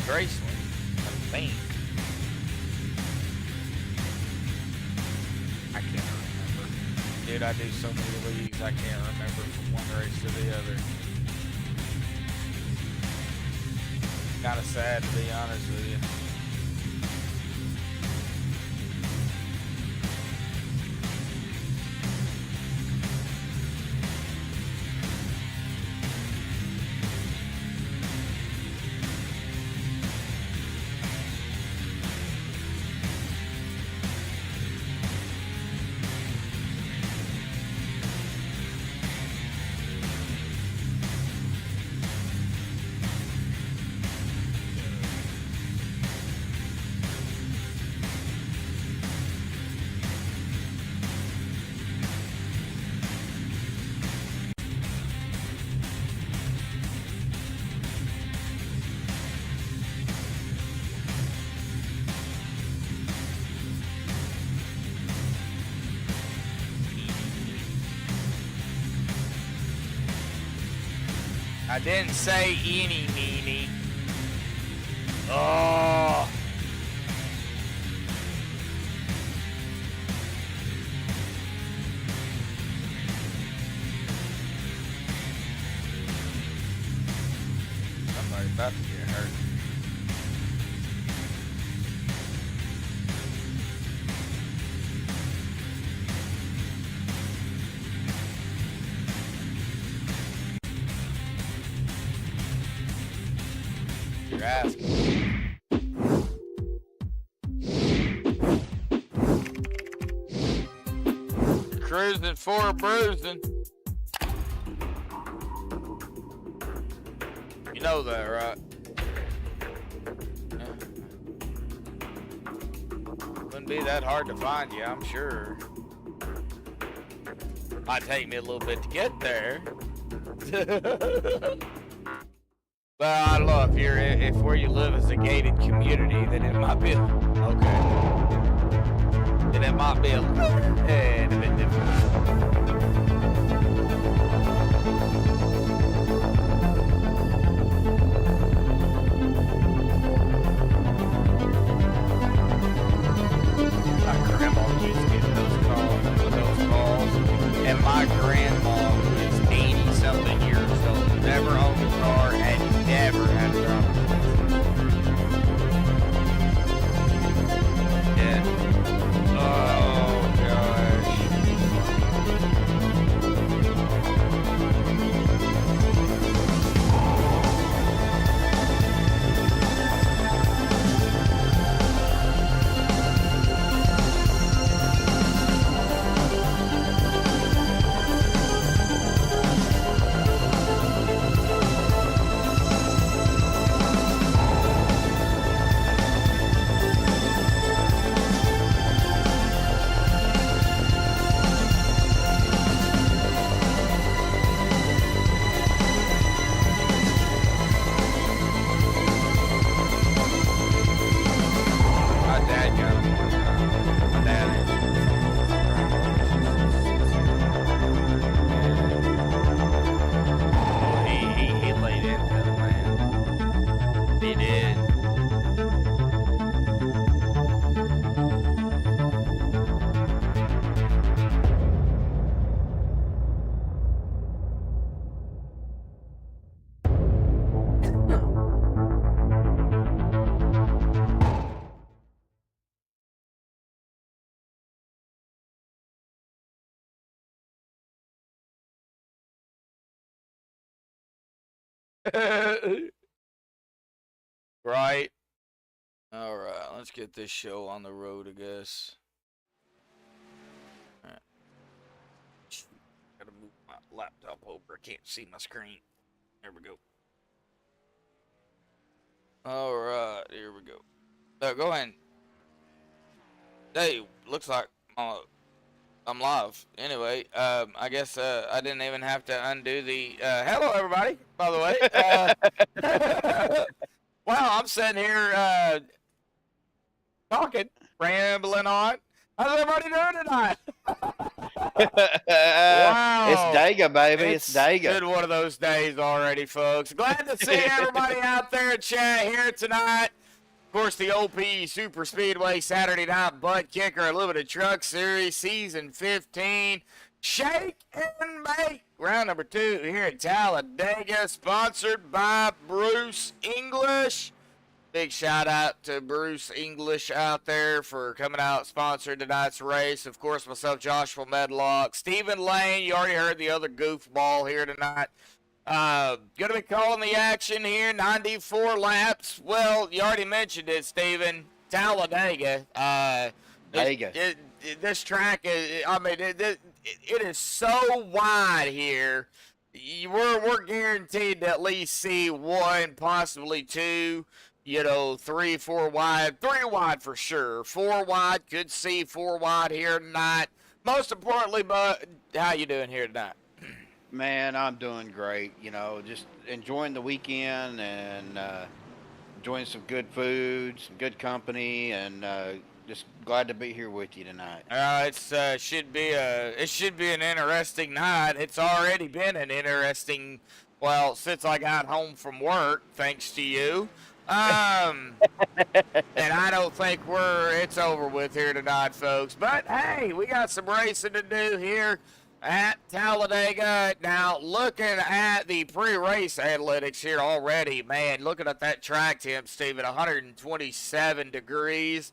Graceland, I think. I can't remember. Dude, I do so many leagues, I can't remember from one race to the other. Kind of sad, to be honest with you. I didn't say eeny meeny. Oh. Somebody's about to get hurt. You're asking. Cruising for a bruising. You know that, right? Yeah. Wouldn't be that hard to find you, I'm sure. Might take me a little bit to get there. But I don't know if where you live is a gated community, then it might be okay. Then it might be a bit different. My grandma used to get those calls, and my grandma who is 80-something years old, never owned a car and never had a driver's license. Yeah. Oh gosh. Right. All right, let's get this show on the road, I guess. All right. Gotta move my laptop over. I can't see my screen. There we go. All right, here we go. Go ahead. Hey, looks like I'm live. Anyway, I guess I didn't even have to undo the. Hello, everybody. By the way. Wow, I'm sitting here talking, rambling on. How's everybody doing tonight? It's Wow. Dega, baby. It's It's Dega. been one of those days already, folks. Glad to see everybody out there in chat here tonight. Of course, the OP Super Speedway Saturday Night Buttkicker Limited Truck Series Season 15. Shake and Bake. Round number 2 here at Talladega, sponsored by Bruce English. Big shout out to Bruce English out there for coming out sponsoring tonight's race. Of course, myself, Joshua Medlock, Stephen Lane. You already heard the other goofball here tonight. Gonna be calling the action here. 94 laps. Well, you already mentioned it, Stephen. Talladega. This track is. I mean, it is so wide here. We're guaranteed to at least see one, possibly two. 3, 4 wide, 3 wide for sure. 4 wide, could see 4 wide here tonight. Most importantly, Bud, how you doing here tonight? Man, I'm doing great. Just enjoying the weekend and enjoying some good food, some good company, and just glad to be here with you tonight. It should be an interesting night. It's already been an interesting, well, since I got home from work, thanks to you. And I don't think it's over with here tonight, folks. But hey, we got some racing to do here at Talladega. Now, looking at the pre-race analytics here already, man, looking at that track temp, Steven, 127 degrees.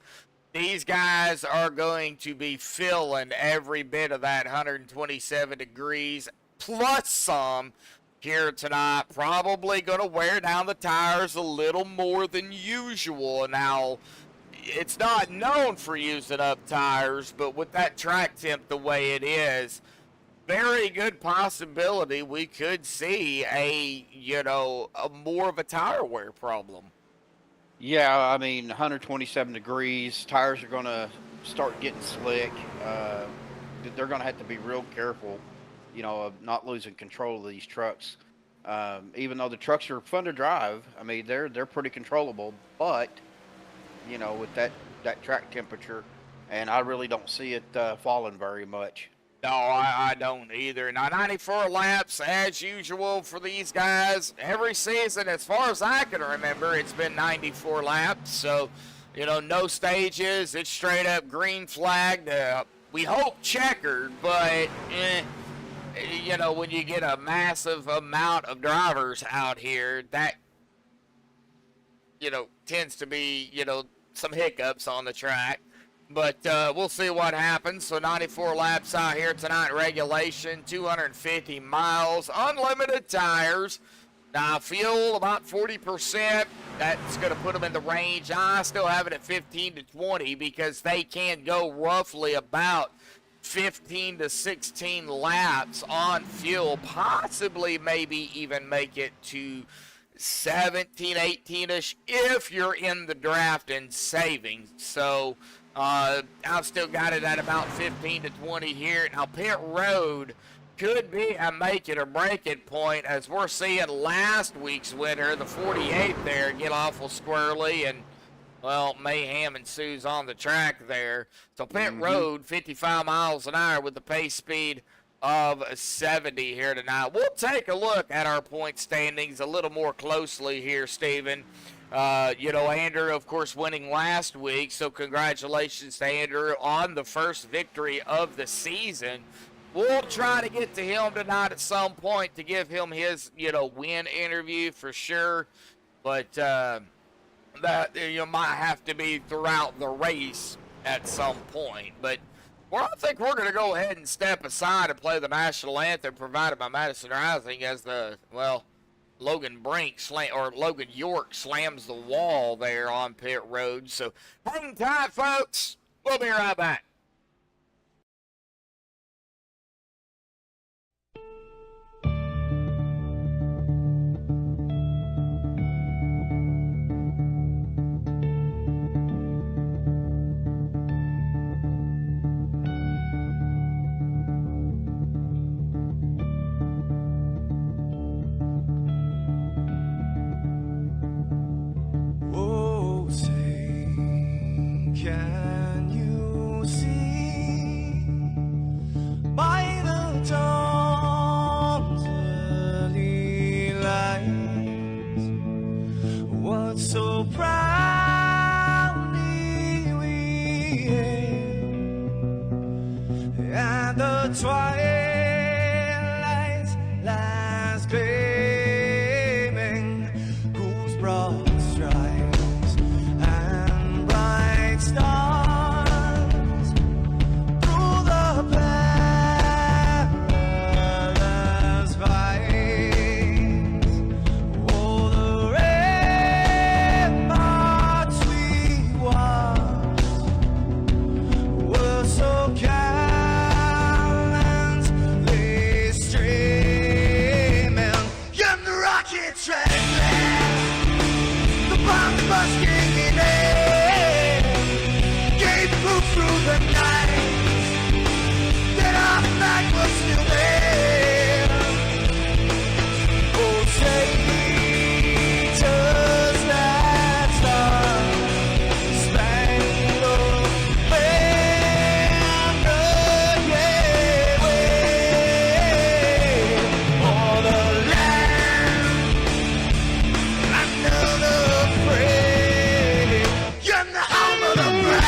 These guys are going to be filling every bit of that 127 degrees plus some here tonight. Probably going to wear down the tires a little more than usual. Now, it's not known for using up tires, but with that track temp the way it is, very good possibility we could see a more of a tire wear problem. Yeah, I mean, 127 degrees, tires are going to start getting slick. They're going to have to be real careful, of not losing control of these trucks. Even though the trucks are fun to drive, I mean, they're pretty controllable, but, with that track temperature, and I really don't see it falling very much. No, I don't either. Now, 94 laps, as usual for these guys. Every season, as far as I can remember, it's been 94 laps. So, no stages. It's straight up green flagged. We hope checkered, but, when you get a massive amount of drivers out here, that, tends to be, some hiccups on the track. But we'll see what happens. So 94 laps out here tonight, regulation, 250 miles, unlimited tires. Now, fuel about 40%. That's going to put them in the range. I still have it at 15 to 20 because they can go roughly about 15 to 16 laps on fuel, possibly maybe even make it to 17, 18-ish if you're in the draft and savings. So I've still got it at about 15 to 20 here. Now, pit road could be a make it or break it point, as we're seeing last week's winner, the 48 there, get awful squirrely, and, well, mayhem ensues on the track there. So pit road, 55 miles an hour with the pace speed of 70 here tonight. We'll take a look at our point standings a little more closely here, Stephen. Andrew, of course, winning last week, so congratulations to Andrew on the first victory of the season. We'll try to get to him tonight at some point to give him his, win interview for sure. But that might have to be throughout the race at some point. But I think we're going to go ahead and step aside and play the national anthem provided by Madison Rising as Logan York slams the wall there on pit road. So hang tight, folks. We'll be right back. Can you see so proudly we hailed, and the twilight's last gleaming, whose broad stripes and bright stars through the perilous fights, oh, the ramparts we watched were so gallantly streaming, and the rockets ran fast, the bombs bursting in air, gave proof through the night that our flag was still there. Oh, say, does that star-spangled banner yet wave o'er the land under the free, and the home of the brave?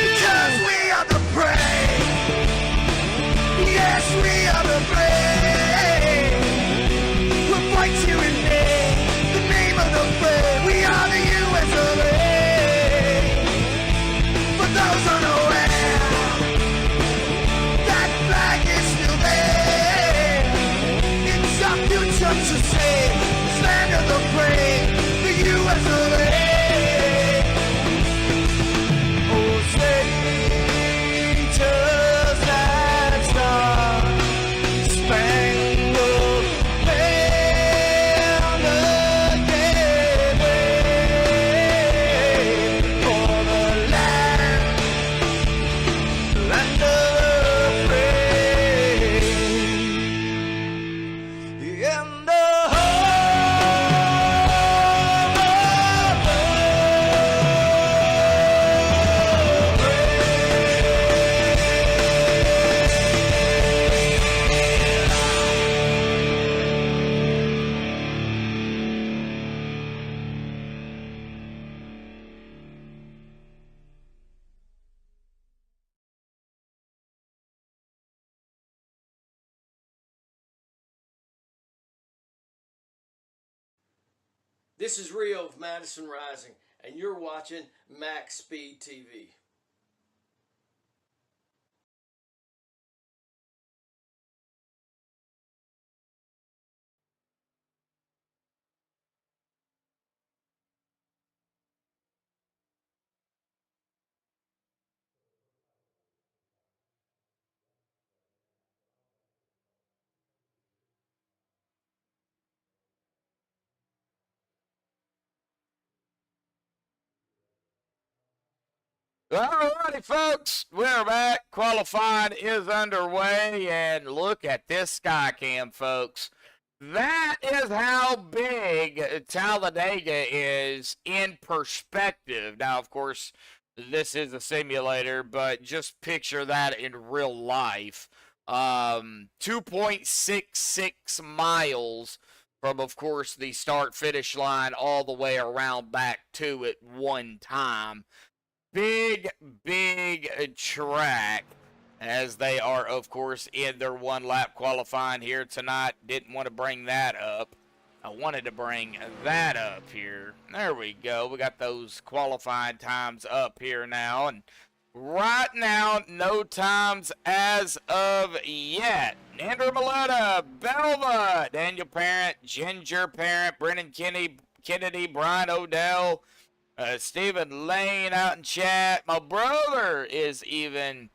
Because we are the brave. Yes, we are the brave. We'll fight to invade the name of the brave. We are the U.S. of A. For those unaware, that flag is still there. It's our future to save this land of the brave, the U.S. of A. Oh, say, does that star-spangled banner yet wave o'er the land of the free, in the This is Rio of Madison Rising, and you're watching MaxspeedTV. Alrighty, folks, we're back. Qualifying is underway, and look at this sky cam, folks. That is how big Talladega is in perspective. Now, of course, this is a simulator, but just picture that in real life. 2.66 miles from, of course, the start-finish line all the way around back to it one time. Big track, as they are, of course, in their one-lap qualifying here tonight. Didn't want to bring that up. I wanted to bring that up here. There we go. We got those qualifying times up here now. And, of Right now, no times as of yet. Andrew Maletta, Belva, Daniel Parent, Ginger Parent, Brennan Kennedy, Brian Odell, Stephen Lane out in chat. My brother is even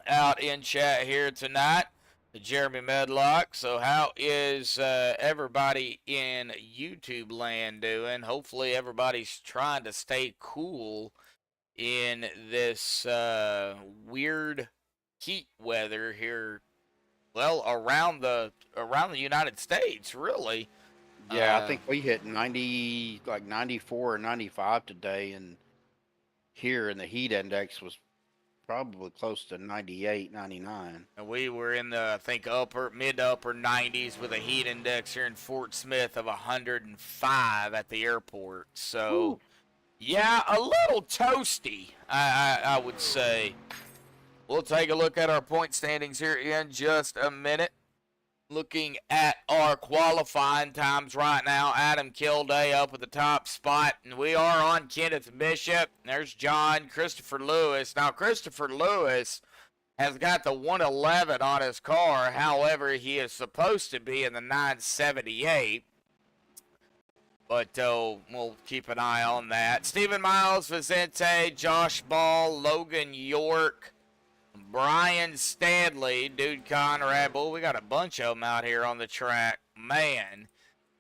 out in chat here tonight. Jeremy Medlock. So how is everybody in YouTube land doing? Hopefully everybody's trying to stay cool in this weird heat weather here. Well, around the United States, really. Yeah, I think we hit 94 or 95 today, and here in the heat index was probably close to 98, 99. And we were in the, I think, mid to upper 90s with a heat index here in Fort Smith of 105 at the airport. So, Ooh. yeah, a little toasty, I would say. We'll take a look at our point standings here in just a minute. Looking at our qualifying times right now, Adam Kilday up at the top spot, and we are on Kenneth Bishop. There's John, Christopher Lewis. Now, Christopher Lewis has got the 111 on his car. However, he is supposed to be in the 978. But we'll keep an eye on that. Stephen Miles, Vicente, Josh Ball, Logan York, Brian Stanley, Dude Conrad. Boy, we got a bunch of them out here on the track. Man.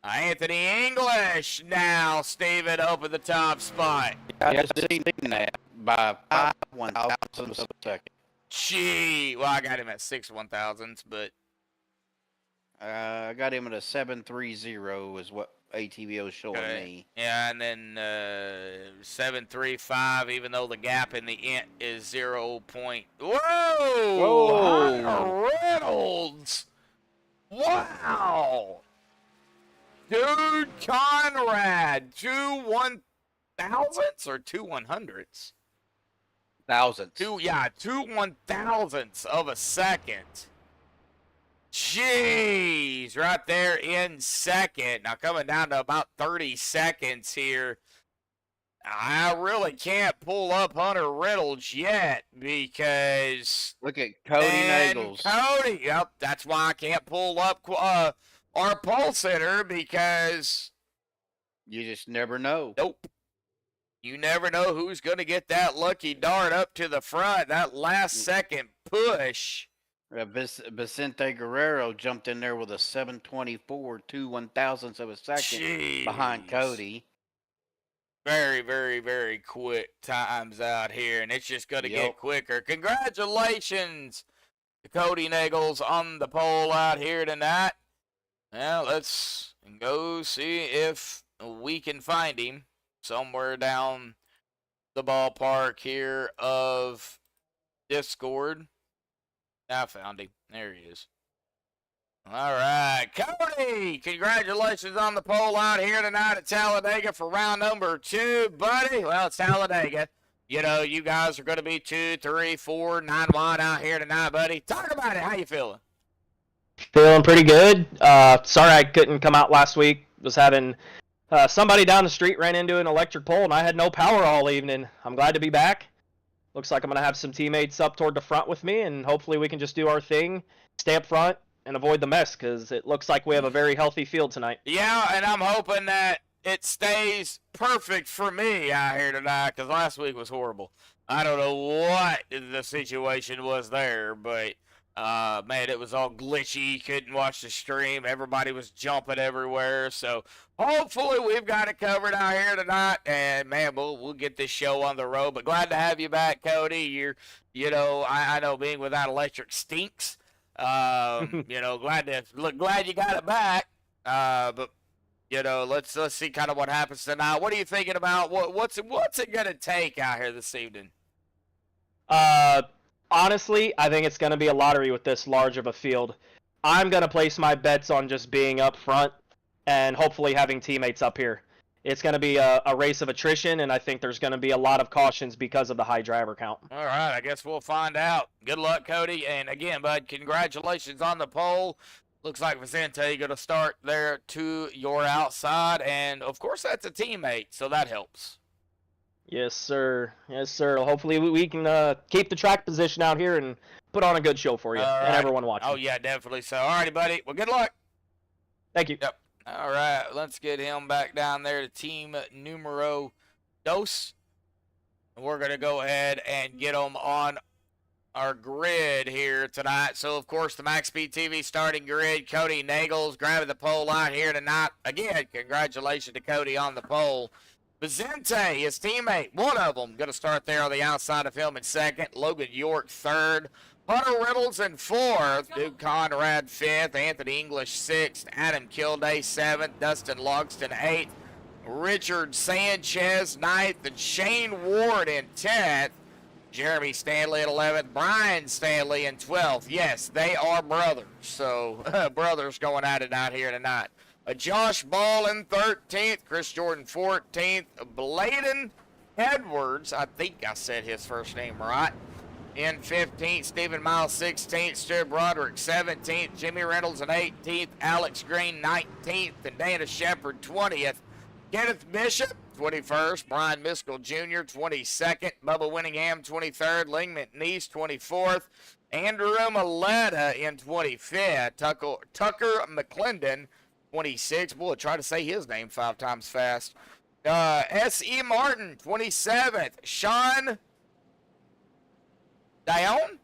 Anthony English now, Steven, up at the top spot. I just seen that by 5/1000 of a second. Gee. Well, I got him at 6/1000s, but. I got him at a 730 is what ATVO is showing me. Yeah, and then 735, even though the gap in the int is 0. Whoa! Whoa! Reynolds! Wow! Dude Conrad, 2 1,000s or 2 100s? Thousands. 2 1,000ths of a second. Jeez, right there in second. Now coming down to about 30 seconds here. I really can't pull up Hunter Reynolds yet because... Look at Cody Nagels. Cody, yep, that's why I can't pull up our pole center because... You just never know. Nope. You never know who's going to get that lucky dart up to the front, that last second push. Vicente Guerrero jumped in there with a 724, 2 1,000ths of a second. Jeez. Behind Cody. Very, very, very quick times out here, and it's just going to get quicker. Congratulations to Cody Nagels on the pole out here tonight. Now, let's go see if we can find him somewhere down the ballpark here of Discord. I found him. There he is. All right, Cody, congratulations on the pole out here tonight at Talladega for round number 2, buddy. Well, it's Talladega. You know, you guys are going to be 2, 3, 4, 9 wide out here tonight, buddy. Talk about it. How you feeling? Feeling pretty good. Sorry I couldn't come out last week. Was having somebody down the street ran into an electric pole, and I had no power all evening. I'm glad to be back. Looks like I'm going to have some teammates up toward the front with me, and hopefully we can just do our thing, stay up front, and avoid the mess, because it looks like we have a very healthy field tonight. Yeah, and I'm hoping that it stays perfect for me out here tonight, because last week was horrible. I don't know what the situation was there, but, man, it was all glitchy. Couldn't watch the stream. Everybody was jumping everywhere, so hopefully we've got it covered out here tonight, and man, we'll get this show on the road. But glad to have you back, Cody. I know being without electric stinks. You know, glad you got it back. But you know, let's see kind of what happens tonight. What are you thinking about? What's it gonna take out here this evening? Honestly, I think it's going to be a lottery with this large of a field. I'm going to place my bets on just being up front and hopefully having teammates up here. It's going to be a race of attrition, and I think there's going to be a lot of cautions because of the high driver count. All right, I guess we'll find out. Good luck, Cody. And again, bud, congratulations on the pole. Looks like Vicente going to start there to your outside. And, of course, that's a teammate, so that helps. Yes, sir. Yes, sir. Hopefully we can keep the track position out here and put on a good show for you All and right. everyone watching. Oh, yeah, definitely so. All righty, buddy. Well, good luck. Thank you. Yep. All right, let's get him back down there to team numero dos. We're going to go ahead and get him on our grid here tonight. So, of course, the MaxspeedTV starting grid, Cody Nagels grabbing the pole out here tonight. Again, congratulations to Cody on the pole. Vicente, his teammate, one of them, going to start there on the outside of him in second. Logan York third. Hunter Reynolds in fourth. Duke Conrad fifth. Anthony English sixth. Adam Kilday seventh. Dustin Logston eighth. Richard Sanchez ninth. And Shane Ward in 10th. Jeremy Stanley at 11th. Brian Stanley in 12th. Yes, they are brothers. So, brothers going at it out here tonight. Josh Ball in 13th. Chris Jordan 14th. Bladen Edwards, I think I said his first name right, in 15th. Stephen Miles 16th. Stu Broderick 17th. Jimmy Reynolds in 18th. Alex Green 19th. And Dana Shepard 20th. Kenneth Bishop 21st. Brian Miskell Jr. 22nd. Bubba Winningham 23rd. Ling McNeese 24th. Andrew Maletta in 25th. Tucker McClendon 26th. Boy, try to say his name 5 times fast. S.E. Martin 27th. Sean Dion?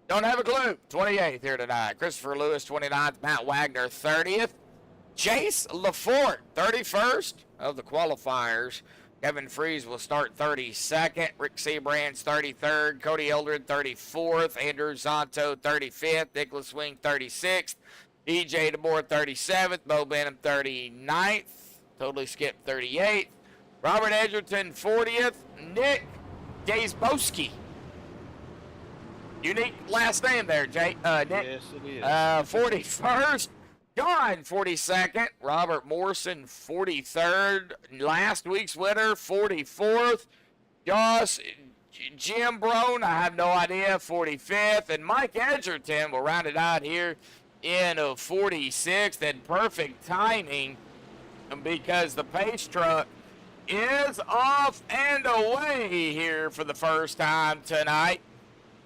Don't have a clue. 28th here tonight. Christopher Lewis 29th. Matt Wagner 30th. Chase LaForte 31st of the qualifiers. Kevin Freeze will start 32nd. Rick Seabrands 33rd. Cody Eldred 34th. Andrew Zanto 35th. Nicholas Swing 36th. DJ DeBoer 37th. Bo Benham 39th. Totally skipped 38th. Robert Edgerton 40th. Nick Gazeboski. Unique last name there, Nick. Yes, it is. 41st. John 42nd. Robert Morrison 43rd. Last week's winner 44th. Josh Jim Brown, I have no idea, 45th. And Mike Edgerton will round it out here in 46th. And perfect timing because the pace truck is off and away here for the first time tonight.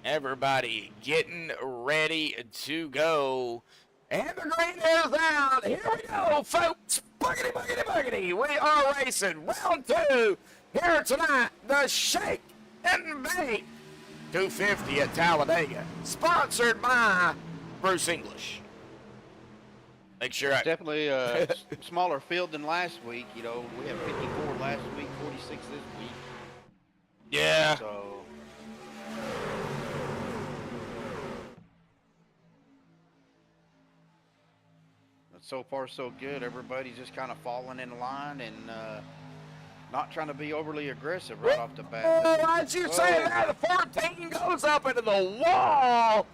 Everybody getting ready to go. And the green is out. Here we go, folks. Buggity, buggity, buggity. We are racing round 2 here tonight. The Shake and Bake 250 at Talladega. Sponsored by Bruce English. Make sure I... Definitely a smaller field than last week. You know, we had 54 last week, 46 this week. Yeah. So... so far so good. Everybody's just kind of falling in line and not trying to be overly aggressive right off the bat. Oh, why'd you say that? The 14 goes up into the wall.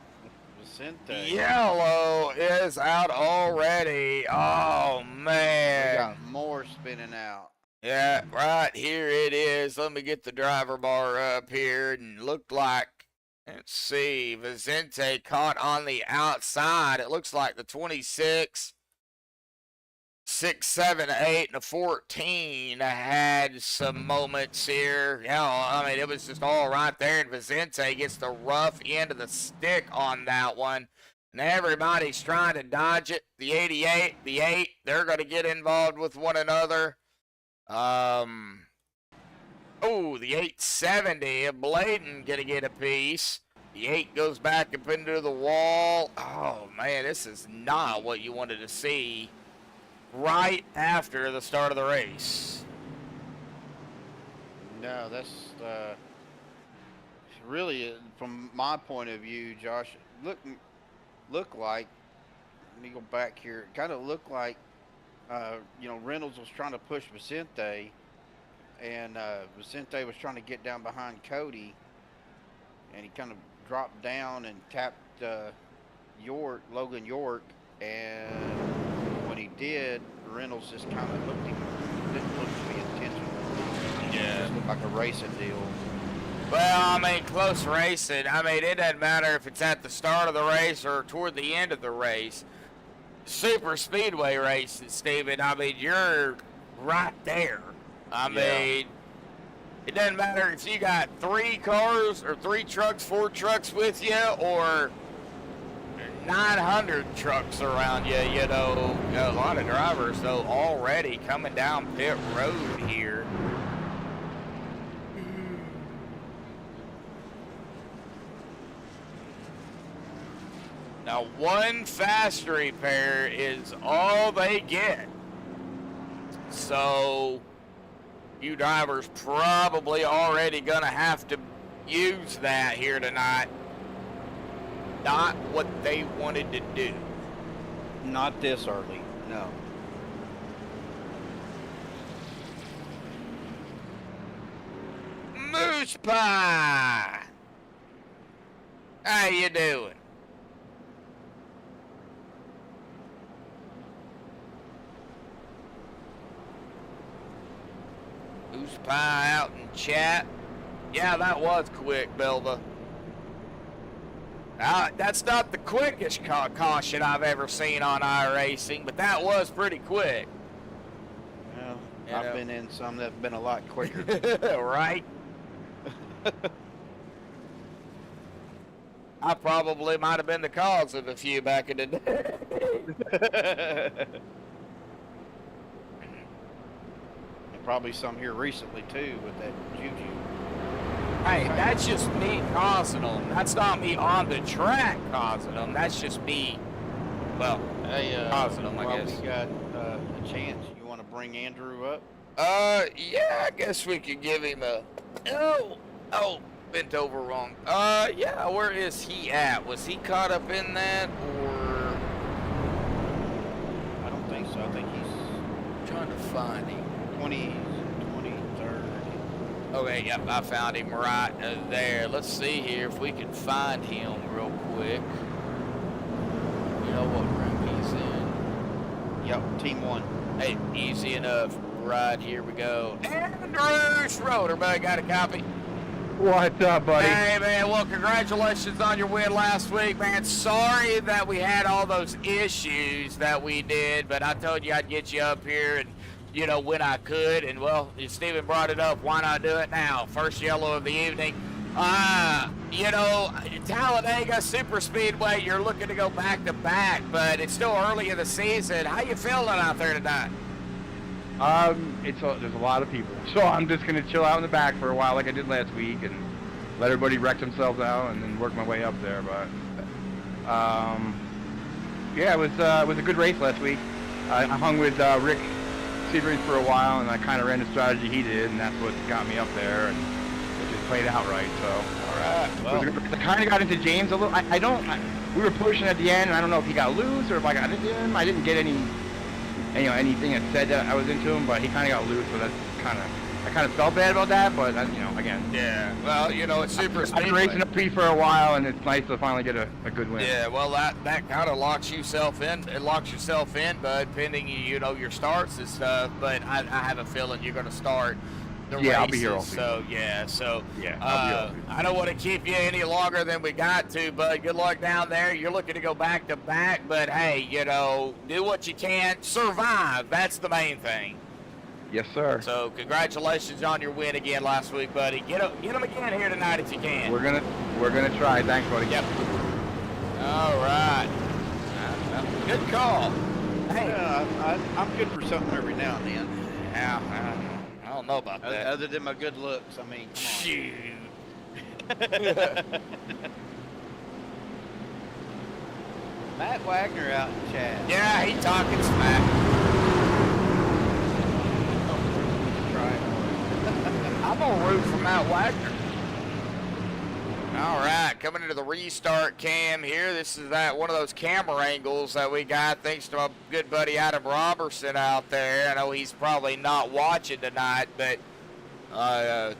Vicente. Yellow is out already. Oh, We man. got more spinning out. Yeah, right here it is. Let me get the driver bar up here and looked like, let's see, Vicente caught on the outside. It looks like the 26, 6, 7, 8, and a 14 had some moments here. Yeah, I mean, it was just all right there, and Vicente gets the rough end of the stick on that one. And everybody's trying to dodge it. The 88, the 8, they're going to get involved with one another. Oh, the 870, Bladen going to get a piece. The 8 goes back up into the wall. Oh, man, this is not what you wanted to see right after the start of the race. No, that's really, from my point of view, Josh, look like, let me go back here, it kind of looked like, you know, Reynolds was trying to push Vicente, and Vicente was trying to get down behind Cody, and he kind of dropped down and tapped Logan York, and when he did, Reynolds just kind of didn't look to be intentional. Yeah. It just looked like a racing deal. Well, I mean, close racing. I mean, it doesn't matter if it's at the start of the race or toward the end of the race. Super speedway racing, Steven, I mean, you're right there. I mean, It doesn't matter if you got 3 cars or 3 trucks, 4 trucks with you, or 900 trucks around you. You know, a lot of drivers though already coming down pit road here. Now, 1 fast repair is all they get. So, you drivers probably already gonna have to use that here tonight. Not what they wanted to do. Not this early, no. Moose Pie! How you doing? Moose Pie out in chat. Yeah, that was quick, Belva. That's not the quickest caution I've ever seen on iRacing, but that was pretty quick. Well, You I've know. been in some that have been a lot quicker. Right? I probably might have been the cause of a few back in the day. And probably some here recently too with that juju. Hey, that's just me causing them. That's not me on the track causing them. That's just me, well, Hey, causing them, I while guess. we got a chance, you want to bring Andrew up? Yeah, I guess we could give him a, oh, bent over wrong. Yeah, where is he at? Was he caught up in that, or? I don't think so. I think he's Trying to find him. 23rd. Okay, yep, I found him right there. Let's see here if we can find him real quick. You know what room he's in? Yep, team 1. Hey, easy enough. Right, here we go. Andrew Schroeder, buddy, got a copy? What's up, buddy? Hey, man, well, congratulations on your win last week, man. Sorry that we had all those issues that we did, but I told you I'd get you up here and, you know, when I could. And, well, if Steven brought it up, why not do it now? First yellow of the evening. You know, Talladega Super Speedway, you're looking to go back-to-back, but it's still early in the season. How you feeling out there tonight? There's a lot of people, so I'm just gonna chill out in the back for a while, like I did last week, and let everybody wreck themselves out, and then work my way up there. But yeah, it was a good race last week. I hung with Rick Severance for a while, and I kind of ran the strategy he did, and that's what got me up there, and it just played out right. So All right, well. I kind of got into James a little. We were pushing at the end, and I don't know if he got loose or if I got into him. I didn't get anything that said that I was into him, but he kind of got loose, so that's I kind of felt bad about that, but again. Yeah, well, you know, it's super I've been speedway. racing up Pete for a while, and it's nice to finally get a good win. Yeah, well, that kind of locks yourself in. It locks yourself in, bud, pending you know your starts and stuff. But I have a feeling you're going to start the races. I'll be here all season. So yeah, so Yeah, I'll be all season. I don't want to keep you any longer than we got to, bud. Good luck down there. You're looking to go back to back, but hey, you know, do what you can, survive. That's the main thing. Yes, sir. So congratulations on your win again last week, buddy. Get them again here tonight if you can. We're gonna try. Thanks, buddy. Yep. All right. Good call. Hey. Yeah, I'm good for something every now and then. Yeah, I don't know about that. Other than my good looks, I mean, come Shoot. on. Matt Wagner out in chat. Yeah, he talking smack. I'm gonna root for Matt Wagner. All right, coming into the restart cam here. This is one of those camera angles that we got thanks to my good buddy Adam Robertson out there. I know he's probably not watching tonight, but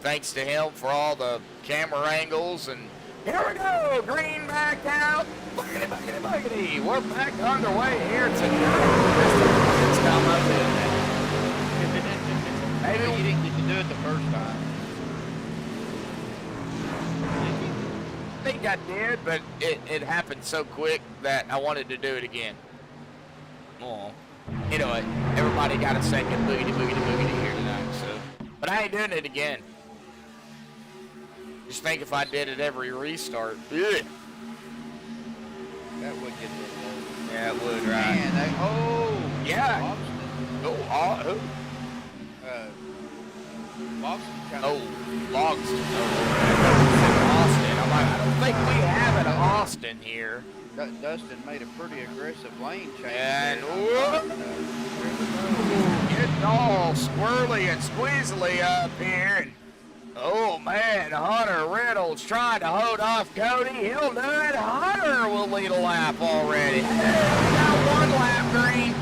thanks to him for all the camera angles. And here we go, green back out. Buggity, buggity, buggity. We're back underway here tonight. It's come up in Maybe you didn't get to do it the first time. I think I did, but it happened so quick that I wanted to do it again. Oh. Anyway, everybody got a second boogity boogity boogity here tonight, so. But I ain't doing it again. Just think if I did it every restart. Ugh. That would get a little low. Yeah, it would, right? Man, Yeah. Boston. Who? Boston kind Oh, of. Logston. Austin. I'm like, I don't think we have an Austin here. Dustin made a pretty aggressive lane change. And there. Getting all squirrely and squeezely up here. And, oh man, Hunter Reynolds trying to hold off Cody. He'll do it. Hunter will lead a lap already. Hey, we got one lap, Green.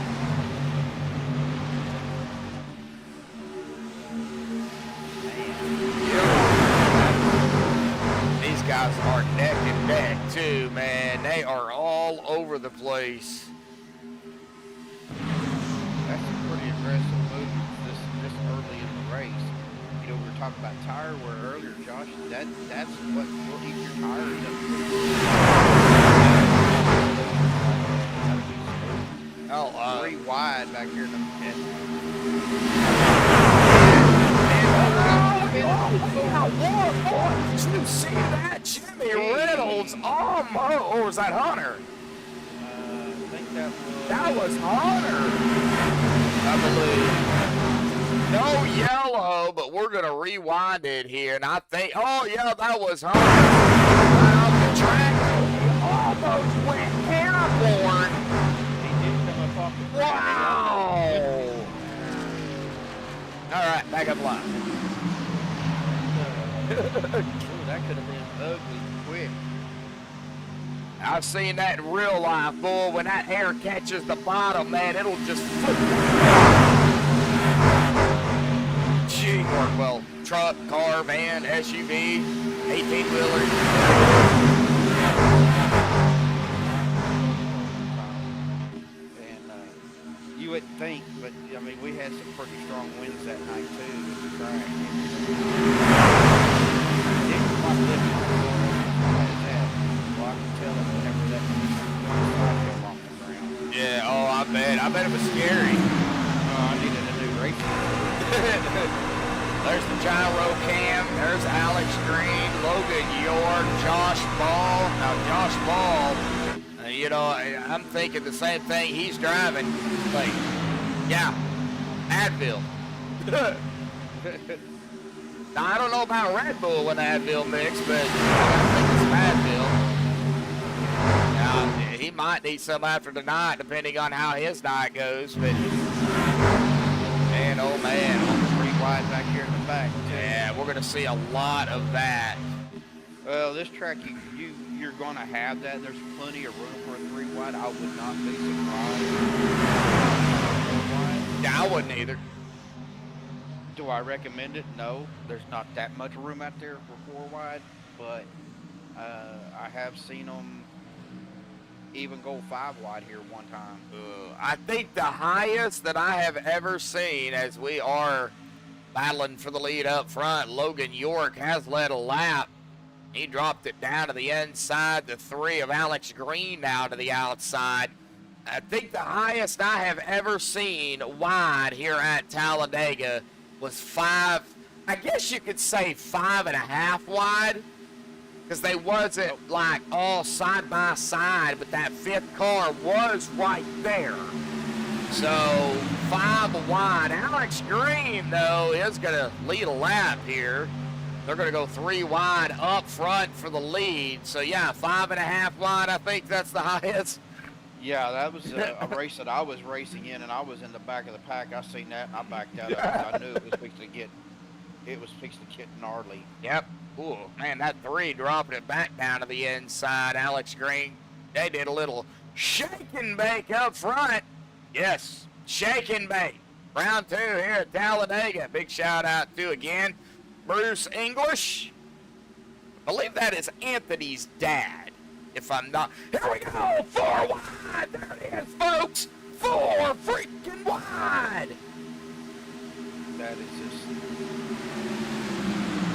These guys are neck and neck too, man. They are all over the place. That's a pretty aggressive move this early in the race. You know, we were talking about tire wear earlier, Josh. That's what will eat your tires up. Oh, 3 wide back here in the pit. Did you see that? Jimmy Reynolds almost, or was that Hunter? I think That was Hunter, I believe. No yellow, but we're going to rewind it here, and I think, oh yeah, that was Hunter. Right off the track, he almost went airborne. He did come up off the ground. Wow. All right, back up line. Ooh, that could have been ugly quick. I've seen that in real life, boy. When that air catches the bottom, man, it'll just teamwork. Well, truck, car, van, SUV, 18-wheeler. And you wouldn't think, but I mean, we had some pretty strong winds that night too with the track. Yeah, oh, I bet it was scary. I needed a new race. There's the gyro cam. There's Alex Green, Logan York, Josh Ball. Now, Josh Ball, you know, I'm thinking the same thing. He's driving. Like, yeah, Advil. Now, I don't know about Red Bull and Advil mix, but I think it's Advil. Now, he might need some after tonight, depending on how his night goes, but man, oh man. 3 wide back here in the back. Yeah, we're going to see a lot of that. Well, this track, you're going to have that. There's plenty of room for a 3 wide. I would not be surprised. Yeah, I wouldn't either. Do I recommend it? No. There's not that much room out there for 4 wide, but I have seen them even go 5 wide here one time. I think the highest that I have ever seen, as we are battling for the lead up front, Logan York has led a lap. He dropped it down to the inside. The 3 of Alex Green now to the outside. I think the highest I have ever seen wide here at Talladega was 5, I guess you could say 5.5 wide, because they wasn't like all side by side, but that 5th car was right there. So 5 wide. Alex Green, though, is going to lead a lap here. They're going to go 3 wide up front for the lead. So yeah, 5.5 wide, I think that's the highest. Yeah, that was a race that I was racing in, and I was in the back of the pack. I seen that, and I backed out. I knew it was fixing to get gnarly. Yep. Ooh, man, that 3 dropping it back down to the inside. Alex Green, they did a little shake and bake up front. Yes, shake and bake. Round 2 here at Talladega. Big shout out to, again, Bruce English. I believe that is Anthony's dad, if I'm not. Here we go, 4 wide. There it is, folks. 4 freaking wide. That is just...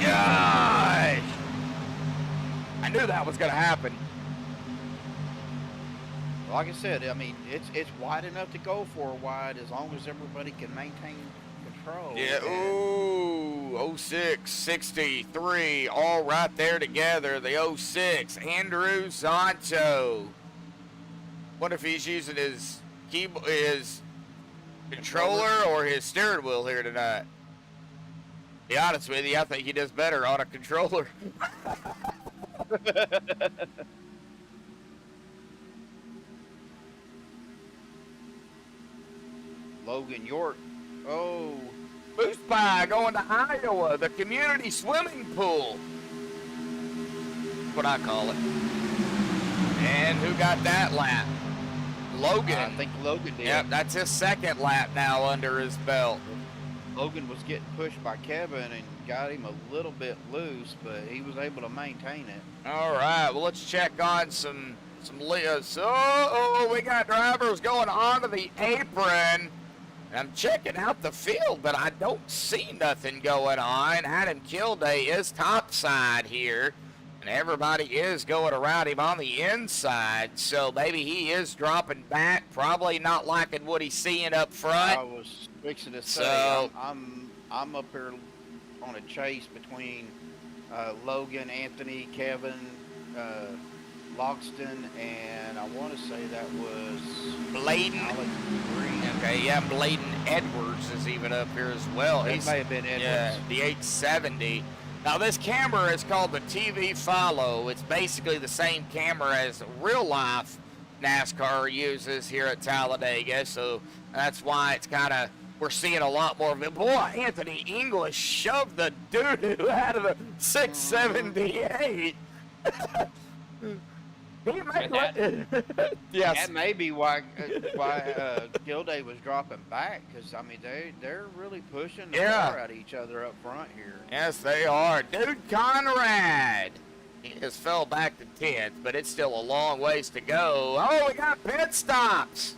Gosh. I knew that was going to happen. Like I said, I mean, it's wide enough to go 4 wide as long as everybody can maintain control. Yeah, ooh, 06, 63, all right there together. The 06, Andrew Zonto. What if he's using his keyboard, his controller or his steering wheel here tonight? To be honest with you, I think he does better on a controller. Logan York. Oh. Boost by going to Iowa, the community swimming pool. That's what I call it. And who got that lap? Logan. I think Logan did. Yep, that's his second lap now under his belt. Logan was getting pushed by Kevin and got him a little bit loose, but he was able to maintain it. All right, well, let's check on some so we got drivers going onto the apron. I'm checking out the field, but I don't see nothing going on. Adam Kilday is topside here, and everybody is going around him on the inside, so maybe he is dropping back, probably not liking what he's seeing up front. I was fixing to say, So- I'm up here on a chase between Logan, Anthony, Kevin, Logston, and I want to say that was Bladen. Alex Green. Okay, yeah, Bladen Edwards is even up here as well. That may have been Edwards. Yeah, the 870. Now, this camera is called the TV Follow. It's basically the same camera as real-life NASCAR uses here at Talladega, so that's why it's kind of, we're seeing a lot more of it. Boy, Anthony English shoved the doo-doo out of the 678. Yes. That may be why Gilday was dropping back, because I mean they're really pushing the car at each other up front here. Yes, they are. Dude Conrad. He just fell back to 10th, but it's still a long ways to go. Oh, we got pit stops.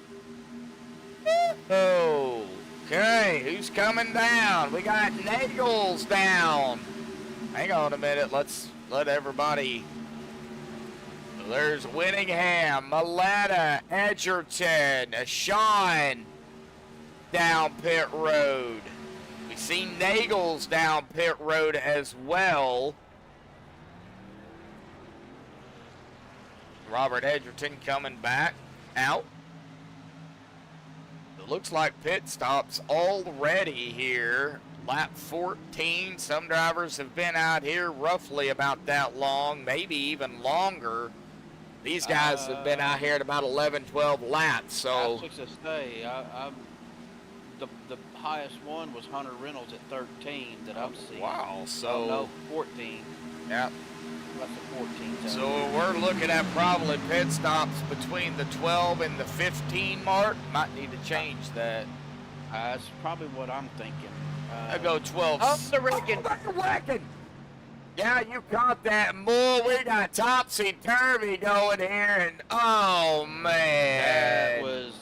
Oh, okay. Who's coming down? We got Nagels down. Hang on a minute. Let's let everybody. There's Winningham, Maletta, Edgerton, Sean down pit road. We see Nagels down pit road as well. Robert Edgerton coming back out. It looks like pit stops already here. Lap 14. Some drivers have been out here roughly about that long, maybe even longer. These guys have been out here at about 11, 12 laps, so. I was fixing to say, the highest one was Hunter Reynolds at 13 that I'm seeing. Wow, so. Oh, no, 14. Yeah. That's a 14. So we're looking at probably pit stops between the 12 and the 15 mark. Might need to change that. That's probably what I'm thinking. I go 12. Up the wrecking. Up the wrecking. Yeah, you caught that. Boy, we got topsy-turvy going here, and oh, man. That was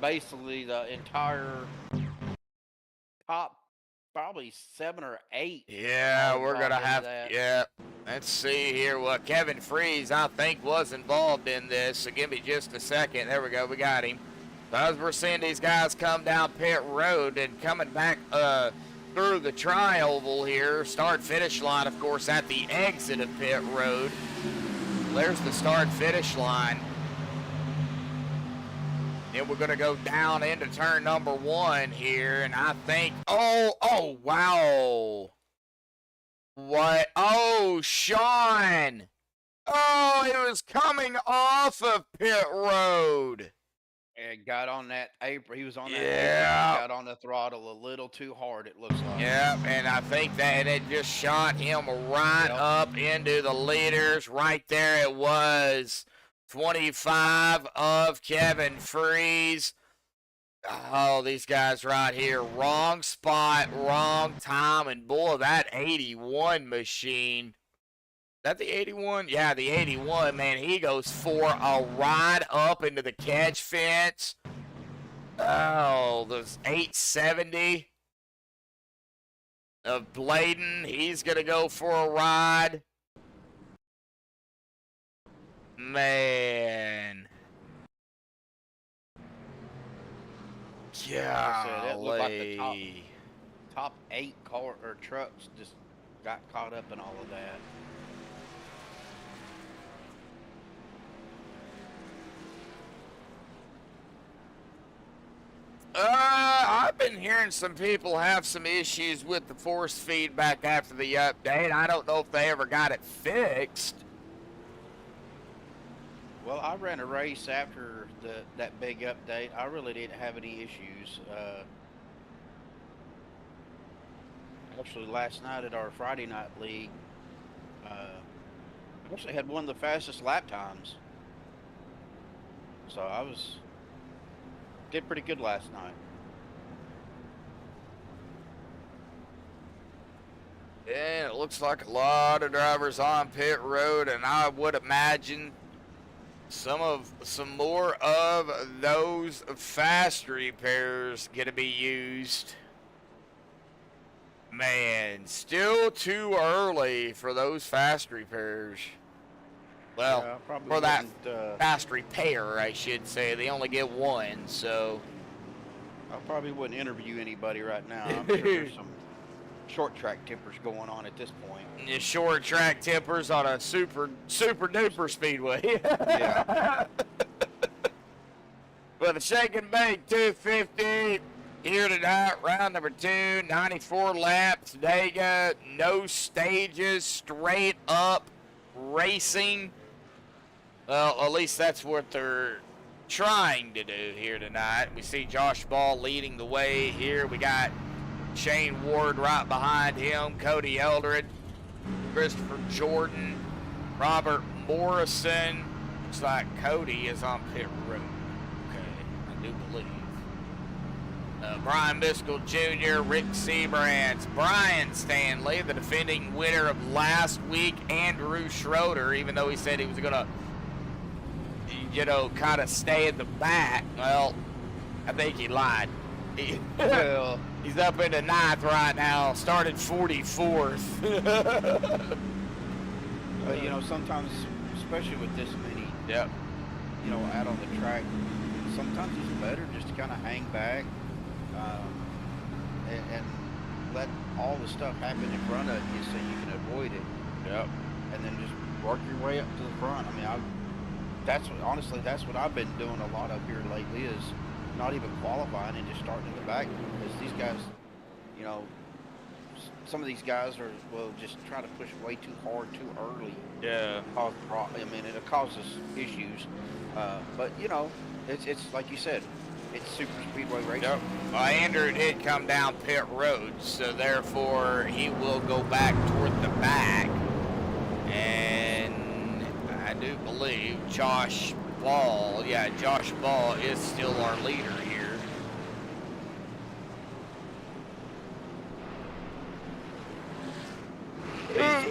basically the entire top, probably 7 or 8. Yeah, we're going to have, yeah. Let's see here what Kevin Freeze, I think, was involved in this. So give me just a second. There we go. We got him. So as we're seeing these guys come down pit road and coming back through the tri-oval here, start-finish line, of course, at the exit of pit road. There's the start-finish line. Then we're going to go down into turn number 1 here, and I think, oh, wow. What? Oh, Sean. Oh, it was coming off of pit road. And got on that apron. He was on that Yeah. apron. Got on the throttle a little too hard, it looks like. Yeah, and I think that it just shot him right up into the leaders. Right there it was. 25 of Kevin Freeze. Oh, these guys right here. Wrong spot, wrong time. And boy, that 81 machine. Is that the 81? Yeah, the 81, man. He goes for a ride up into the catch fence. Oh, those 870 of Bladen. He's going to go for a ride. Man. Like I said, it looked like the top Golly. top 8 car or trucks just got caught up in all of that. I've been hearing some people have some issues with the force feedback after the update. I don't know if they ever got it fixed. Well, I ran a race after that big update. I really didn't have any issues. Actually, last night at our Friday night league, I actually had one of the fastest lap times. So I did pretty good last night. And it looks like a lot of drivers on pit road, and I would imagine some more of those fast repairs gonna be used. Man, still too early for those fast repairs. Well, Yeah, for that fast repair, I should say. They only get one, so. I probably wouldn't interview anybody right now. I'm sure there's some short track tippers going on at this point. The short track tippers on a super duper speedway. Yeah. With a shake and bake 250 here tonight, round number 2, 94 laps. Dega, no stages, straight up racing. Well, at least that's what they're trying to do here tonight. We see Josh Ball leading the way here. We got Shane Ward right behind him, Cody Eldred, Christopher Jordan, Robert Morrison. Looks like Cody is on pit road. Okay, I do believe. Brian Biscoe Jr., Rick Seabrands, Brian Stanley, the defending winner of last week, Andrew Schroeder, even though he said he was going to, kind of stay at the back. Well, I think he lied. Well, He's up in the 9th right now, started 44th. but, sometimes, especially with this many, Yep. out on the track, sometimes it's better just to kind of hang back and let all the stuff happen in front of you so you can avoid it. Yep. And then just work your way up to the front. I mean, honestly, that's what I've been doing a lot up here lately is not even qualifying and just starting in the back because these guys, some of these guys will just try to push way too hard too early. Yeah. It causes issues. But it's like you said, it's super speedway racing. Yep. Well, Andrew did come down pit road, so therefore he will go back toward the back. And I do believe Josh Ball is still our leader here.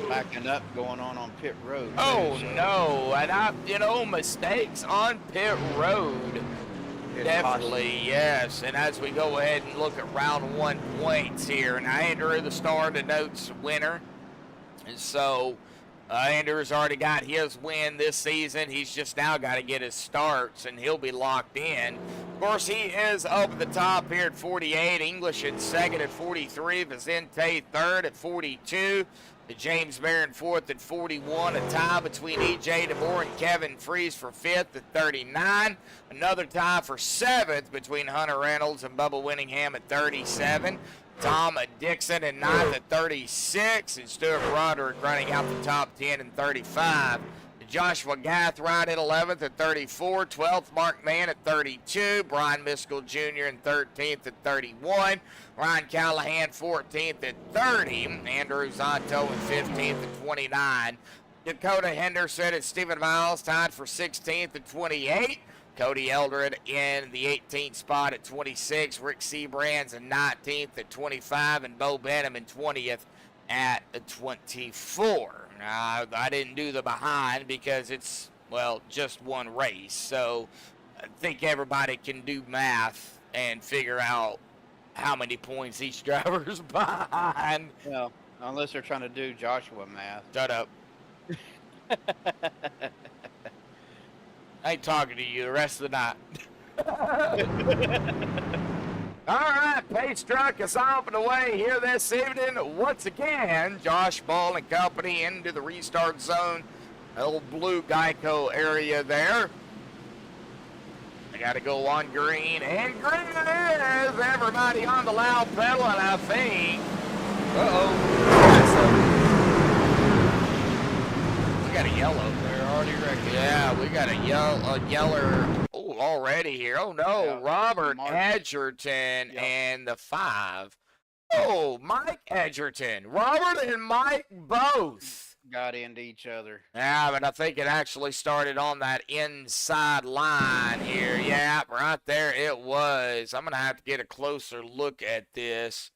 Backing up going on pit road. Oh, too, so no. And mistakes on pit road. Definitely, yes. And as we go ahead and look at round 1 points here, and Andrew, the star denotes winner. And so Andrew's already got his win this season. He's just now got to get his starts, and he'll be locked in. Of course, he is up at the top here at 48. English in second at 43. Vicente third at 42. James Barron fourth at 41. A tie between E.J. DeBoer and Kevin Freeze for fifth at 39. Another tie for seventh between Hunter Reynolds and Bubba Winningham at 37. Tom Dixon in ninth at 36. And Stuart Broderick running out the top 10 in 35. Joshua Gathright at 11th at 34. 12th, Mark Mann at 32. Brian Miskell Jr. in 13th at 31. Ryan Callahan 14th at 30. Andrew Zonto in 15th at 29. Dakota Henderson and Stephen Miles tied for 16th at 28. Cody Eldred in the 18th spot at 26. Rick Seabrands in 19th at 25. And Bo Benham in 20th at 24. I didn't do the behind because it's, just one race. So I think everybody can do math and figure out how many points each driver's behind. Well, unless they're trying to do Joshua math. Shut up. I ain't talking to you the rest of the night. All right, Pace Truck is off and away here this evening. Once again, Josh Ball and company into the restart zone. Old blue Geico area there. I got to go on green, and green it is. Everybody on the loud pedal, and I think. We got a yellow. They're already wrecked. Yeah, we got a yeller. Oh, already here. Oh no, Yeah. Robert Mark. Edgerton Yep. and the 5. Oh, Mike Edgerton. Robert and Mike both. Got into each other. Yeah, but I think it actually started on that inside line here. Yeah, right there it was. I'm going to have to get a closer look at this.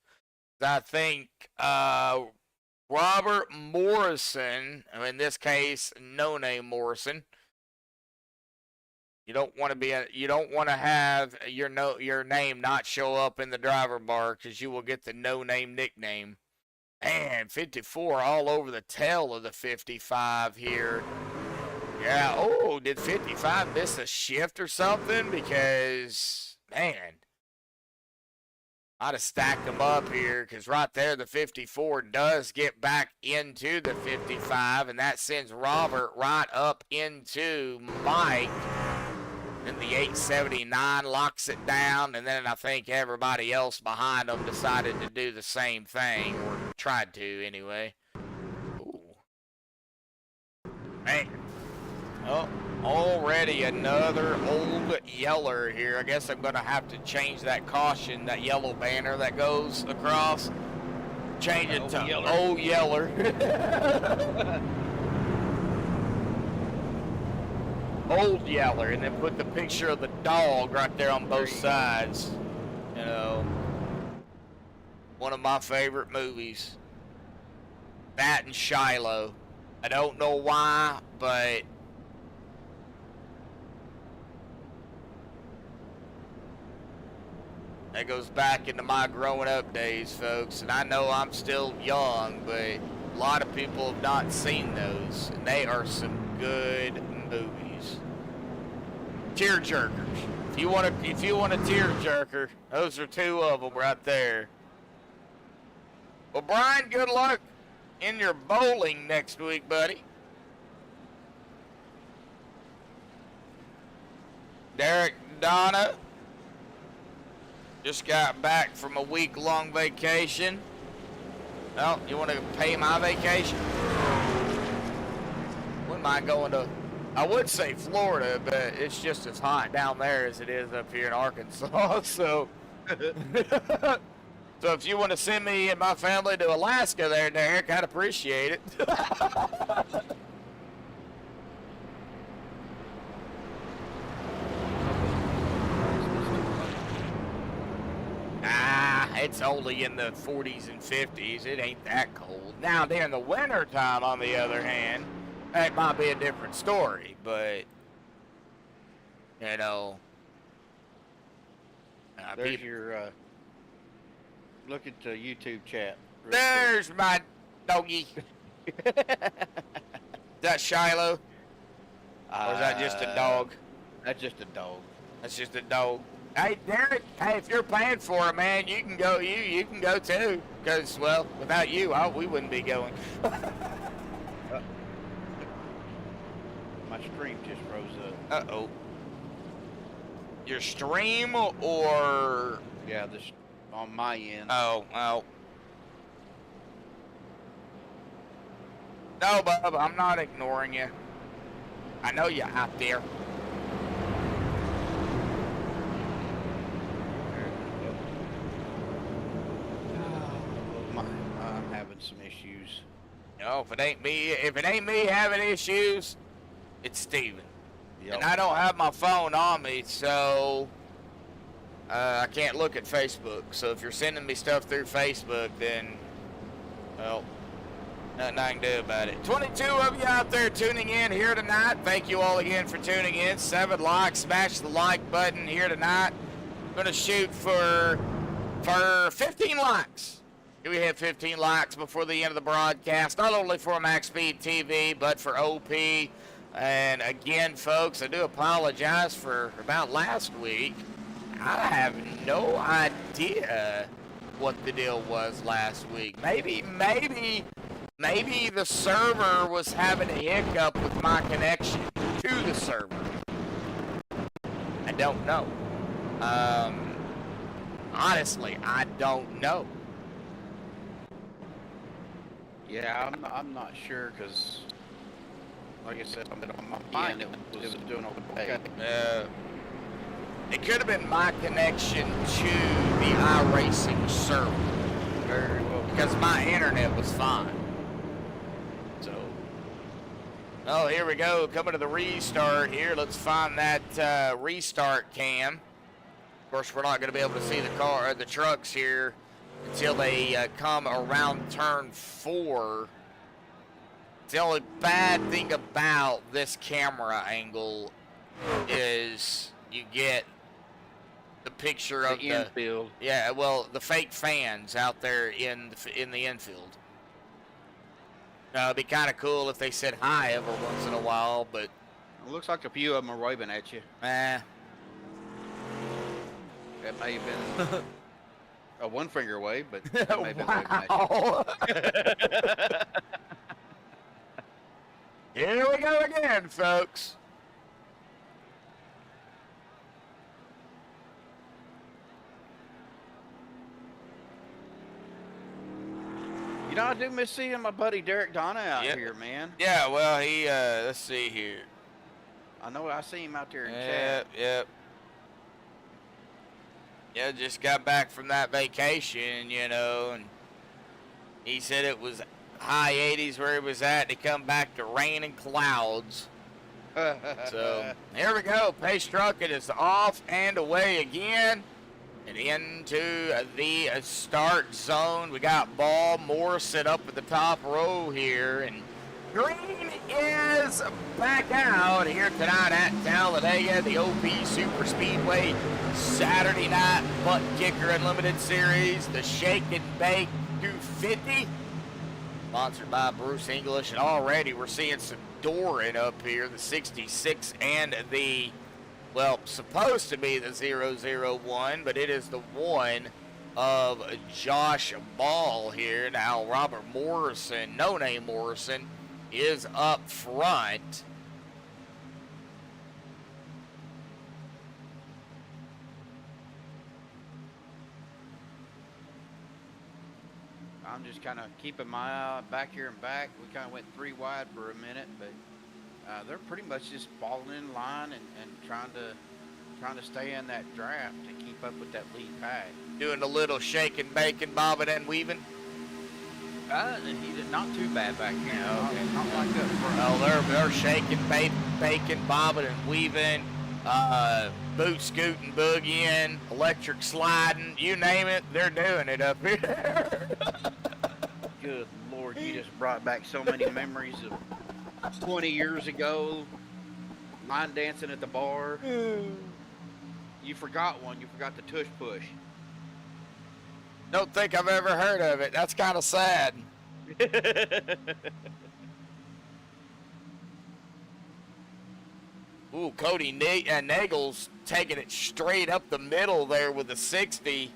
I think Robert Morrison, in this case, no name Morrison. You don't want to have your name not show up in the driver bar because you will get the no name nickname. Man, 54 all over the tail of the 55 here. Yeah, oh, did 55 miss a shift or something? Because, man, I'd have stacked them up here because right there the 54 does get back into the 55, and that sends Robert right up into Mike. And the 879 locks it down, and then I think everybody else behind them decided to do the same thing, or tried to anyway. Ooh. Man. Oh, already another old yeller here. I guess I'm going to have to change that caution, that yellow banner that goes across. Change it to old yeller. Old yeller, and then put the picture of the dog right there on both sides. You know, one of my favorite movies. That and Shiloh. I don't know why, but that goes back into my growing up days, folks. And I know I'm still young, but a lot of people have not seen those, and they are some good movies. Tear jerkers. If you want a tear jerker, those are 2 of them right there. Well, Brian, good luck in your bowling next week, buddy. Derek Donna just got back from a week-long vacation. Well, you want to pay my vacation? Wouldn't mind going to, I would say Florida, but it's just as hot down there as it is up here in Arkansas. So, so if you want to send me and my family to Alaska there, Derek, I'd appreciate it. It's only in the 40s and 50s. It ain't that cold. Now, during the winter time, on the other hand, that might be a different story, but, you know. There's your, look at the YouTube chat. There's my doggy. Is that Shiloh? Or is that just a dog? That's just a dog. That's just a dog. Hey, Derek, hey, if you're paying for it, man, you can go. You can go too. Because, well, without you, we wouldn't be going. My stream just froze up. Uh-oh. Your stream or? Yeah, this on my end. Oh. No, Bub, I'm not ignoring you. I know you're out there. I'm having some issues. No, if it ain't me having issues, it's Steven. Yep. And I don't have my phone on me, so I can't look at Facebook. So if you're sending me stuff through Facebook, then, well, nothing I can do about it. 22 of you out there tuning in here tonight. Thank you all again for tuning in. 7 likes. Smash the like button here tonight. I'm going to shoot for 15 likes. Do we have 15 likes before the end of the broadcast? Not only for MaxspeedTV, but for OP. And again, folks, I do apologize for about last week. I have no idea idea what the deal was last week. Maybe the server was having a hiccup with my connection to the server. I don't know. Honestly, I don't know. Yeah, I'm not sure because, like I said, on my end it was doing okay. It could have been my connection to the iRacing server. Very well. Because my internet was fine. So, oh, here we go. Coming to the restart here. Let's find that restart cam. Of course, we're not going to be able to see the trucks here until they come around turn 4. The only bad thing about this camera angle is you get the picture of the infield. Yeah, well, the fake fans out there in the infield. It'd be kind of cool if they said hi every once in a while, but It looks like a few of them are waving at you. eh. That may have been a one-finger wave, but they may have been waving at you. Wow. Here we go again, folks. You know, I do miss seeing my buddy Derek Donna out Yep. here, man. Yeah, well, he, let's see here. I know I see him out there in chat. Yep. Yeah, just got back from that vacation, you know, and he said it was high 80s where he was at. He come back to rain and clouds. So, here we go. Pace trucking is off and away again. And into the start zone. We got Ball Morrison up at the top row here. And Green is back out here tonight at Talladega, the OP Super Speedway Saturday night Buttkicker Unlimited Series, the Shake and Bake 250, sponsored by Bruce English. And already we're seeing some Doran up here, the 66 and the, well, supposed to be the 001, but it is the one of Josh Ball here. Now Robert Morrison, No Name Morrison, is up front. I'm just kind of keeping my eye back here and back. We kind of went 3 wide for a minute, but they're pretty much just falling in line and trying to stay in that draft to keep up with that lead pack. Doing a little shaking, baking, bobbing, and weaving. Not too bad back here. Yeah, okay. Not like that front. Well, they're shaking, baking, bobbing, and weaving, boot scooting, boogieing, electric sliding, you name it, they're doing it up here. Good Lord, you just brought back so many memories of 20 years ago, line dancing at the bar. You forgot one. You forgot the tush push. Don't think I've ever heard of it. That's kind of sad. Ooh, Cody Nagel's taking it straight up the middle there with the 60.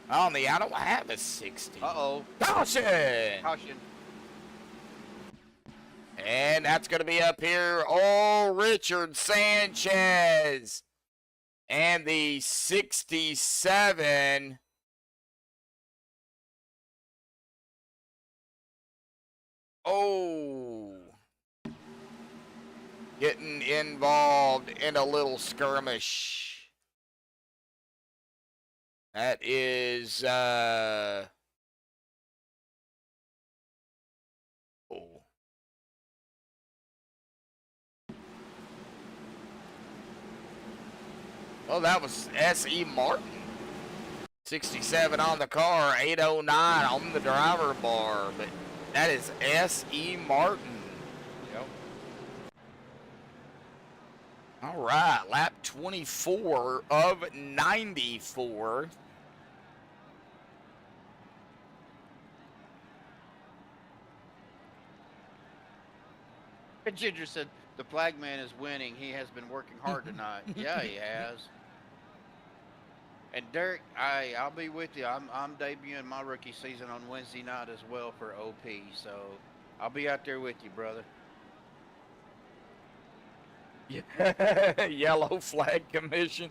On the, I don't have a 60. Uh-oh. Caution! Caution. And that's going to be up here. Oh, Richard Sanchez. And the 67. Oh. Getting involved in a little skirmish. That is, oh. Well, that was S.E. Martin. 67 on the car, 809 on the driver bar, but that is S.E. Martin. Yep. All right, lap 24 of 94. Ginger said, the flag man is winning. He has been working hard tonight. Yeah, he has. And Derek, I'll be with you. I'm debuting my rookie season on Wednesday night as well for OP, so I'll be out there with you, brother. Yellow flag commission.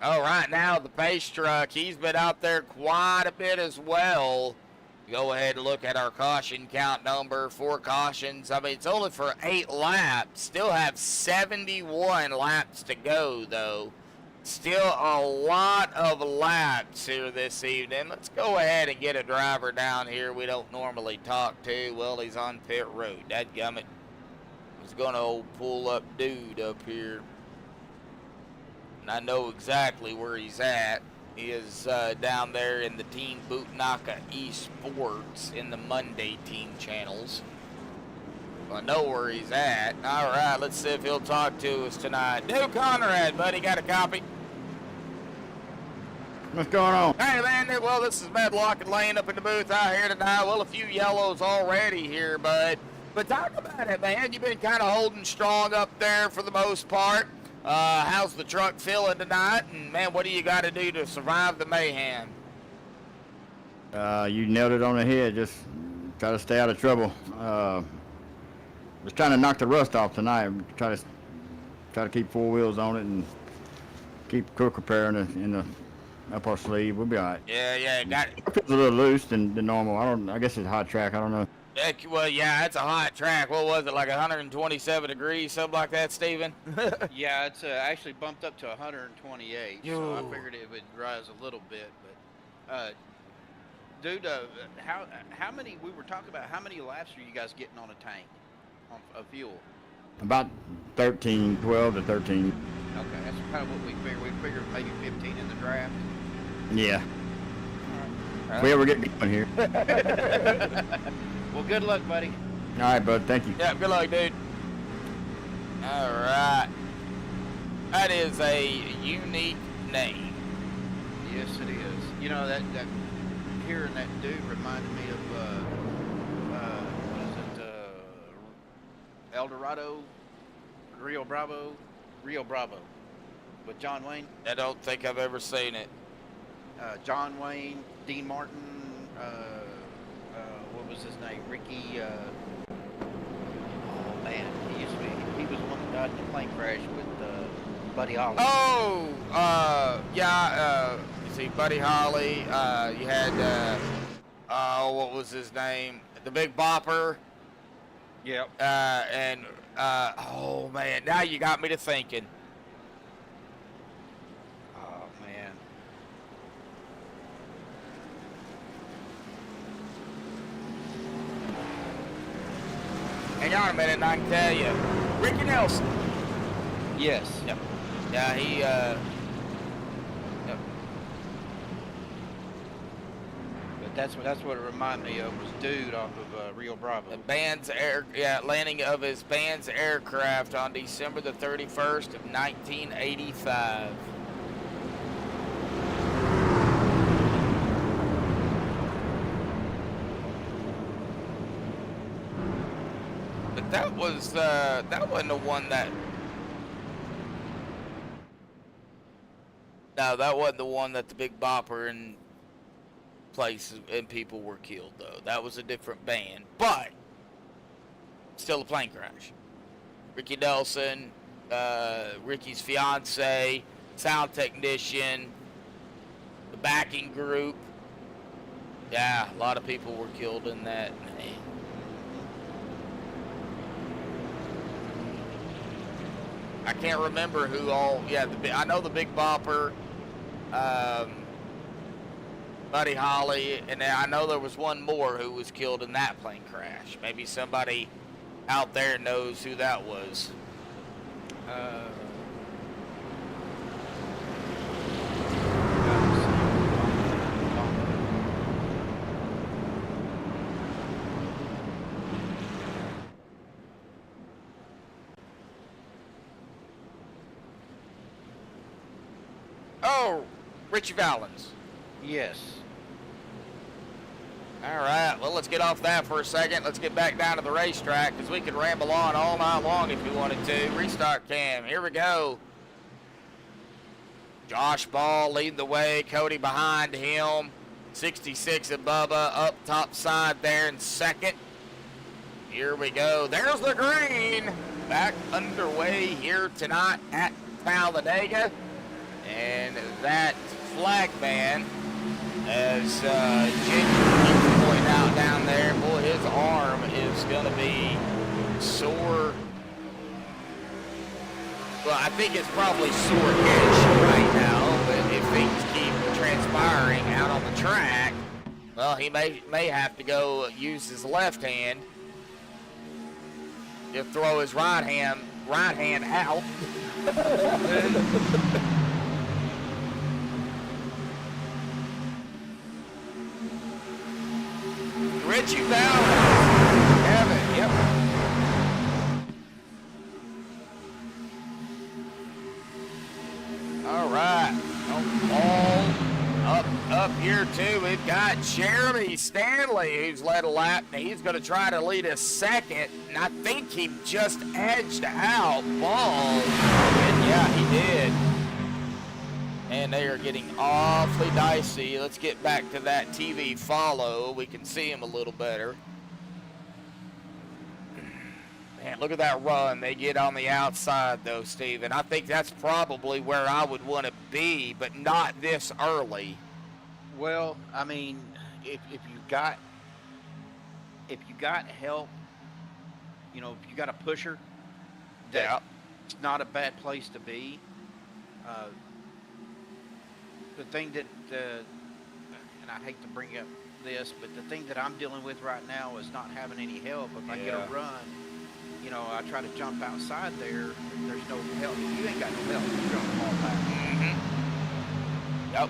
All right, now the pace truck, he's been out there quite a bit as well. Go ahead and look at our caution count number. 4 cautions. I mean, it's only for 8 laps. Still have 71 laps to go, though. Still a lot of laps here this evening. Let's go ahead and get a driver down here we don't normally talk to. Well, he's on pit road. Dadgummit. He's going to pull up dude up here. And I know exactly where he's at. He is down there in the Team Buttkicker eSports in the Monday team channels. I know where he's at. All right, let's see if he'll talk to us tonight. Dude Conrad, buddy, got a copy? What's going on? Hey, man, well, this is Medlock and Lane up in the booth out here tonight. Well, a few yellows already here, bud. But talk about it, man. You've been kind of holding strong up there for the most part. How's the truck feeling tonight? And, man, what do you got to do to survive the mayhem? You nailed it on the head. Just try to stay out of trouble. Was trying to knock the rust off tonight. Try to keep 4 wheels on it and keep quick repair in the up our sleeve. We'll be all right. Yeah, got it. It feels a little loose than normal. I guess it's a hot track. I don't know. Well, yeah, it's a hot track. What was it, like 127 degrees, something like that, Steven? Yeah, it's actually bumped up to 128, so I figured it would rise a little bit. But, dude, how many? We were talking about how many laps are you guys getting on a tank of fuel? About 12 to 13. Okay, that's kind of what we figured. We figured maybe 15 in the draft. Yeah. If we ever get going here. Well, good luck, buddy. All right, bud. Thank you. Yeah, good luck, dude. All right. That is a unique name. Yes, it is. You know, that hearing that dude reminded me of, what is it, El Dorado, Rio Bravo, with John Wayne. I don't think I've ever seen it. John Wayne, Dean Martin, what was his name? Ricky, oh man, he was the one that died in the plane crash with Buddy Holly. Oh, yeah, you see Buddy Holly, you had, what was his name? The Big Bopper. Yep. And, oh man, now you got me to thinking. Oh man. Hang on a minute and I can tell you. Ricky Nelson. Yes. Yep. Yeah, he, yep. But that's what it reminded me of, was dude off of Rio Bravo. The band's landing of his band's aircraft on December the 31st of 1985. But that wasn't the one that. No, that wasn't the one that the Big Bopper and places and people were killed, though. That was a different band, but still a plane crash. Ricky Nelson, Ricky's fiance, sound technician, the backing group. Yeah, a lot of people were killed in that. I can't remember who all. Yeah, I know the Big Bopper, Buddy Holly, and I know there was one more who was killed in that plane crash. Maybe somebody out there knows who that was. Oh, Richie Valens. Yes. All right, well, let's get off that for a second. Let's get back down to the racetrack, because we could ramble on all night long if we wanted to. Restart cam. Here we go. Josh Ball leading the way. Cody behind him. 66 and Bubba up top side there in second. Here we go. There's the green. Back underway here tonight at Talladega. And that flag man, as Ginger keeps pointing out down there, boy, his arm is going to be sore. Well, I think it's probably sore-ish right now, but if things keep transpiring out on the track, well, he may have to go use his left hand. He'll throw his right hand out. Richie Ballard. Kevin, yep. All right. All up here, too. We've got Jeremy Stanley, who's led a lap. Now he's going to try to lead a second, and I think he just edged out Ball. And yeah, he did. And they are getting awfully dicey. Let's get back to that TV follow. We can see him a little better. Man, look at that run they get on the outside, though, Steven. I think that's probably where I would want to be, but not this early. Well, I mean, if you got help, you know, if you got a pusher, Yeah. it's not a bad place to be. The thing that, and I hate to bring up this, but the thing that I'm dealing with right now is not having any help. If I get a run, you know, I try to jump outside there. There's no help. You ain't got no help. You're going to fall back. Mm-hmm. Yep.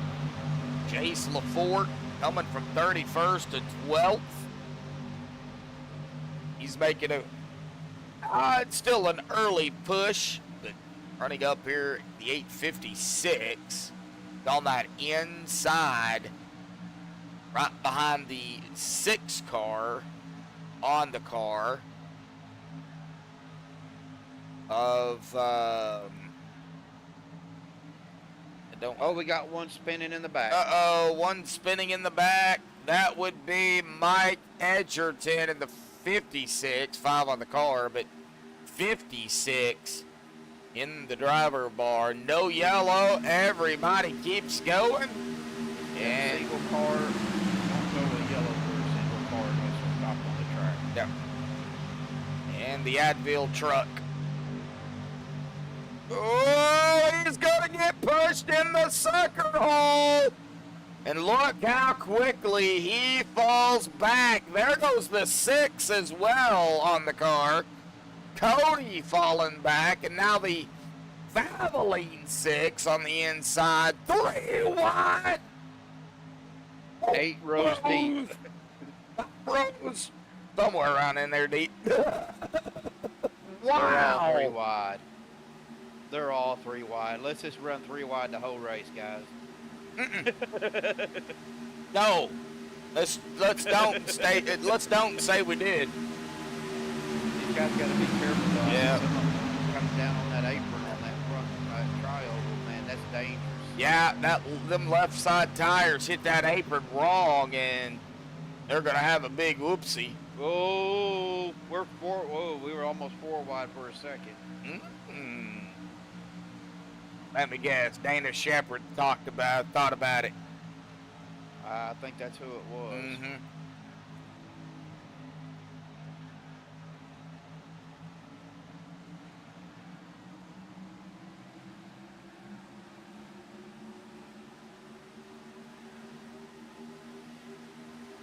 Jace LaForte coming from 31st to 12th. He's making it's still an early push, but running up here the 856 on that inside, right behind the 6 car on the car of we got one spinning in the back. one spinning in the back. That would be Mike Edgerton in the 56, 5 on the car, but 56 in the driver bar. No yellow. Everybody keeps going. And single car, don't go with yellow for a single car unless we stop on the track. Yep. And the Advil truck. Oh, he's going to get pushed in the sucker hole. And look how quickly he falls back. There goes the 6 as well on the car. Cody falling back, and now the Valvoline 6 on the inside. 3 wide. 8 rows deep. Rows. Somewhere around in there deep. They're all 3 Wow. wide. They're all 3 wide. Let's just run 3 wide the whole race, guys. No. Let's don't say we did. These guys got to be careful, though. Yeah. Someone comes down on that apron on that front trioval, man. That's dangerous. Yeah, them left side tires hit that apron wrong, and they're gonna have a big whoopsie. Oh, we're 4. Whoa, we were almost 4 wide for a second. Let me guess. Dana Shepard thought about it. I think that's who it was. Mm-hmm.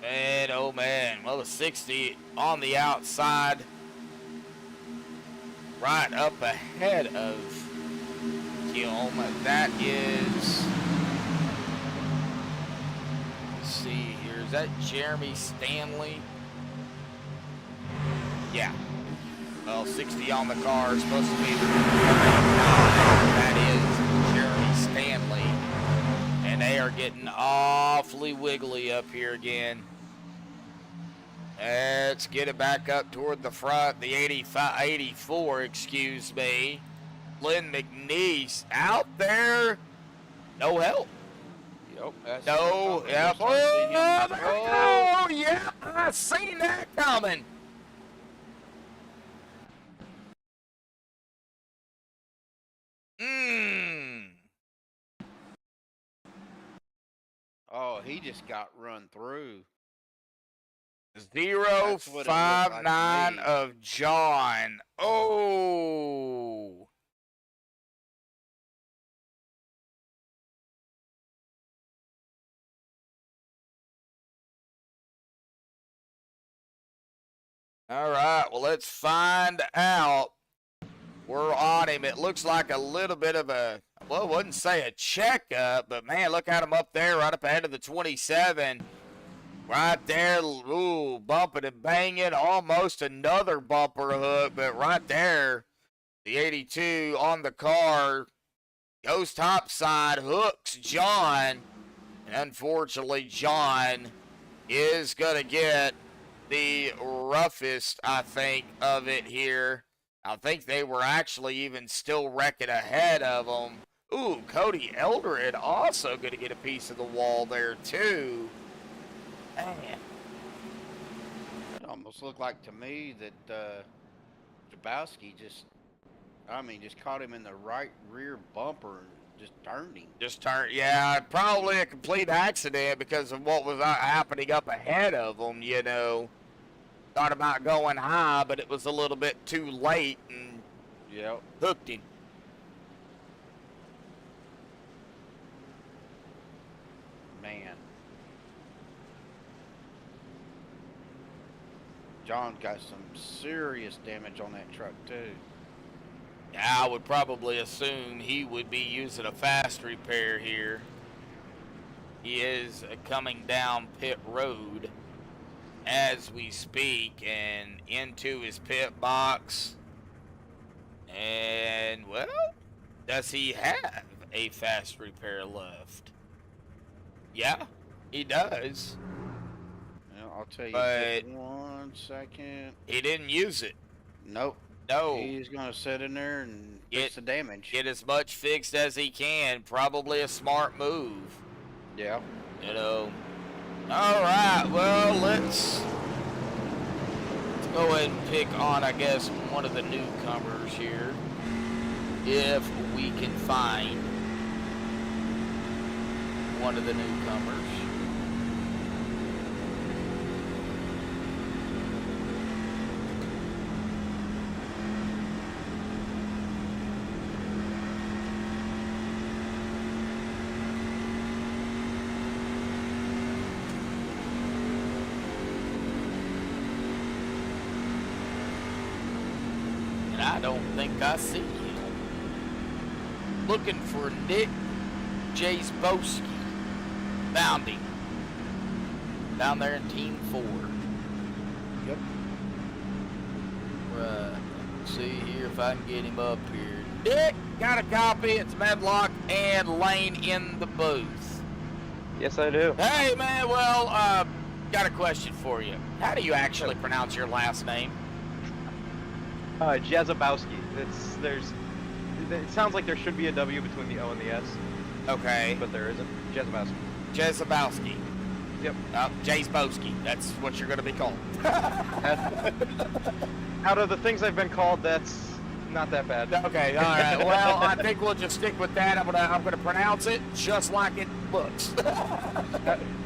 And oh man, well, the 60 on the outside, right up ahead of Gilm. That is, let's see here, is that Jeremy Stanley? Yeah. Well, 60 on the car is supposed to be the 9. That is Jeremy Stanley. And they are getting awfully wiggly up here again. Let's get it back up toward the front. The 84, excuse me. Lynn McNeese out there No help. Yep. That's No, yep. You'll start seeing him- Oh, yeah, I seen that coming. Oh, he just got run through. 059 me. of John. Oh. All right, well, let's find out. We're on him. It looks like a little bit of a, well, I wouldn't say a checkup, but man, look at him up there, right up ahead of the 27. Right there, ooh, bumping and banging, almost another bumper hook, but right there, the 82 on the car goes topside, hooks John, and unfortunately, John is going to get the roughest, I think, of it here. I think they were actually even still wrecking ahead of them. Ooh, Cody Eldred also going to get a piece of the wall there, too. Man. It almost looked like to me that Jabowski just caught him in the right rear bumper and just turned him. Just turned, yeah, probably a complete accident because of what was happening up ahead of them, you know. Thought about going high, but it was a little bit too late and Yep. hooked him. Man. John got some serious damage on that truck too. Yeah, I would probably assume he would be using a fast repair here. He is coming down pit road as we speak and into his pit box. And, well, does he have a fast repair left? Yeah, he does. Well, I'll tell you But just 1 second. he didn't use it. Nope. No. He's gonna sit in there and fix the damage. Get as much fixed as he can. Probably a smart move. Yeah. You know. All right. Well, let's go ahead and pick on, I guess, one of the newcomers here, if we can find one of the newcomers. I don't think I see him. Looking for Nick Jasbowski. Found him. Down there in Team 4. Yep. Right. Let's see here if I can get him up here. Nick, got a copy. It's Medlock and Lane in the booth. Yes, I do. Hey, man. Well, got a question for you. How do you actually pronounce your last name? Jazabowski. It sounds like there should be a W between the O and the S, Okay. but there isn't. Jazabowski. Jasabowski. Yep. Jasbowski. That's what you're going to be called. Out of the things I've been called, that's not that bad. Okay, all right. Well, I think we'll just stick with that. I'm gonna pronounce it just like it looks.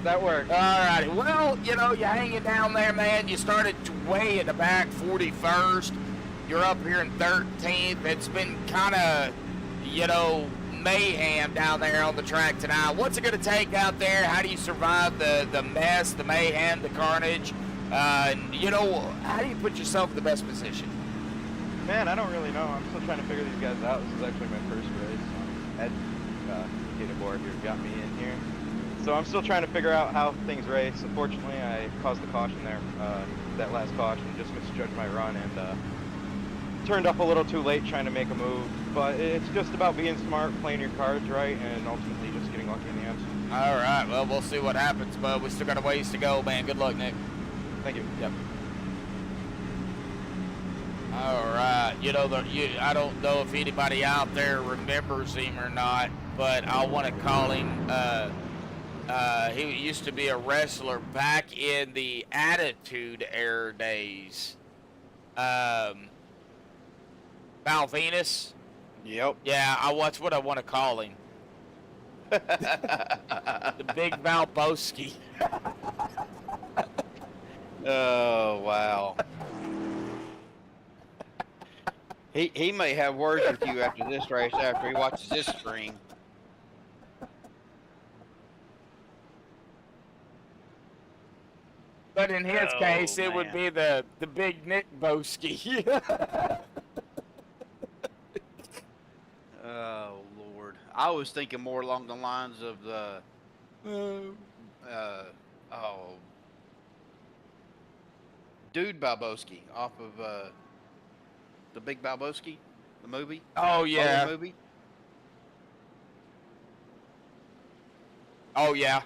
That works. All righty. Well, you know, you're hanging down there, man. You started way in the back, 41st. You're up here in 13th. It's been kind of, you know, mayhem down there on the track tonight. What's it going to take out there? How do you survive the mess, the mayhem, the carnage? You know, how do you put yourself in the best position? Man, I don't really know. I'm still trying to figure these guys out. This is actually my first race. Ed, Gator Board here, got me in here. So I'm still trying to figure out how things race. Unfortunately, I caused the caution there, that last caution, just misjudged my run and turned up a little too late trying to make a move. But it's just about being smart, playing your cards right, and ultimately just getting lucky in the end. All right, well, we'll see what happens, but we still got a ways to go, man. Good luck, Nick. Thank you. Yep. All right, you know, I don't know if anybody out there remembers him or not. but I want to call him. He used to be a wrestler back in the Attitude Era days. Val Venus. Yep. Yeah, that's what I want to call him. The Big Valboski. Oh wow. He may have words with you after this race after he watches this stream. But in his Oh, case, it would man. be the Big Nick Boski. Oh Lord. I was thinking more along the lines of the Dude Balboski off of the Big Balboski, the movie. Oh yeah. Movie. Oh yeah.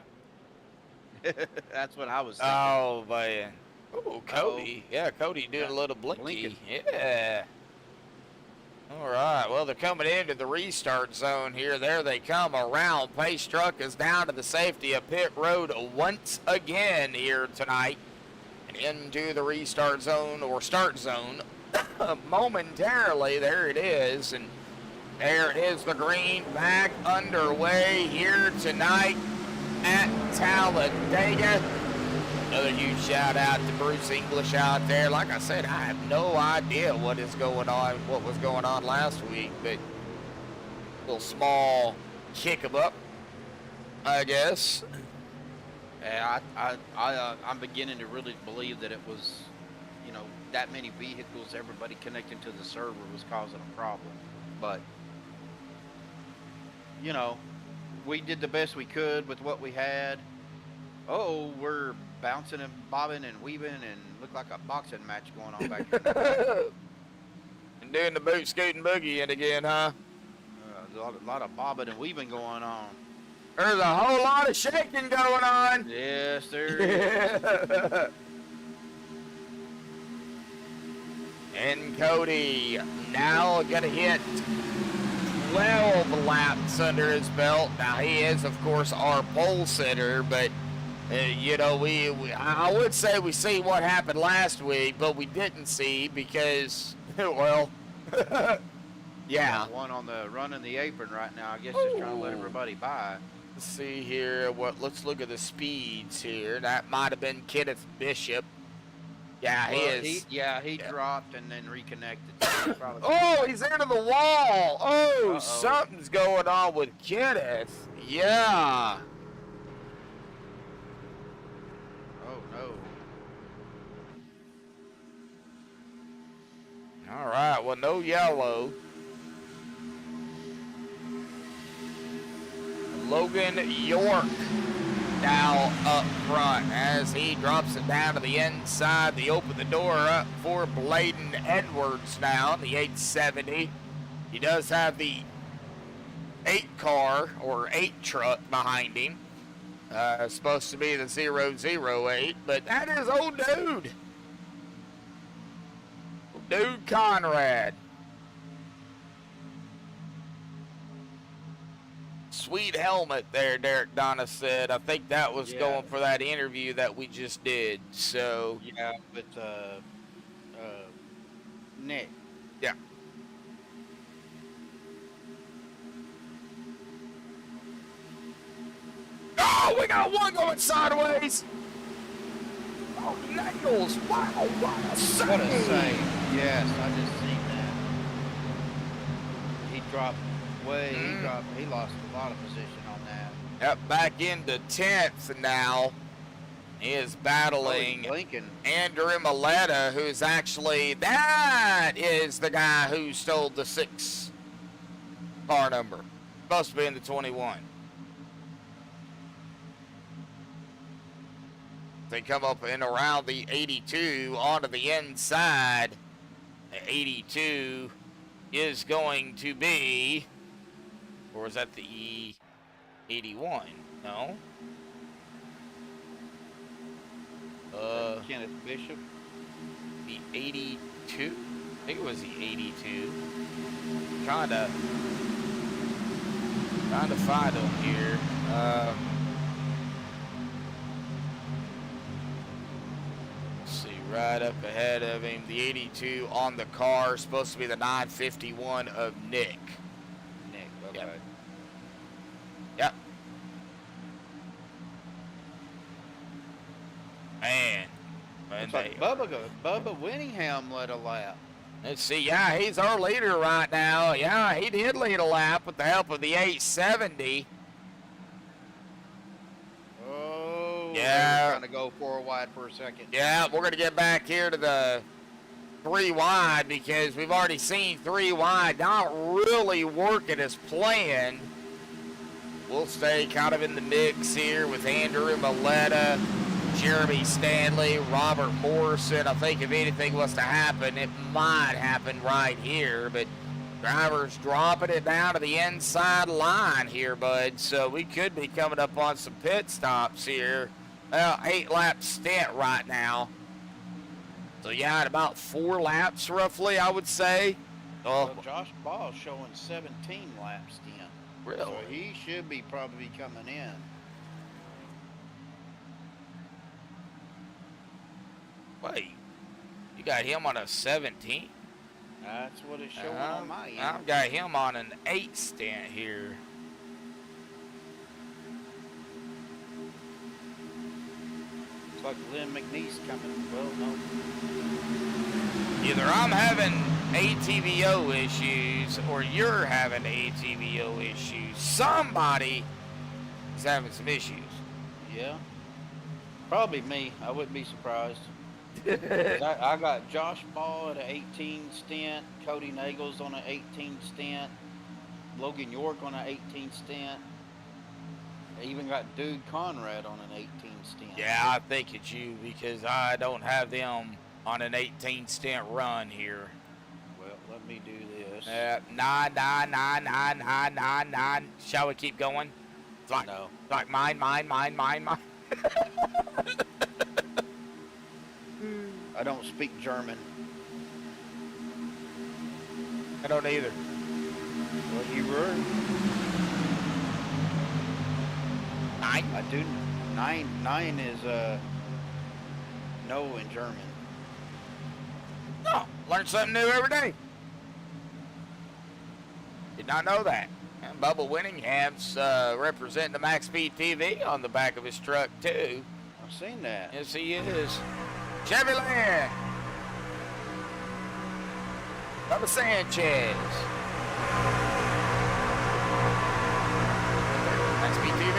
That's what I was thinking. Oh man. Oh, Cody. Yeah, Cody doing a little blinky. Blinking. Yeah. All right. Well, they're coming into the restart zone here. There they come around. Pace truck is down to the safety of pit road once again here tonight, and into the restart zone or start zone momentarily. There it is, and there it is. The green back underway here tonight at Talladega. Another huge shout out to Bruce English out there. Like I said, I have no idea what was going on last week, but a little small kick 'em up, I guess. Yeah, I'm beginning to really believe that it was, you know, that many vehicles, everybody connecting to the server was causing a problem. But, you know, we did the best we could with what we had. Oh, we're bouncing and bobbing and weaving and look like a boxing match going on back here. And doing the boot scooting boogie in again, huh? A lot of bobbing and weaving going on. There's a whole lot of shaking going on. Yes, there is. And Cody now gonna hit 12 laps under his belt. Now he is, of course, our pole sitter, but you know, I would say we see what happened last week, but we didn't see because, well, yeah. One on the running the apron right now. I guess just trying to let everybody by. Let's see here. Let's look at the speeds here. That might have been Kenneth Bishop. Yeah, he is. He dropped and then reconnected. So Oh, he's into the wall. Oh, Uh-oh. something's going on with Kenneth. Yeah. Oh no. All right. Well, no yellow. Logan York now up front as he drops it down to the inside. They open the door up for Bladen Edwards now, the 870. He does have the 8 car or 8 truck behind him. Supposed to be the 008, but that is old dude. Dude Conrad. Sweet helmet there, Derek Donna said. I think that was going for that interview that we just did. So Yeah, but Nick. yeah. Oh, we got one going sideways. Oh, nails. Wow, what a save. What a save. Yes, I just seen that. He dropped he lost a lot of position on that. Yep, back into 10th now. He is battling Lincoln. Andrew Maletta, who's actually, that is the guy who stole the 6 car number. Supposed to be in the 21. They come up and around the 82 onto the inside. The 82 is going to be, or is that the 81? No. Kenneth Bishop. The 82? I think it was the 82. Kinda. Trying to find him here. Let's see, right up ahead of him, the 82 on the car, supposed to be the 951 of Nick. Nick, okay. Yep. Yep. Man. Looks like Bubba Winningham led a lap. Let's see, yeah, he's our leader right now. Yeah, he did lead a lap with the help of the 870. Oh, yeah. Trying to go 4 wide for a second. Yeah, we're going to get back here to the 3 wide because we've already seen 3 wide not really working as planned. We'll stay kind of in the mix here with Andrew Maletta, Jeremy Stanley, Robert Morrison. I think if anything was to happen, it might happen right here, but drivers dropping it down to the inside line here, bud. So we could be coming up on some pit stops here. Well, 8-lap stint right now. So yeah, at about 4 laps roughly, I would say. Well, Josh Ball's showing 17 laps stint. Really? So he should be probably coming in. Wait, you got him on a 17? That's what it's showing on my end. I've got him on an 8 stint here. Looks like Lynn McNeese coming. Well, no. Either I'm having ATVO issues or you're having ATVO issues. Somebody is having some issues. Yeah. Probably me. I wouldn't be surprised. I got Josh Ball at an 18 stint, Cody Nagels on an 18 stint, Logan York on an 18 stint. I even got Dude Conrad on an 18 stint. Yeah, I think it's you because I don't have them on an 18 stint run here. Well, let me do this. 9, 9, 9, 9, 9, 9, 9. Shall we keep going? It's like, no. It's like mine. I don't speak German. I don't either. Well, you were. 9? I do. 9 is no in German. Oh, learn something new every day. Did not know that. And Bubba Winningham's representing the MaxspeedTV on the back of his truck too. I've seen that. Yes, he is. Chevrolet. Bubba Sanchez. MaxspeedTV.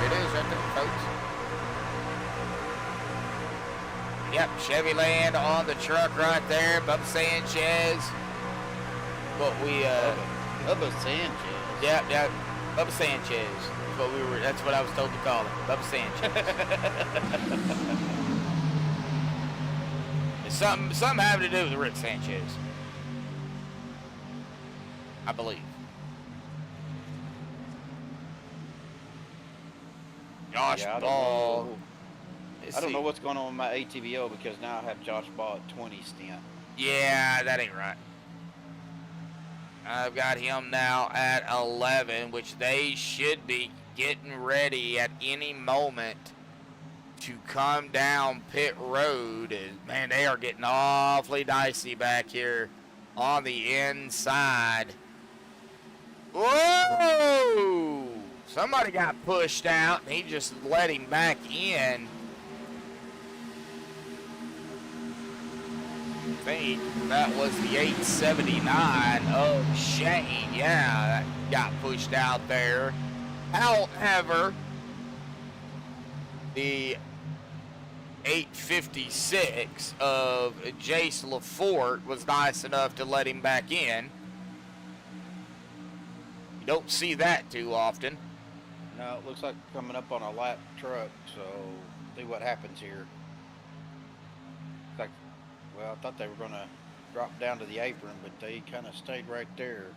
It is right there, folks. Yep, Chevy Land on the truck right there. Bubba Sanchez. What we Bubba Sanchez. Yep. Bubba Sanchez. That's what I was told to call him. Bubba Sanchez. It's something having to do with Rick Sanchez. I believe. Josh Ball. I don't know what's going on with my ATVO because now I have Josh Ball at 20 stint. Yeah, that ain't right. I've got him now at 11, which they should be getting ready at any moment to come down pit road. And man, they are getting awfully dicey back here on the inside. Whoa! Somebody got pushed out and he just let him back in. I think that was the 879 of Shane. Yeah, that got pushed out there. However, the 856 of Jace LaForte was nice enough to let him back in. You don't see that too often. No, it looks like coming up on a lap truck, so see what happens here. Like, well, I thought they were going to drop down to the apron, but they kind of stayed right there.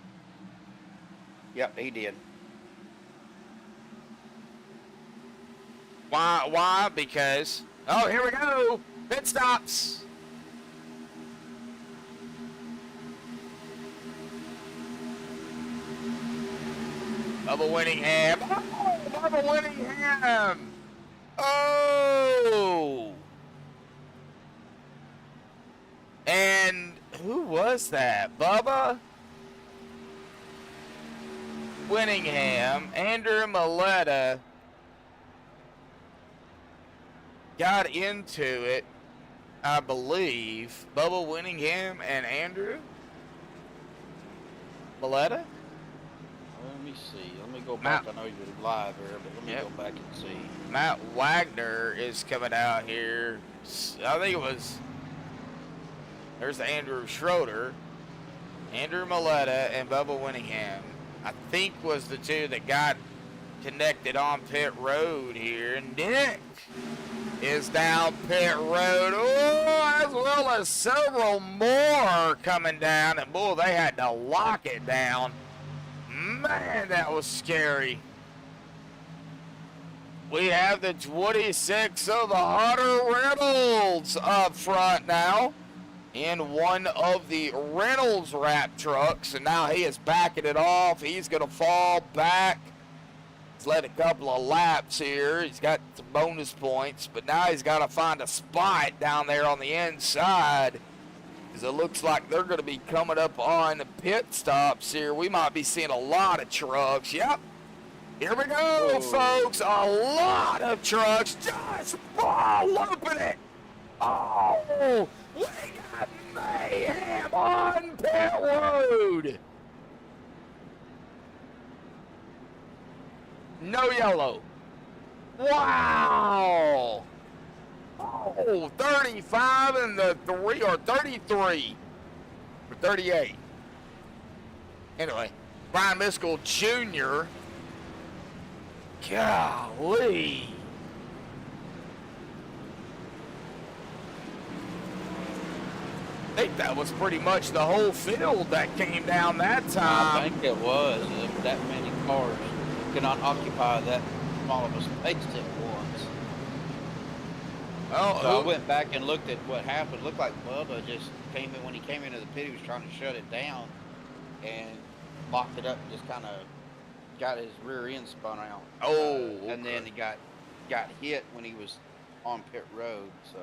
Yep, he did. Why? Because, oh, here we go. Pit stops. Bubba Winningham. Oh, Bubba Winningham. Oh. And who was that? Bubba Winningham, Andrew Maletta got into it, I believe. Bubba Winningham and Andrew Maletta? Let me see. Let me go back. I know you're live here, but let me go back and see. Matt Wagner is coming out here. I think it was. There's Andrew Schroeder, Andrew Maletta, and Bubba Winningham. I think was the two that got connected on pit road here. Nick is down pit road. Oh, as well as several more coming down. And boy, they had to lock it down. Man, that was scary. We have the 26 of the Hunter Reynolds up front now in one of the Reynolds wrap trucks, and now he is backing it off. He's going to fall back. He's led a couple of laps here. He's got some bonus points, but now he's got to find a spot down there on the inside, because it looks like they're going to be coming up on the pit stops here. We might be seeing a lot of trucks. Yep. Here we go, folks. A lot of trucks just looping it. Oh, we got mayhem on pit road. No yellow. Wow. Oh, 35 and the 3, or 33 or 38. Anyway, Brian Miskell Jr. Golly. I think that was pretty much the whole field that came down that time. I think it was. That many cars cannot occupy that small of a space at once. Oh, So I went back and looked at what happened. It looked like Bubba just came in. When he came into the pit, he was trying to shut it down and locked it up and just kind of got his rear end spun out. Oh, and then he got hit when he was on pit road. So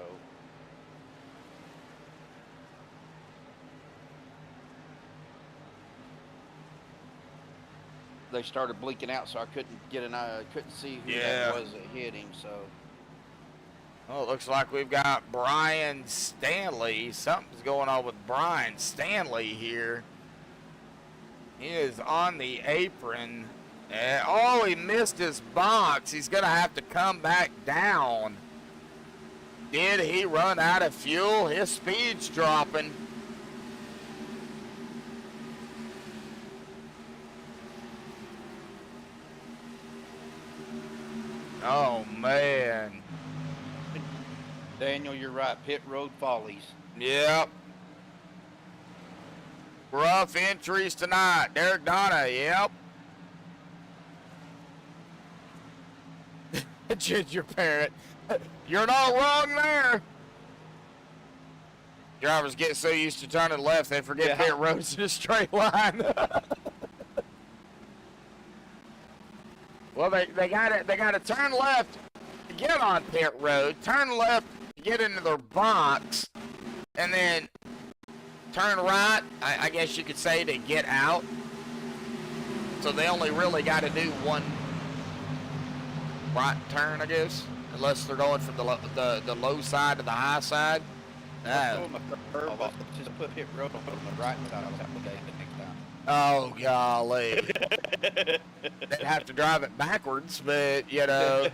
they started blinking out, so I couldn't get an eye. I couldn't see who that was that hit him. So well, it looks like we've got Brian Stanley. Something's going on with Brian Stanley here. He is on the apron. Oh, he missed his box. He's going to have to come back down. Did he run out of fuel? His speed's dropping. Oh, man. Daniel, you're right. Pit road follies. Yep. Rough entries tonight. Derek Donna, yep. Ginger Parrot, you're not wrong there. Drivers get so used to turning left, they forget pit roads in a straight line. Well, they got to turn left to get on pit road, turn left to get into their box, and then turn right, I guess you could say, to get out. So they only really got to do one right turn, I guess, unless they're going from the low side to the high side. Just put pit road on the right side. Oh, golly. They'd have to drive it backwards, but, you know.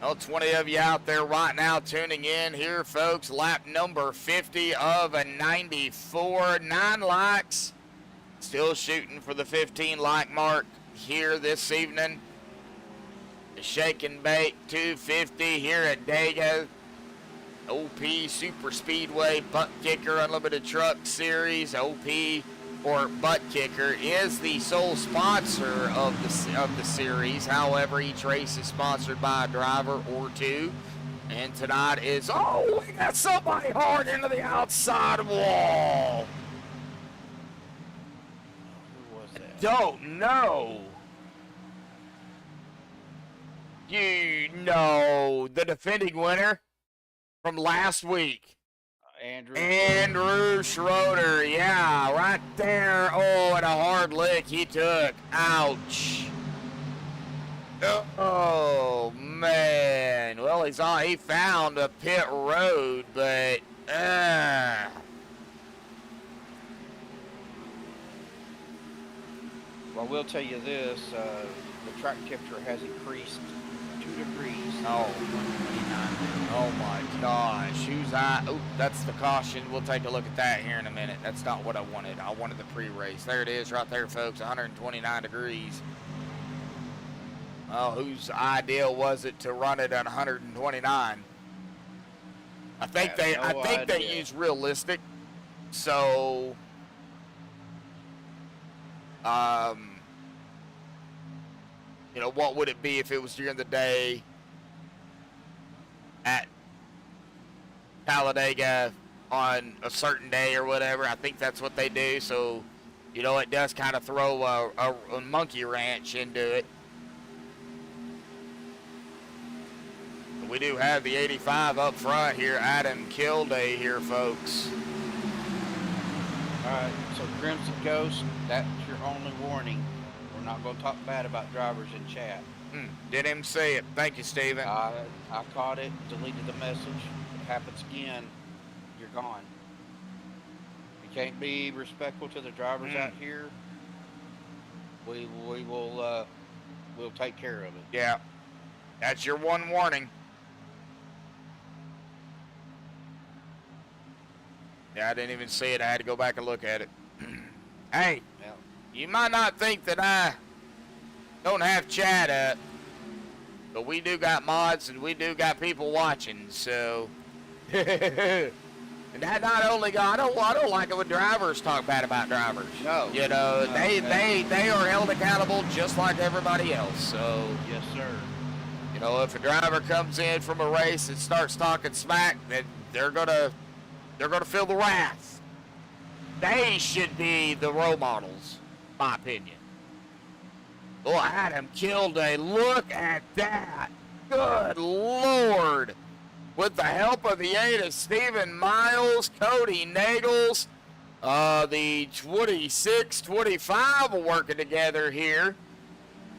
Well, 20 of you out there right now tuning in here, folks. Lap number 50 of a 94. 9 likes. Still shooting for the 15 like mark here this evening. The Shake and Bake 250 here at Dago. OP Super Speedway Buttkicker Unlimited Truck Series. OP, or Buttkicker, is the sole sponsor of the series. However, each race is sponsored by a driver or two. And tonight is, oh, we got somebody hard into the outside wall. Who was that? Don't know. You know the defending winner from last week. Andrew Schroeder, yeah, right there. Oh, and a hard lick he took. Ouch. Oh, man. Well, he found a pit road, but, Well, we'll tell you this, the track temperature has increased 2 degrees. Oh, oh my gosh. Oh, that's the caution. We'll take a look at that here in a minute. That's not what I wanted. I wanted the pre-race. There it is right there, folks. 129 degrees. Oh, whose idea was it to run it at 129? I think they use realistic. So you know, what would it be if it was during the day at Talladega on a certain day or whatever? I think that's what they do. So, you know, it does kind of throw a monkey wrench into it. But we do have the 85 up front here, Adam Kilday here, folks. All right, so Crimson Ghost, that's your only warning. We're not going to talk bad about drivers in chat. Did him say it. Thank you, Steven. I caught it, deleted the message. If it happens again, you're gone. You can't be respectful to the drivers out here. We'll take care of it. Yeah, that's your one warning. Yeah, I didn't even see it. I had to go back and look at it. Hey, Yeah. you might not think that I don't have chat up, but we do got mods and we do got people watching, so. And that not only I don't like it when drivers talk bad about drivers. No. You know, No, they are held accountable just like everybody else. So, Yes, sir. you know, if a driver comes in from a race and starts talking smack, then they're gonna feel the wrath. They should be the role models, my opinion. Oh, Adam Kilday, look at that. Good Lord. With the help of the aid of Stephen Miles, Cody Nagels, the 26, 25 working together here.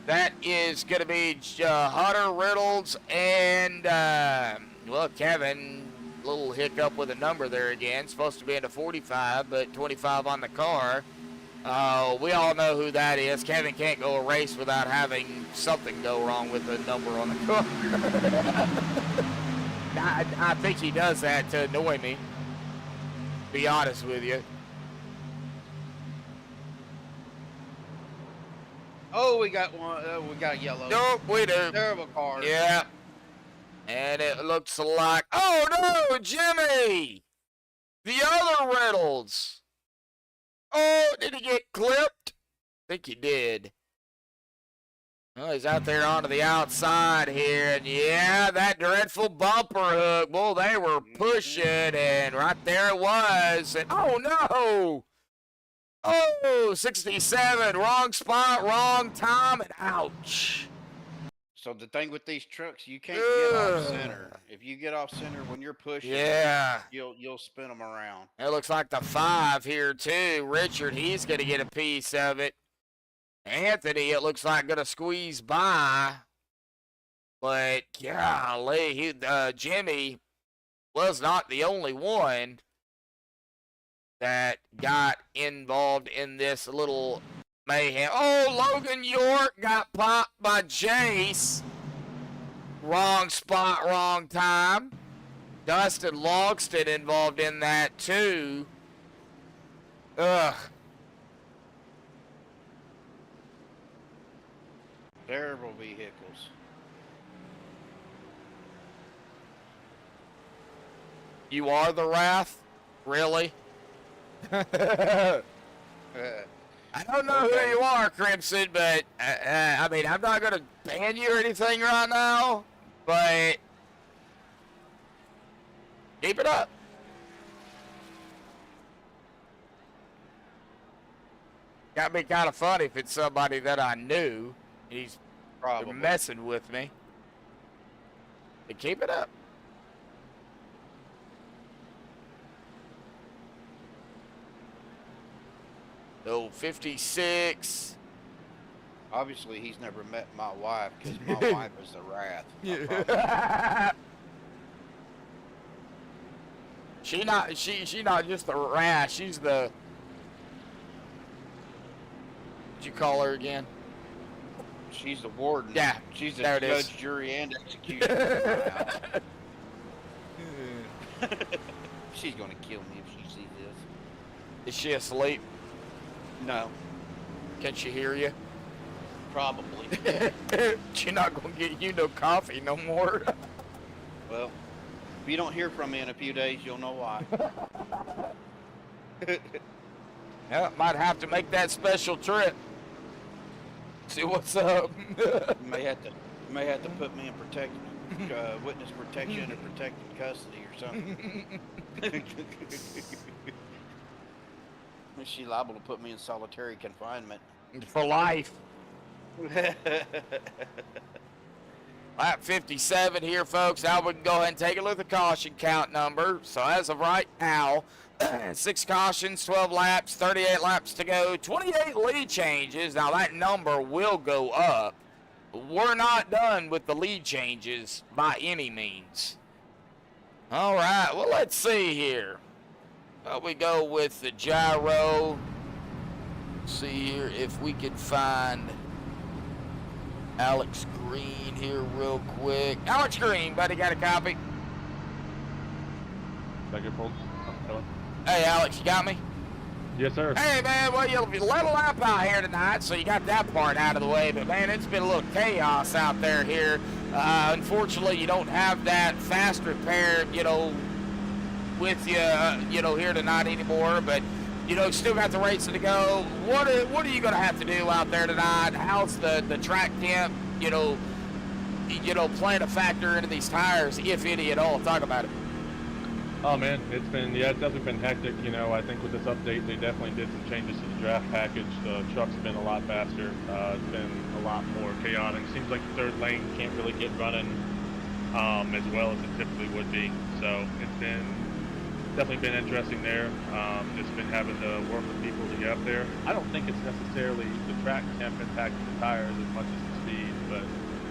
That is going to be Hunter Reynolds and, well, Kevin. Little hiccup with a number there again. Supposed to be in the 45, but 25 on the car. We all know who that is. Kevin can't go a race without having something go wrong with the number on the car. I think he does that to annoy me, to be honest with you. Oh, we got one. We got a yellow. Nope, we do. Terrible car. Yeah. And it looks like, oh no, Jimmy! The other Reynolds. Oh, did he get clipped? I think he did. Oh, he's out there onto the outside here, and yeah, that dreadful bumper hook. Well, they were pushing, and right there it was. And oh no! Oh, 67, wrong spot, wrong time, and ouch. So the thing with these trucks, you can't get off center. If you get off center when you're pushing, Yeah. you'll spin them around. It looks like the 5 here too. Richard, he's going to get a piece of it. Anthony, it looks like going to squeeze by. But golly, Jimmy was not the only one that got involved in this little mayhem. Oh, Logan York got popped by Jace. Wrong spot, wrong time. Dustin Logston involved in that too. Ugh. Terrible vehicles. You are the wrath? Really? I don't know who you are, Crimson, but, I mean, I'm not going to ban you or anything right now, but Keep it up. Got to be kind of funny if it's somebody that I knew. He's Probably. messing with me. But keep it up. So 56. Obviously, he's never met my wife because my wife is the wrath. She not just the wrath. She's the. What'd you call her again? She's the warden. Yeah, She's the there it is. judge, jury, and executioner. She's gonna kill me if she sees this. Is she asleep? No, Can she hear you? probably. She's not gonna get you no coffee no more. Well, if you don't hear from me in a few days, you'll know why. Yeah, might have to make that special trip. See what's up. You may have to put me in witness protection or protected custody or something. Is she liable to put me in solitary confinement? For life. Lap 57 here, folks. Now we can go ahead and take a look at the caution count number. So as of right now, 6 cautions, 12 laps, 38 laps to go, 28 lead changes. Now that number will go up. We're not done with the lead changes by any means. All right, well, let's see here. We go with the gyro. See here if we can find Alex Green here real quick. Alex Green, buddy, got a copy? Hey, Alex, you got me? Yes, sir. Hey, man, well, you let a lap out here tonight, so you got that part out of the way. But, man, it's been a little chaos out there here. Unfortunately, you don't have that fast repair, with you, here tonight anymore. But, still got the race to go. What are you going to have to do out there tonight? How's the track temp, playing a factor into these tires, if any at all? Talk about it. Oh man, it's definitely been hectic. I think with this update, they definitely did some changes to the draft package. The truck's been a lot faster. It's been a lot more chaotic. Seems like the third lane can't really get running as well as it typically would be. So it's definitely been interesting there. Just been having to work with people to get up there. I don't think it's necessarily the track temp impacting the tires as much as the speed, but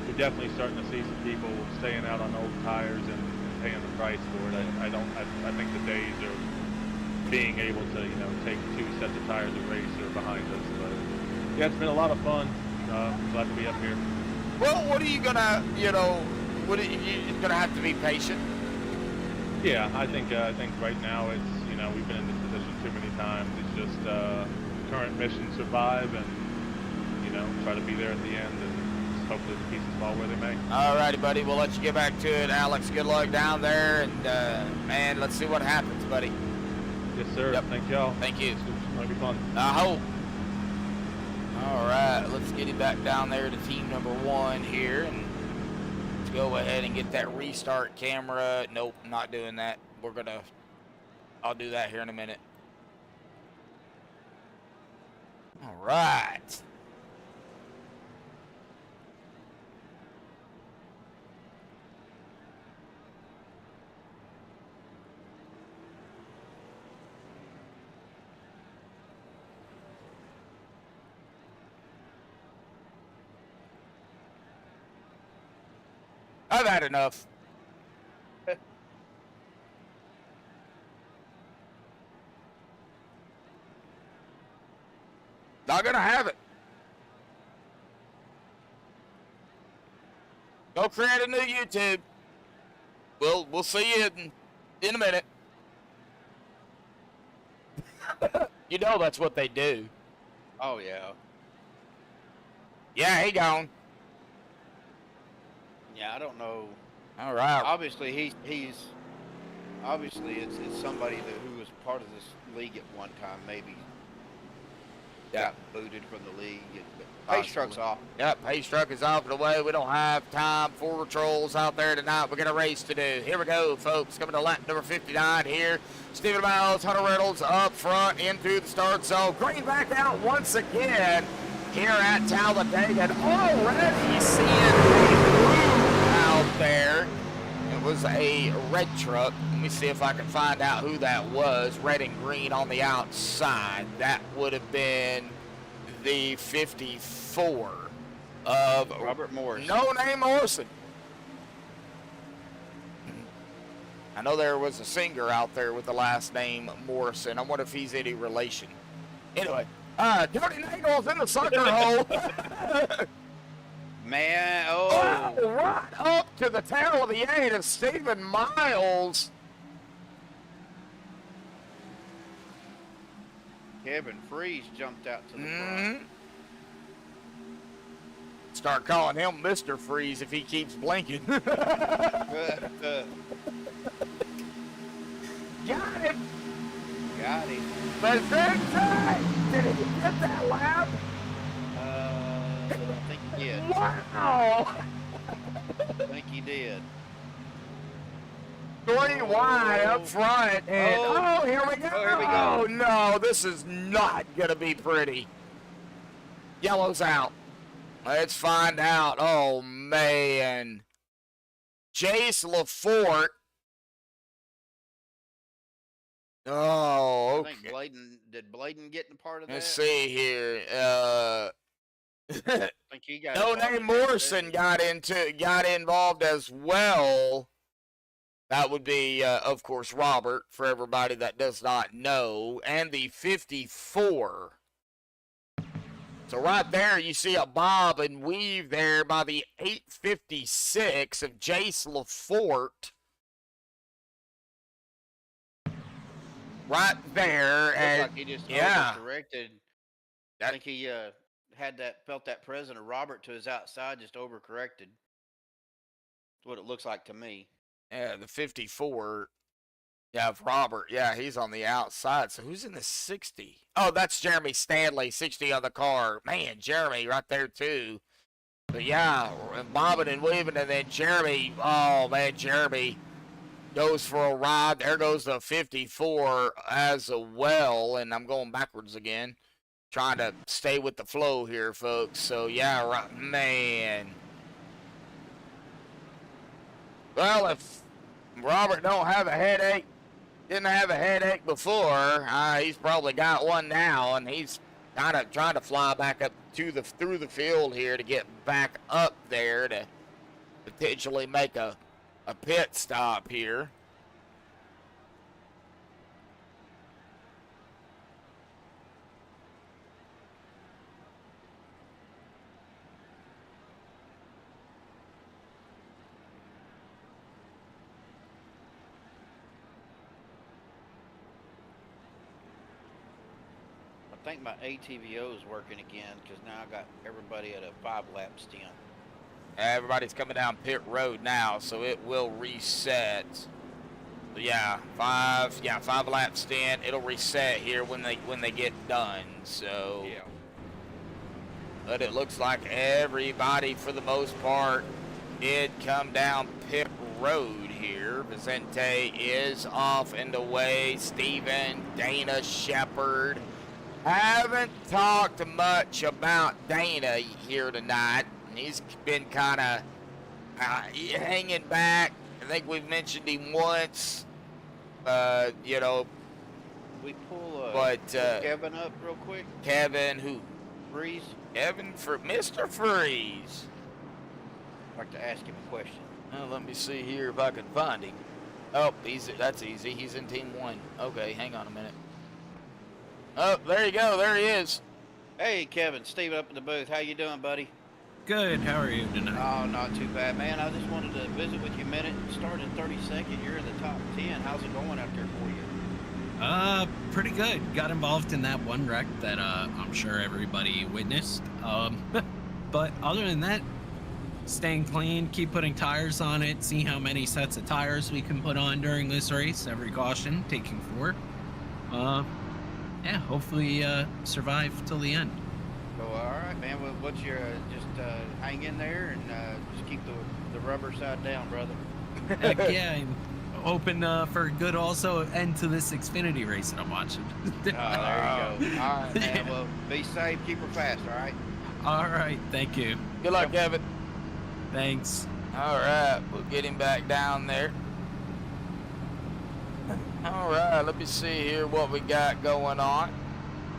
we're definitely starting to see some people staying out on old tires and paying the price for it. I think the days of being able to, take 2 sets of tires a race are behind us. But yeah, it's been a lot of fun. Glad to be up here. Well, what are you gonna, you're gonna have to be patient. Yeah, I think right now it's, we've been in this position too many times. It's just current mission survive and, try to be there at the end and hopefully the pieces fall where they may. All righty, buddy. We'll let you get back to it. Alex, good luck down there. And, man, let's see what happens, buddy. Yes, sir. Yep. Thank y'all. Thank you. It's going to be fun. I hope. All right. Let's get him back down there to team number 1 here. And let's go ahead and get that restart camera. Nope, I'm not doing that. I'll do that here in a minute. All right. I've had enough. Not gonna have it. Go create a new YouTube. We'll see you in a minute. That's what they do. Oh yeah. Yeah, he gone. Yeah, I don't know. All right. Obviously, he's obviously it's somebody who was part of this league at one time, maybe. got booted from the league. Pace truck's off. Yep, Pace truck is off and away. We don't have time for trolls out there tonight. We got a race to do. Here we go, folks. Coming to lap number 59 here. Stephen Miles, Hunter Reynolds up front into the start zone. Green back out once again here at Talladega. And already seeing a blue out there. It was a red truck. Let me see if I can find out who that was. Red and green on the outside. That would have been the 54 of Robert Morrison. No name Morrison. I know there was a singer out there with the last name Morrison. I wonder if he's any relation. Anyway, Dirty Nagle's in the sucker hole. Man, Right up to the tail of the 8 of Stephen Miles. Kevin Freeze jumped out to the front. Start calling him Mr. Freeze if he keeps blinking. Got it. Got it. But did he get that lap? I think he did. Wow. I think he did. 3 wide up front, and here we go. Oh, here we go. Oh no, this is not gonna be pretty. Yellow's out. Let's find out. Oh man, Jace LaForte. Oh, okay. I think did Bladen get in part of that? Let's see here. I think he got No name Morrison got involved as well. That would be, of course, Robert, for everybody that does not know, and the 54. So right there, you see a bob and weave there by the 856 of Jace LaForte. Right there, and like he just overcorrected. I think he felt that President Robert to his outside, just overcorrected. That's what it looks like to me. Yeah, the 54. Yeah, of Robert. Yeah, he's on the outside. So who's in the 60? Oh, that's Jeremy Stanley, 60 on the car. Man, Jeremy right there too. But yeah, bobbing and weaving, and then Jeremy. Oh man, Jeremy goes for a ride. There goes the 54 as well, and I'm going backwards again, trying to stay with the flow here, folks. So yeah, right, man. Well, if Robert don't have a headache, didn't have a headache before, he's probably got one now, and he's kind of trying to fly back up through the field here to get back up there to potentially make a pit stop here. I think my ATVO is working again because now I got everybody at a 5-lap stint. Everybody's coming down pit road now, so it will reset. So yeah, 5-lap stint. It'll reset here when they get done. So yeah. But it looks like everybody, for the most part, did come down pit road here. Vicente is off and away. Steven, Dana, Shepard. Haven't talked much about Dana here tonight. He's been kind of hanging back. I think we've mentioned him once. You know. We pull Kevin up real quick. Kevin who? Freeze. Kevin for Mr. Freeze. I'd like to ask him a question. Well, let me see here if I can find him. Oh, that's easy. He's in Team 1. Okay, hang on a minute. Oh, there you go. There he is. Hey, Kevin. Steve up in the booth. How you doing, buddy? Good. How are you tonight? Oh, not too bad, man. I just wanted to visit with you a minute. Started 32nd. You're in the top 10. How's it going out there for you? Pretty good. Got involved in that one wreck that I'm sure everybody witnessed. But other than that, staying clean, keep putting tires on it, see how many sets of tires we can put on during this race. Every caution, taking 4. yeah, hopefully survive till the end. So, all right, man. Well, what's your just hang in there and just keep the rubber side down, brother. Heck yeah, I'm hoping for a good also end to this Xfinity race that I'm watching. There you go. All right, man. Well, be safe. Keep her fast. All right. All right, thank you. Good luck, Kevin. Thanks. All right, we'll get him back down there. All right, let me see here what we got going on.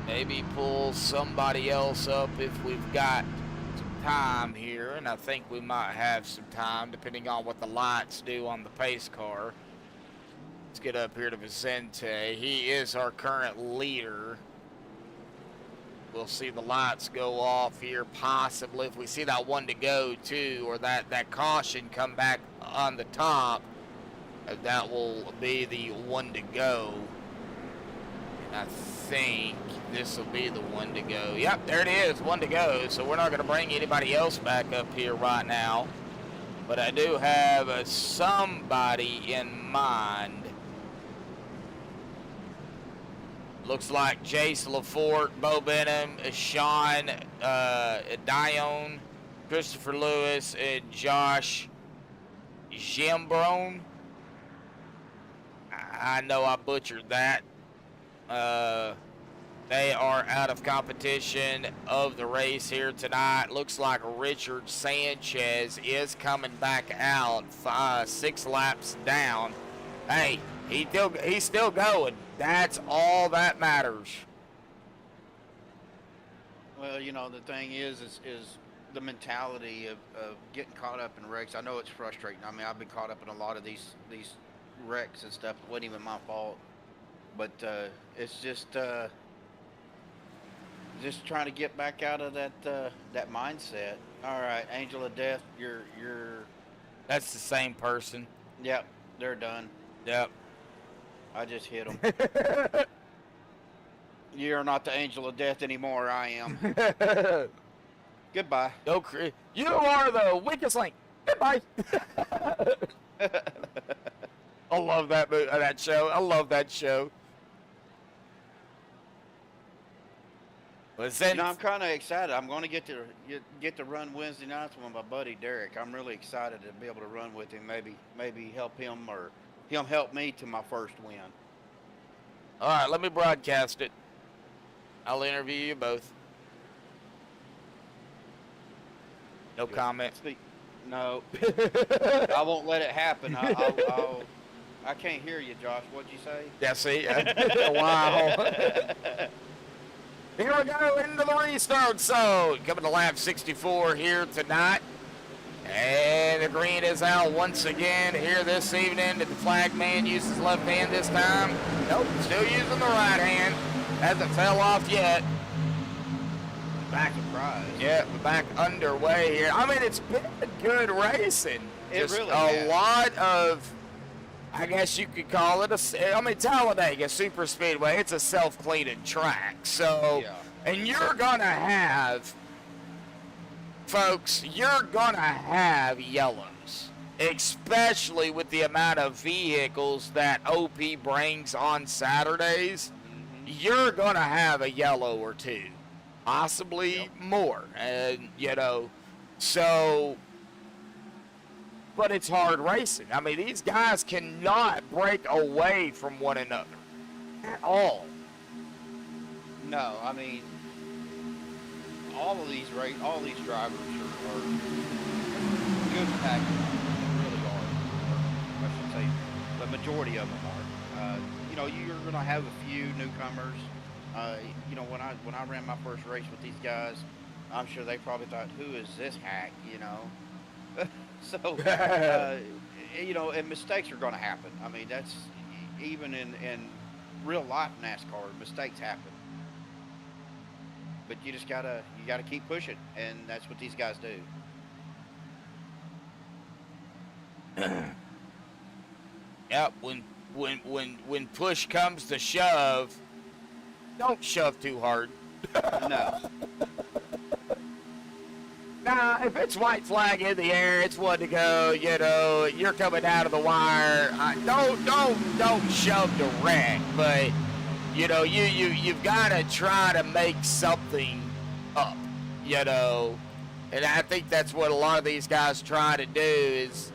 Maybe pull somebody else up if we've got some time here, and I think we might have some time depending on what the lights do on the pace car. Let's get up here to Vicente. He is our current leader. We'll see the lights go off here possibly if we see that one to go too, or that caution come back on the top. That will be the one to go. And I think this will be the one to go. Yep, there it is, one to go. So we're not going to bring anybody else back up here right now. But I do have somebody in mind. Looks like Jace LaForte, Bo Benham, Sean Dione, Christopher Lewis, and Josh Jimbrone. I know I butchered that. They are out of competition of the race here tonight. Looks like Richard Sanchez is coming back out 6 laps down. Hey, he's still going. That's all that matters. Well, you know, the thing is the mentality of getting caught up in wrecks. I know it's frustrating. I mean, I've been caught up in a lot of these wrecks and stuff. It wasn't even my fault. But it's just trying to get back out of that mindset. All right, Angel of Death, you're. That's the same person. Yep, they're done. Yep. I just hit them. You're not the Angel of Death anymore. I am. Goodbye. No, you are the weakest link. Goodbye. I love that show. I love that show. You know, I'm kind of excited. I'm going to get to run Wednesday nights with my buddy Derek. I'm really excited to be able to run with him. Maybe help him or him help me to my first win. All right, let me broadcast it. I'll interview you both. No comment. No. I won't let it happen. I can't hear you, Josh. What'd you say? Yeah, see? Wow. Here we go into the restart zone. Coming to lap 64 here tonight. And the green is out once again here this evening. Did the flag man use his left hand this time? Nope, still using the right hand. Hasn't fell off yet. Back surprise. Yeah, we're back underway here. I mean, it's been good racing. It really a has. lot of, I guess you could call it Talladega Super Speedway. It's a self-cleaning track. So, Yeah. And you're going to have, folks, you're going to have yellows, especially with the amount of vehicles that OP brings on Saturdays. You're going to have a yellow or two, possibly more, and so, but it's hard racing. I mean, these guys cannot break away from one another at all. No, I mean, all these drivers are good packers. They really are. I should say the majority of them are. You're going to have a few newcomers. When I ran my first race with these guys, I'm sure they probably thought, who is this hack, So, and mistakes are going to happen. I mean, that's even in real life NASCAR, mistakes happen. But you just gotta keep pushing, and that's what these guys do. Yep, when push comes to shove, don't shove too hard. No. Nah, if it's white flag in the air, it's one to go. You're coming out of the wire. Don't shove direct, but you know, you've got to try to make something up, you know. And I think that's what a lot of these guys try to do is,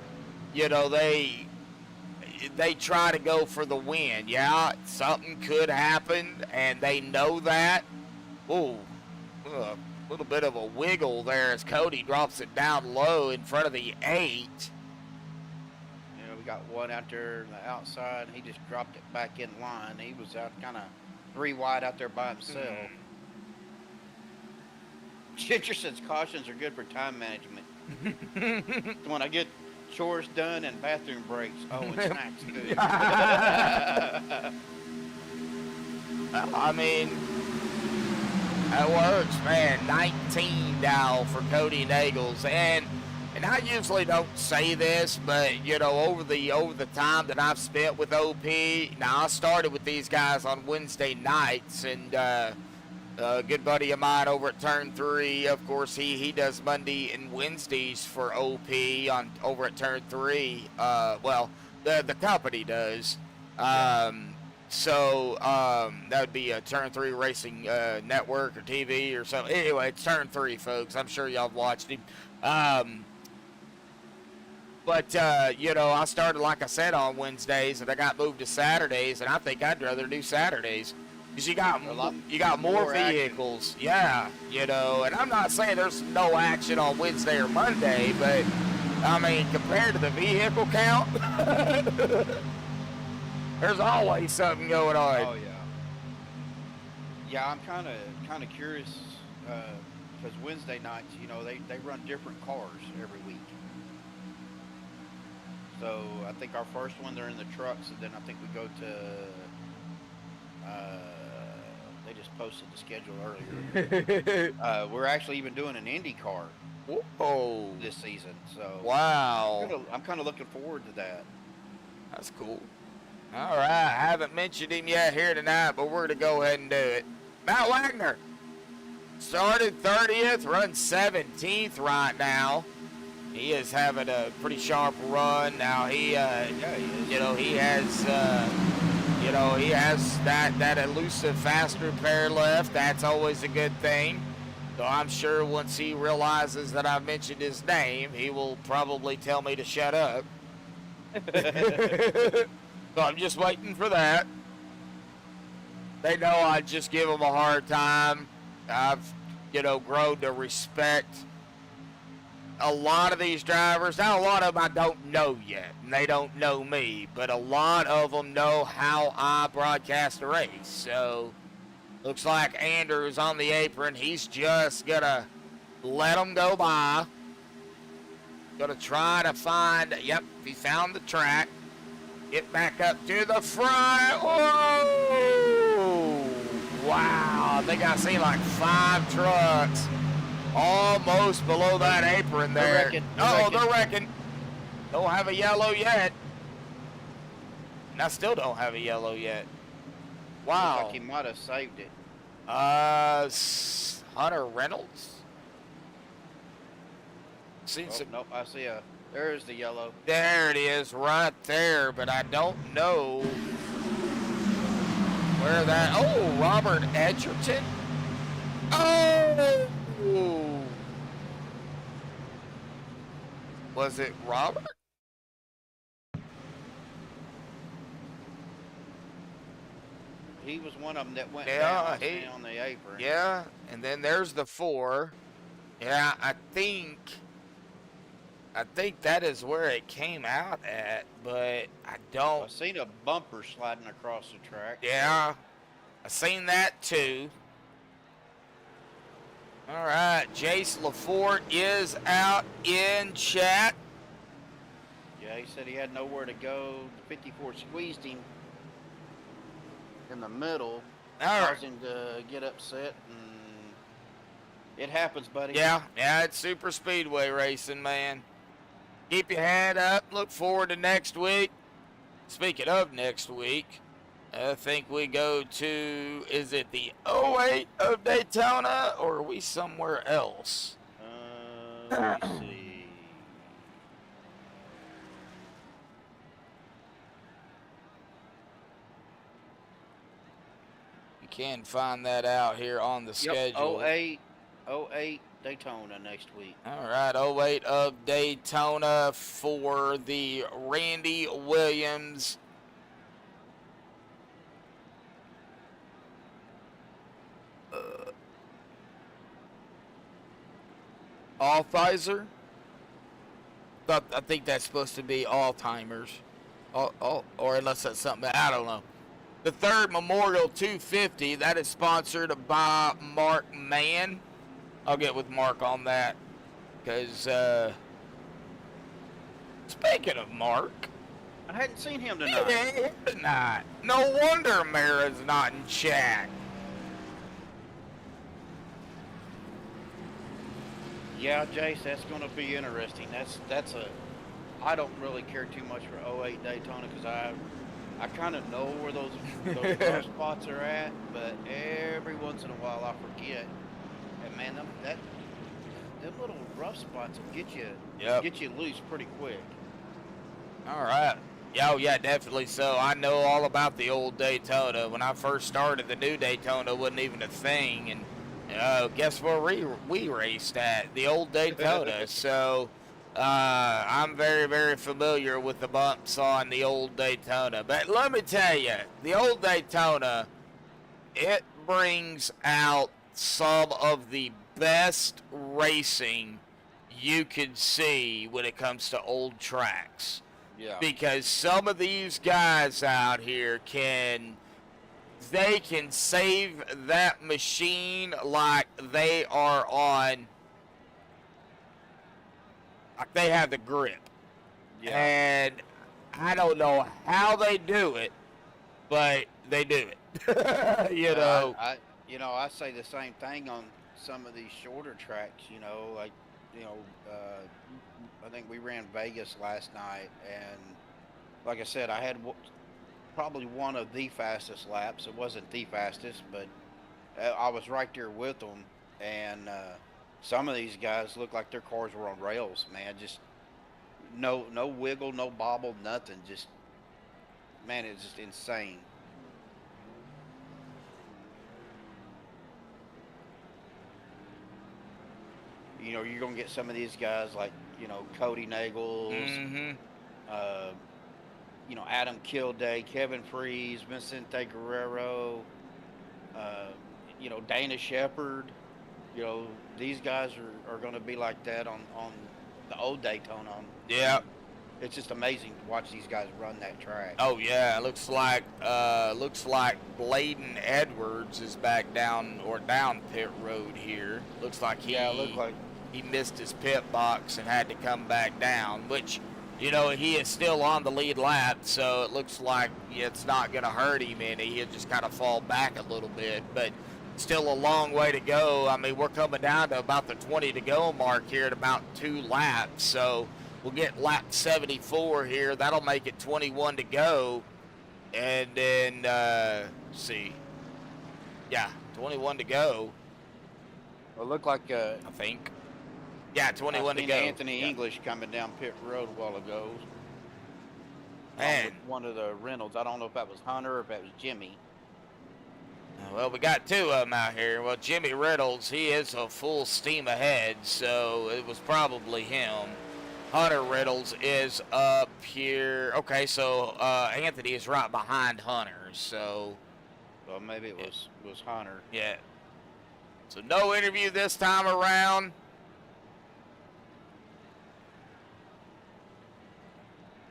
you know, they try to go for the win. Yeah, something could happen, and they know that. Ooh, a little bit of a wiggle there as Cody drops it down low in front of the 8. You know, we got one out there on the outside. He just dropped it back in line. He was out kind of 3 wide out there by himself. Richardson's cautions are good for time management. When I get chores done and bathroom breaks, oh, and snacks too. I mean, that works, man. 19 now for Cody Nagels, and I usually don't say this, but you know, over the time that I've spent with OP, now I started with these guys on Wednesday nights, and a good buddy of mine over at Turn 3, of course, he does Monday and Wednesdays for OP over at Turn 3. Well, the company does. So that would be a Turn 3 Racing Network or TV or something. Anyway, it's Turn 3, folks. I'm sure y'all have watched him. But you know, I started, like I said, on Wednesdays, and I got moved to Saturdays, and I think I'd rather do Saturdays. Because you got more vehicles. Action. Yeah, you know, and I'm not saying there's no action on Wednesday or Monday, but, I mean, compared to the vehicle count, there's always something going on. Oh, yeah. Yeah, I'm kind of curious, because Wednesday nights, you know, they run different cars every week. So I think our first one, they're in the trucks, and then I think we go to, they just posted the schedule earlier. We're actually even doing an IndyCar this season. So wow, I'm kind of looking forward to that. That's cool. All right, I haven't mentioned him yet here tonight, but we're going to go ahead and do it. Matt Wagner started 30th, runs 17th right now. He is having a pretty sharp run. Now he you know, he has that elusive faster pair left. That's always a good thing. So I'm sure once he realizes that I've mentioned his name, he will probably tell me to shut up. So I'm just waiting for that. They know I just give them a hard time. I've, you know, grown to respect a lot of these drivers. Now, a lot of them I don't know yet, and they don't know me, but a lot of them know how I broadcast a race. So, looks like Andrew's on the apron. He's just going to let them go by. Going to try to find, yep, he found the track. Get back up to the front. Whoa! Wow, I think I see like 5 trucks almost below that apron there. They're wrecking. Don't have a yellow yet. And I still don't have a yellow yet. Wow. Looks like he might have saved it. Hunter Reynolds? Nope, I see there's the yellow. There it is, right there, but I don't know where that, Robert Edgerton? Oh! Was it Robert? He was one of them that went down on the apron. Yeah, and then there's the 4. Yeah, I think that is where it came out at, but I don't. I've seen a bumper sliding across the track. Yeah, I seen that too. All right, Jace LaForte is out in chat. Yeah, he said he had nowhere to go. The 54 squeezed him in the middle, caused him to get upset, and it happens, buddy. Yeah, it's super speedway racing, man. Keep your head up. Look forward to next week. Speaking of next week, I think we go to, is it the 08 of Daytona, or are we somewhere else? Let me see. can find that out here on the schedule. 08 Daytona next week. All right, 08 of Daytona for the Randy Williams. All-Pfizer? I think that's supposed to be all-timers. Or unless that's something, I don't know. The third Memorial 250, that is sponsored by Mark Mann. I'll get with Mark on that. Because, speaking of Mark. I hadn't seen him tonight. No wonder Mara's not in chat. Yeah, Jace, that's going to be interesting. I don't really care too much for 08 Daytona because I kind of know where those rough spots are at, but every once in a while I forget. And man, them little rough spots will get you loose pretty quick. All right. Oh yeah, definitely so. I know all about the old Daytona. When I first started, the new Daytona wasn't even a thing, and guess where we raced at? The old Daytona. So I'm very, very familiar with the bumps on the old Daytona. But let me tell you, the old Daytona, it brings out some of the best racing you could see when it comes to old tracks. Yeah. Because some of these guys out here they can save that machine like they are on, like they have the grip. Yeah. And I don't know how they do it, but they do it. you know. I say the same thing on some of these shorter tracks, like, I think we ran Vegas last night, and like I said, I had probably one of the fastest laps. It wasn't the fastest, but I was right there with them, and some of these guys looked like their cars were on rails, man. Just no wiggle, no bobble, nothing. Just, man, it's just insane. You're going to get some of these guys like, Cody Nagels, Adam Kilday, Kevin Freeze, Vicente Guerrero, Dana Shepard. These guys are going to be like that on the old Daytona. Yeah. It's just amazing to watch these guys run that track. Oh yeah, it looks like Bladen Edwards is back down pit road here. Looks like he missed his pit box and had to come back down, which, he is still on the lead lap, so it looks like it's not going to hurt him any. He'll just kind of fall back a little bit, but still a long way to go. I mean, we're coming down to about the 20 to go mark here at about 2 laps, so we'll get lap 74 here. That'll make it 21 to go, and then, see. Yeah, 21 to go. Well, it looked like, I think. Yeah, 21 to go. Anthony English coming down pit road a while ago. Man. One of the Reynolds. I don't know if that was Hunter or if that was Jimmy. Well, we got 2 of them out here. Well, Jimmy Reynolds, he is a full steam ahead, so it was probably him. Hunter Reynolds is up here. Okay, so Anthony is right behind Hunter, so. Well, maybe it was Hunter. Yeah. So no interview this time around.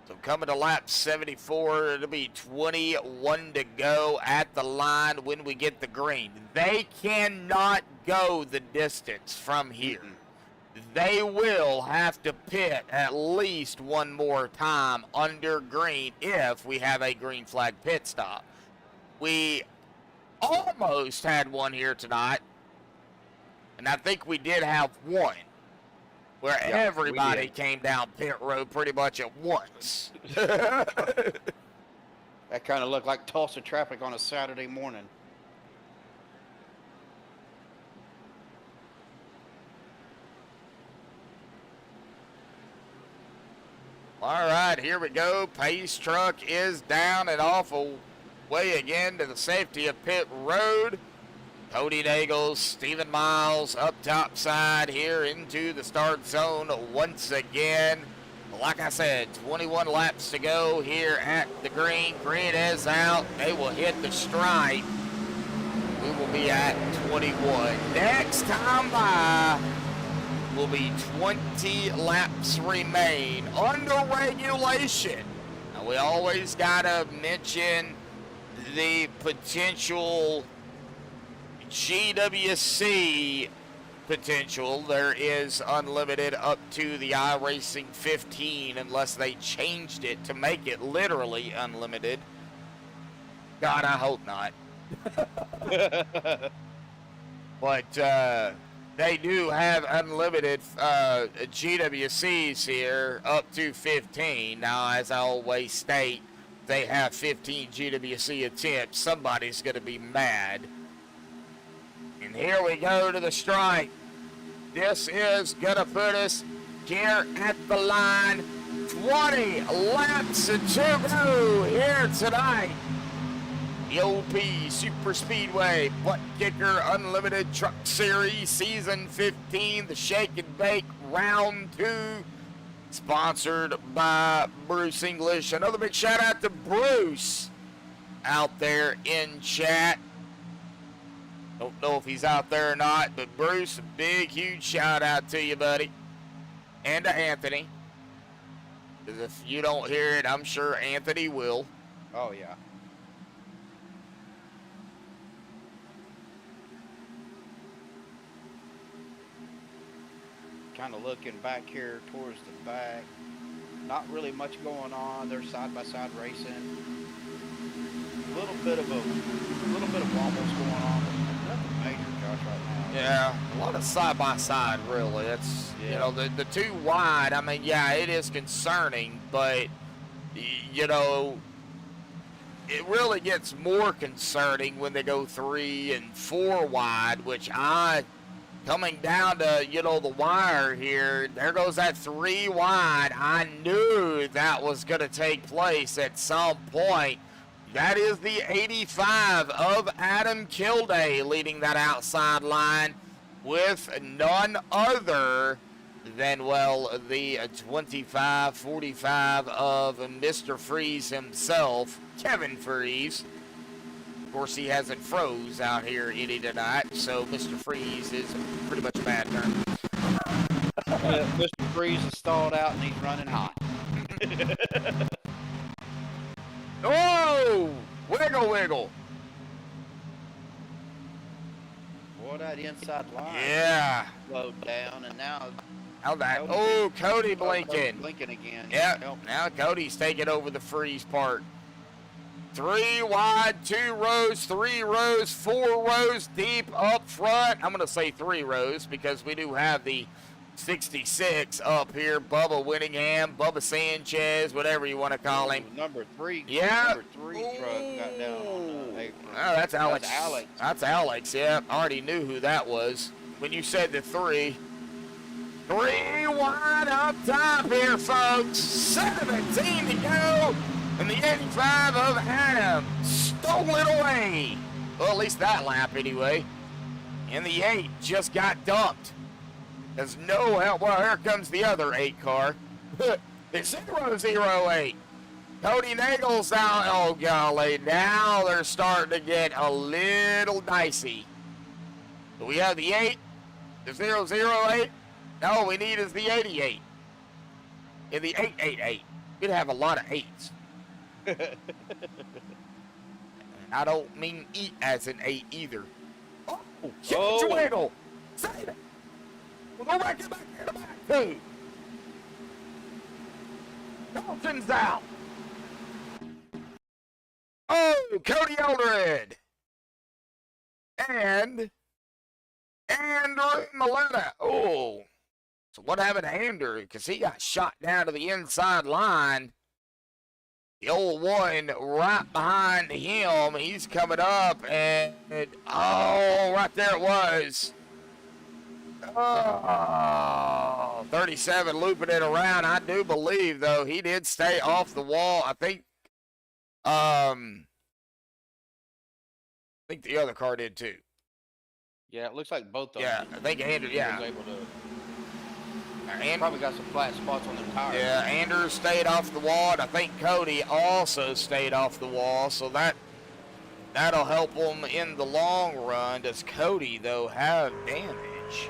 So coming to lap 74, it'll be 21 to go at the line when we get the green. They cannot go the distance from here. They will have to pit at least one more time under green if we have a green flag pit stop. We almost had one here tonight, and I think we did have one where everybody came down pit road pretty much at once. That kind of looked like Tulsa traffic on a Saturday morning. All right, here we go. Pace truck is down and off of way again to the safety of pit road. Cody Nagels, Stephen Miles up top side here into the start zone once again. Like I said, 21 laps to go here at the green. Green is out. They will hit the stripe. We will be at 21. Next time by will be 20 laps remain under regulation. Now, we always got to mention the potential GWC potential. There is unlimited up to the iRacing 15 unless they changed it to make it literally unlimited. God, I hope not. But they do have unlimited GWCs here up to 15. Now, as I always state, they have 15 GWC attempts. Somebody's going to be mad. And here we go to the stripe. This is going to put us here at the line. 20 laps to go here tonight. The OP Super Speedway Buttkicker Unlimited Truck Series Season 15, the Shake and Bake Round 2, sponsored by Bruce English. Another big shout out to Bruce out there in chat. Don't know if he's out there or not, but Bruce, a big, huge shout out to you, buddy. And to Anthony. Because if you don't hear it, I'm sure Anthony will. Oh, yeah. Kind of looking back here towards the back. Not really much going on. They're side-by-side racing. A little bit of wobbles going on. Nothing major, Josh, right now. Yeah, a lot of side-by-side, really. That's, Yeah. you know, the two wide, I mean, yeah, it is concerning, but, you know, it really gets more concerning when they go 3 and 4 wide, which coming down to, you know, the wire here, there goes that 3 wide. I knew that was going to take place at some point. That is the 85 of Adam Kilday leading that outside line with none other than, well, the 25-45 of Mr. Freeze himself, Kevin Freeze. Of course, he hasn't froze out here any tonight, so Mr. Freeze is pretty much a bad term. Mr. Freeze is stalled out and he's running hot. Oh! Wiggle, wiggle. Boy, that inside line. Yeah. Slowed down, and now. How that? Oh, Cody blinking. Blinking again. Yep. Now Cody's taking over the Freeze part. 3 wide, 2 rows, 3 rows, 4 rows deep up front. I'm going to say 3 rows because we do have the 66 up here. Bubba Winningham, Bubba Sanchez, whatever you want to call him. Number 3. Yeah. Number 3 truck got down on the apron. Oh, that's Alex. That's Alex. That's Alex, yeah. I already knew who that was when you said the 3. 3 wide up top here, folks. 17 to go. And the 85 of Adam stole it away. Well, at least that lap anyway. And the 8 just got dumped. There's no help. Well, here comes the other 8 car. The 008. Cody Nagels out. Oh, golly. Now they're starting to get a little dicey. So we have the 8, the 008. All we need is the 88. And the 888. We'd have a lot of 8s. And I don't mean eat as an 8 either. Oh, huge wiggle. Save it. Well, go back, get back, get back. Two. Dalton's out. Oh, Cody Eldred. And Andrew Maleta. Oh. So what happened to Andrew? Because he got shot down to the inside line. The old one right behind him. He's coming up and oh, right there it was. Oh, 37 looping it around. I do believe, though, he did stay off the wall. I think think the other car did too. Yeah, it looks like both of Yeah, them. I think Andrew. Yeah, was able to. And Probably got some flat spots on their tires. yeah, Andrew stayed off the wall, and I think Cody also stayed off the wall, so that'll help them in the long run. Does Cody though have damage?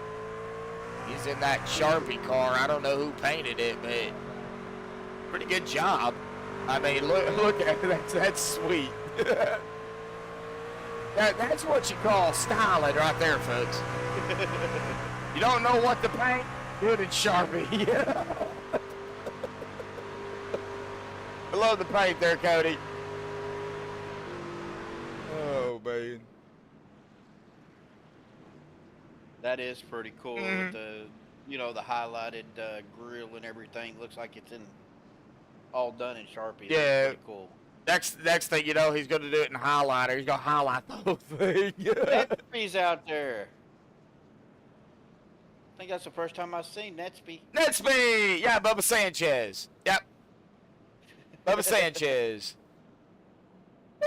He's in that Sharpie car. I don't know who painted it, but pretty good job. I mean, look at it. That's sweet. That's what you call styling right there, folks. You don't know what to paint? Good in Sharpie. I love the paint there, Cody. Oh, man. That is pretty cool with the, you know, the highlighted grill and everything. Looks like it's all done in Sharpie. Yeah. That's pretty cool. Next thing you know, he's going to do it in highlighter. He's going to highlight the whole thing. Netsby's out there. I think that's the first time I've seen Netsby. Netsby! Yeah, Bubba Sanchez. Yep. Bubba Sanchez.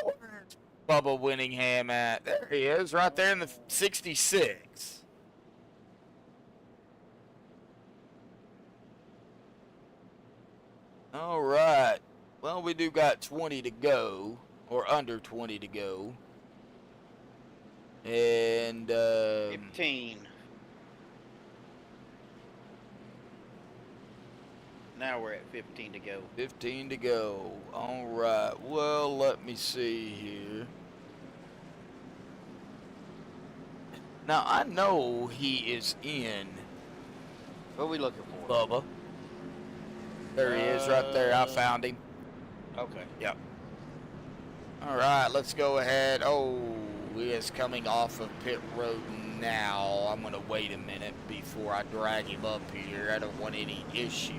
Where's Bubba Winningham at? There he is, right there in the 66. All right. Well, we do got 20 to go, or under 20 to go. And 15. Now we're at 15 to go. 15 to go. All right. Well, let me see here. Now, I know he is in. What are we looking for? Bubba. There he is right there. I found him. Okay. Yep. All right. Let's go ahead. Oh, he is coming off of pit road now. I'm going to wait a minute before I drag him up here. I don't want any issues.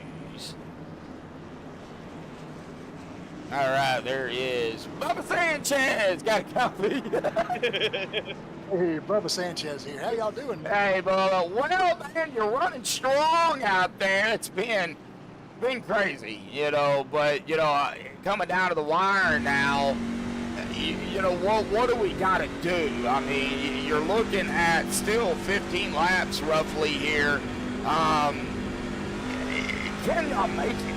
All right, there he is. Bubba Sanchez got a copy. Hey, Bubba Sanchez here. How y'all doing? Hey, Bubba. Well, man, you're running strong out there. It's been crazy, you know. But you know, coming down to the wire now, you know what do we got to do? I mean, you're looking at still 15 laps roughly here. Can y'all make it?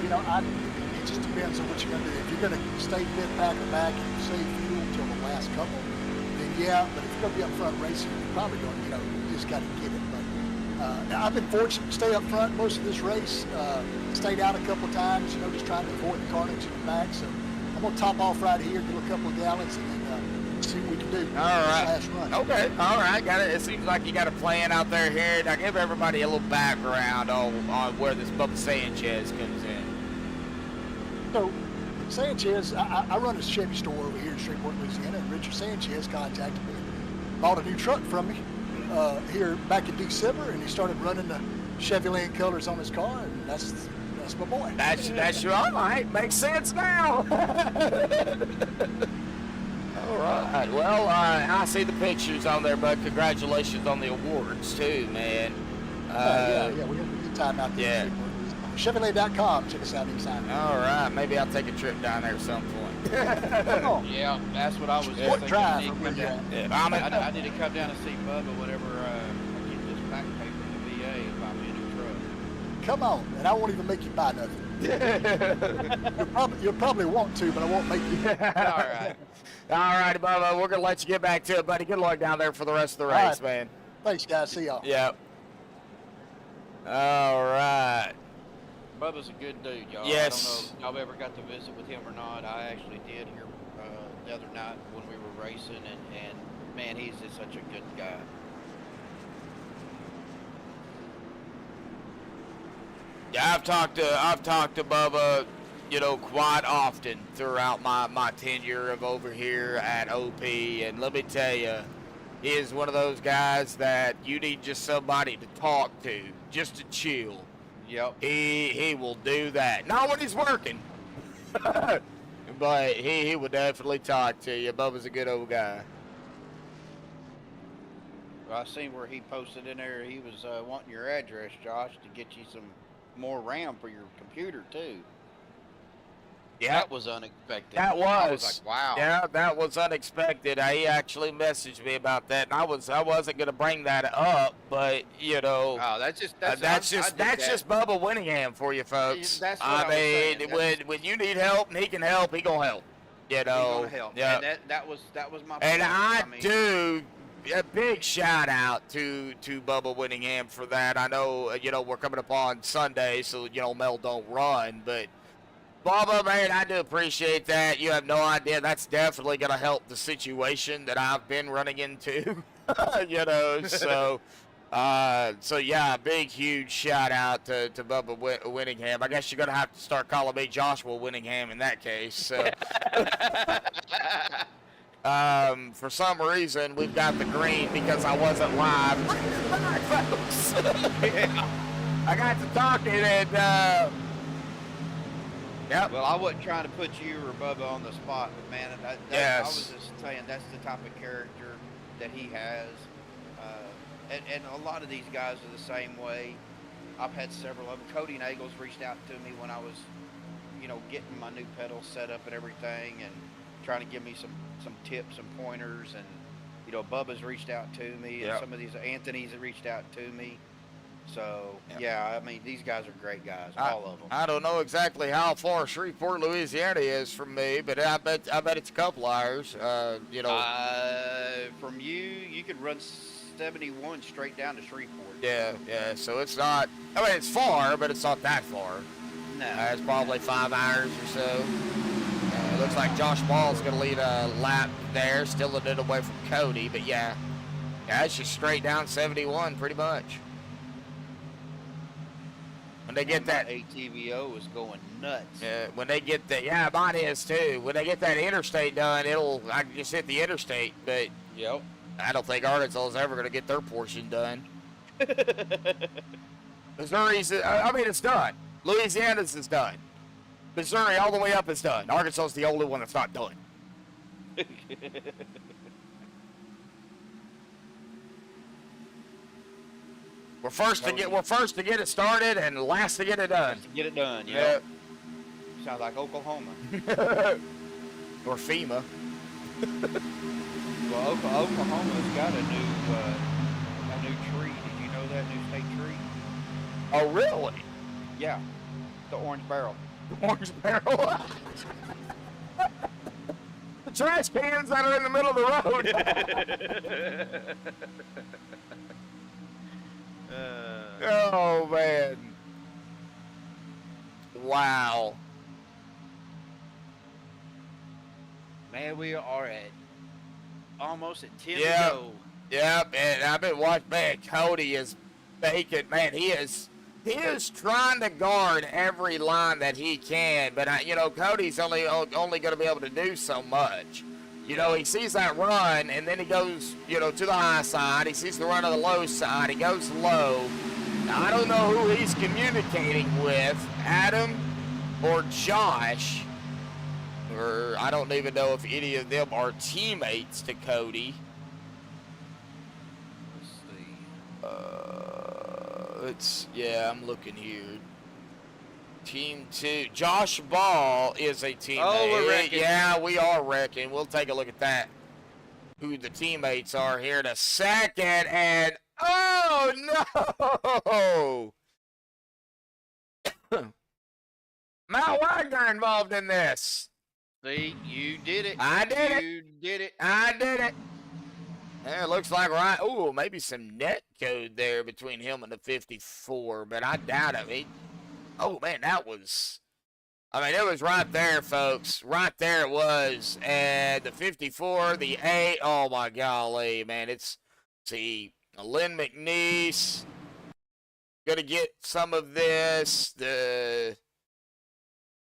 You know, it just depends on what you're going to do. If you're going to stay fit, pack a back, and save fuel until the last couple, then yeah. But if you're going to be up front racing, you're probably going to, you know, you just got to get it. But now I've been fortunate to stay up front most of this race. Stayed out a couple of times, you know, just trying to avoid the carnage in the back. So I'm going to top off right here, get a couple of gallons, and then see what we can do. All right. Last run. Okay. All right. Got it. It seems like you got a plan out there here. Now give everybody a little background on where this Bubba Sanchez comes in. So, Sanchez, I run a Chevy store over here in Shreveport, Louisiana, and Richard Sanchez contacted me and bought a new truck from me here back in December, and he started running the Chevy Land colors on his car, and that's my boy. That's your all right. Makes sense now. All right. Well, I see the pictures on there, bud. Congratulations on the awards too, man. Yeah, we had a good time out there. Yeah. Chevrolet.com. Check us out anytime. All right. Maybe I'll take a trip down there at some point. Come on. Yeah, that's what I was Sport thinking. drive I need to from come where down. Yeah, I need to come down and see Bubba whenever I get this back pay from the VA and buy me a new truck. Come on, and I won't even make you buy nothing. You'll probably want to, but I won't make you. All right. All right, Bubba. We're gonna let you get back to it, buddy. Good luck down there for the rest of the race, right. man. Thanks, guys. See y'all. Yep. All right. Bubba's a good dude, y'all. Yes. I don't know if y'all ever got to visit with him or not. I actually did here the other night when we were racing, and man, he's just such a good guy. Yeah, I've talked to Bubba, you know, quite often throughout my tenure of over here at OP, and let me tell you, he is one of those guys that you need just somebody to talk to, just to chill. Yep. He will do that. Not when he's working, but he will definitely talk to you. Bubba's a good old guy. Well, I seen where he posted in there. He was wanting your address, Josh, to get you some more RAM for your computer too. Yeah, That was unexpected. that was. I was like, wow. Yeah, that was unexpected. He actually messaged me about that, and I wasn't gonna bring that up, but you know, Oh, that's just that's just Bubba Winningham for you folks. That's what I I mean, was saying. when you need help and he can help, he gonna help. You know, He gonna help. yeah. And that was my. And point. I mean, do a big shout out to Bubba Winningham for that. I know you know we're coming up on Sunday, so you know Mel don't run, but Bubba, man, I do appreciate that. You have no idea. That's definitely gonna help the situation that I've been running into. You know, so. So yeah, big huge shout out to Bubba Winningham. I guess you're gonna have to start calling me Joshua Winningham in that case. So, for some reason we've got the green because I wasn't live. Folks. I got to talking and yep. Well, I wasn't trying to put you or Bubba on the spot, but man, I was just saying that's the type of character that he has. And a lot of these guys are the same way. I've had several of them. Cody Nagels reached out to me when I was, you know, getting my new pedals set up and everything, and trying to give me some tips and pointers. And you know, Bubba's reached out to me, and some of these Anthony's have reached out to me. So yeah, I mean, these guys are great guys, all of them. I don't know exactly how far Shreveport, Louisiana is from me, but I bet it's a couple hours. You know, from you could run 71 straight down to Shreveport. Yeah. So it's not. I mean, it's far, but it's not that far. No. It's probably 5 hours or so. It looks like Josh Ball's gonna lead a lap there, still a bit away from Cody, but yeah, it's just straight down 71, pretty much. When they get that ATVO is going nuts. Yeah, when they get that, mine is too. When they get that interstate done, I can just hit the interstate, but I don't think Arkansas is ever going to get their portion done. Missouri's, I mean, it's done. Louisiana's is done. Missouri all the way up is done. Arkansas is the only one that's not done. We're first to get it started and last to get it done. To get it done, yeah. Sounds like Oklahoma. Or FEMA. Well, Oklahoma's got a new tree. Did you know that, new state tree? Oh, really? Yeah, the orange barrel. The orange barrel. The trash cans that are in the middle of the road. Oh man! Wow. Man, we are at almost at 10 to go. Yep, and I've been watching. Man, Cody is baking. Man, he is trying to guard every line that he can. But you know, Cody's only going to be able to do so much. You know, he sees that run, and then he goes, you know, to the high side. He sees the run of the low side. He goes low. Now, I don't know who he's communicating with, Adam or Josh. Or I don't even know if any of them are teammates to Cody. Let's see. I'm looking here. Team 2. Josh Ball is a teammate. Oh, we're wrecking. Yeah, we are wrecking. We'll take a look at that. Who the teammates are here in a second. And, oh, no! Matt Wagner involved in this. See, you did it. I did it. You did it. I did it. Yeah, it looks like maybe some net code there between him and the 54, but I doubt it. Oh, man, that was... I mean, it was right there, folks. Right there it was. And the 54, the 8, oh, my golly, man. See, Lynn McNeese going to get some of this.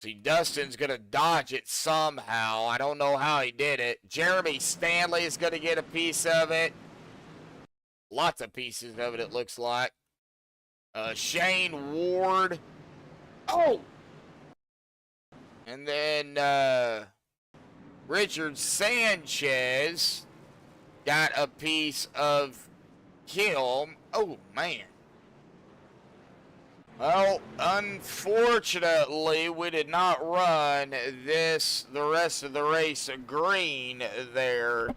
See, Dustin's going to dodge it somehow. I don't know how he did it. Jeremy Stanley is going to get a piece of it. Lots of pieces of it, it looks like. Shane Ward. Oh! And then Richard Sanchez got a piece of him. Oh, man. Well, unfortunately, we did not run the rest of the race green there.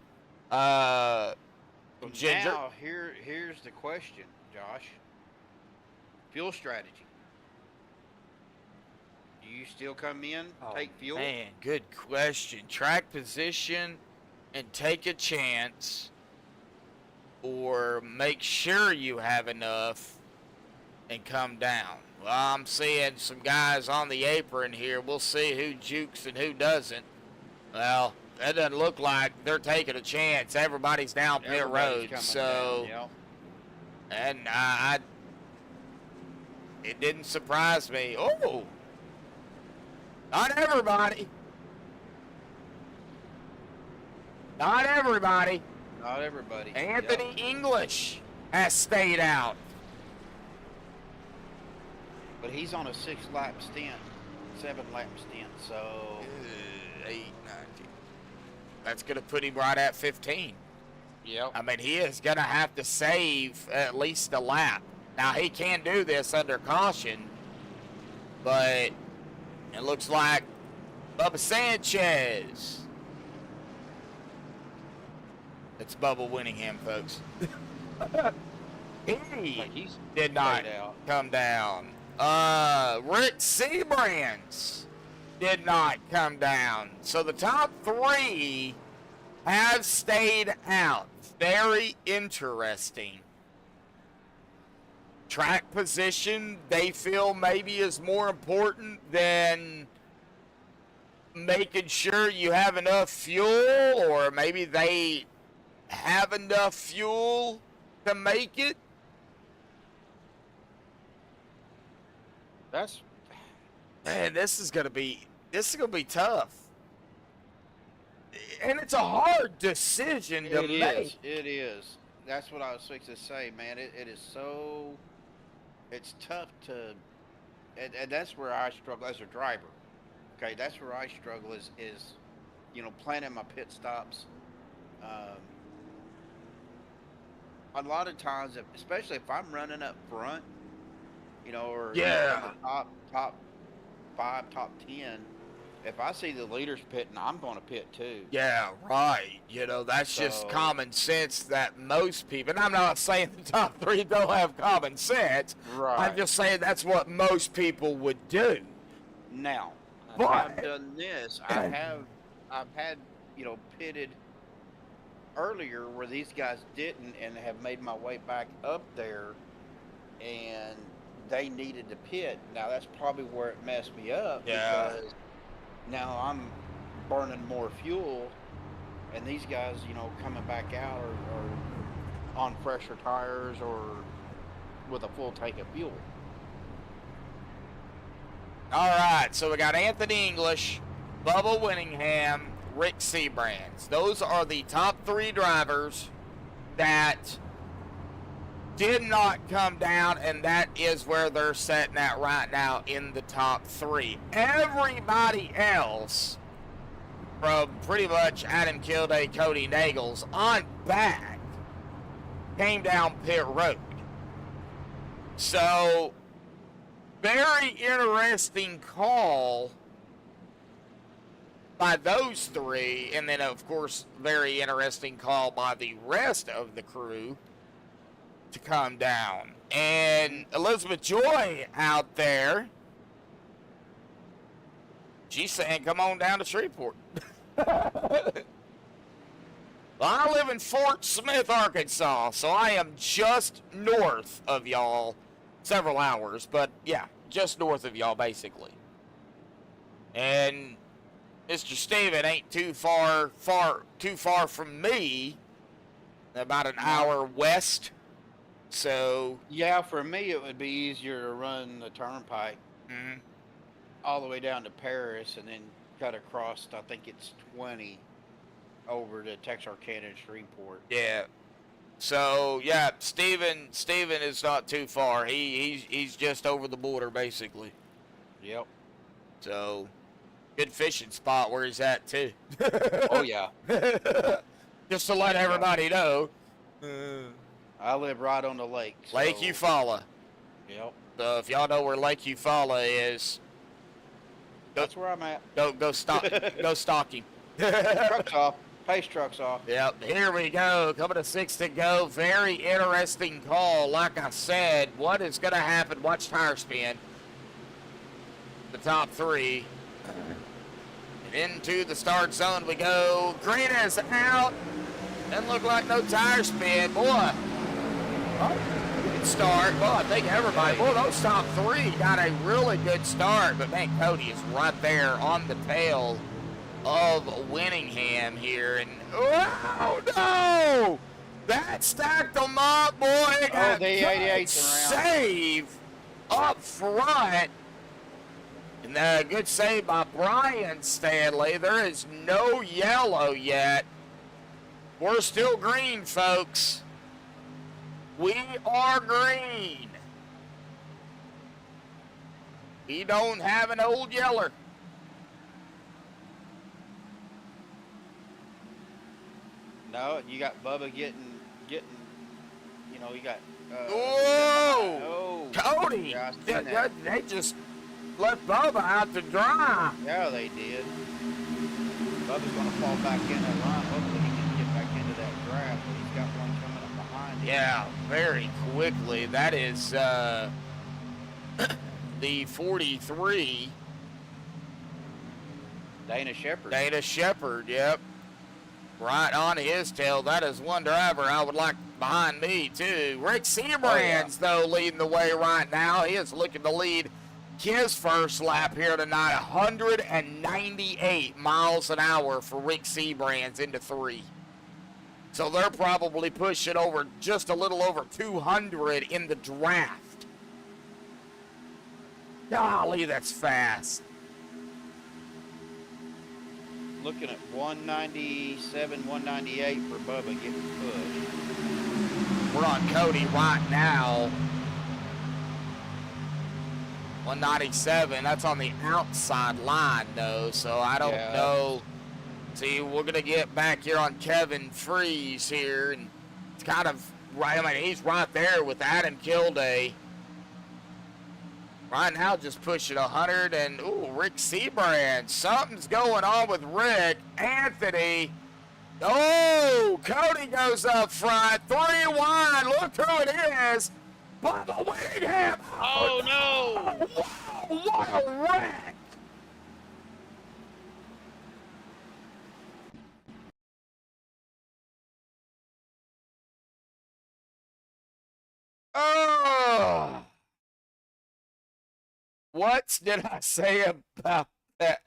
Ginger. Now, here's the question, Josh. Fuel strategy. Do you still come in, take fuel? Man, good question. Track position and take a chance, or make sure you have enough and come down. Well, I'm seeing some guys on the apron here. We'll see who jukes and who doesn't. Well, that doesn't look like they're taking a chance. Everybody's down pit road, so Down, and it didn't surprise me. Oh, not everybody. Not everybody. Not everybody. Anthony English has stayed out. But he's on a 6-lap stint, 7-lap stint, so 8, 9, 10. That's going to put him right at 15. Yep. I mean, he is going to have to save at least a lap. Now, he can do this under caution, but it looks like Bubba Sanchez. It's Bubba Winningham, folks. He did not come down. Rick Seabrands did not come down. So the top 3 have stayed out. Very interesting. Track position, they feel maybe is more important than making sure you have enough fuel, or maybe they have enough fuel to make it. Man, this is gonna be tough, and it's a hard decision to make. It is. That's what I was fixing to say, man. It is so. It's tough to, and that's where I struggle as a driver. Okay, that's where I struggle is planning my pit stops. A lot of times, especially if I'm running up front, or in the top 5, top 10, if I see the leaders pitting, I'm going to pit too. Yeah, right. That's just common sense that most people, and I'm not saying the top 3 don't have common sense. Right. I'm just saying that's what most people would do. Now, but I've done this. I've had, pitted earlier where these guys didn't, and have made my way back up there, and they needed to pit. Now that's probably where it messed me up, because now I'm burning more fuel, and these guys, coming back out are on fresher tires or with a full tank of fuel. All right, so we got Anthony English, Bubba Winningham, Rick Seabrands. Those are the top 3 drivers that did not come down, and that is where they're sitting at right now in the top 3. Everybody else, from pretty much Adam Kilday, Cody Nagels on back, came down pit road. So, very interesting call by those 3, and then of course very interesting call by the rest of the crew to come down. And Elizabeth Joy out there, she's saying come on down to Shreveport. Well, I live in Fort Smith, Arkansas, so I am just north of y'all, several hours, but yeah, just north of y'all basically. And Mr. Steven ain't too far from me, about an hour west. So yeah, for me it would be easier to run the turnpike all the way down to Paris, and then cut across. I think it's 20 over to Texarkana and Shreveport. Yeah. So yeah, Steven is not too far. He's just over the border basically. Yep. So good fishing spot where he's at too. Oh yeah. Just to let everybody know. I live right on the lake. Lake Eufaula. Yep. So if y'all know where Lake Eufaula is, That's where I'm at. go stalk him. Truck's off. Pace truck's off. Yep, here we go. Coming to 6 to go. Very interesting call. Like I said, what is going to happen? Watch tire spin. The top 3. And into the start zone we go. Green is out. Doesn't look like no tire spin. Boy. Oh, good start. Well, I think everybody. Boy, those top 3 got a really good start. But, man, Cody is right there on the tail of Winningham here. And, oh, no! That stacked them up, boy. It got the 88's save up front. And a good save by Brian Stanley. There is no yellow yet. We're still green, folks. We are green. We don't have an old yeller. No, you got Bubba getting, you know, you got. Whoa! Cody! Yeah, I seen that. They just left Bubba out to dry. Yeah, they did. Bubba's going to fall back in that line. Hopefully he can get back into that draft, but he's got one coming up behind him. Yeah, very quickly. That is the 43. Dana Shepherd. Dana Shepherd, yep. Right on his tail. That is one driver I would like behind me, too. Rick Seabrand's, though, leading the way right now. He is looking to lead his first lap here tonight. 198 miles an hour for Rick Seabrand's into 3. So they're probably pushing over just a little over 200 in the draft. Golly, that's fast. Looking at 197, 198 for Bubba getting pushed. We're on Cody right now. 197. That's on the outside line, though, so I don't know. See, we're going to get back here on Kevin Freeze here, and it's kind of right. I mean, he's right there with Adam Kilday. Right now, just pushing 100, and, ooh, Rick Seabrand. Something's going on with Rick. Anthony. Oh, Cody goes up front. 3 wide. Look who it is. Bubba Winningham. Oh, no. Wow, what a wreck. Oh. What did I say about that?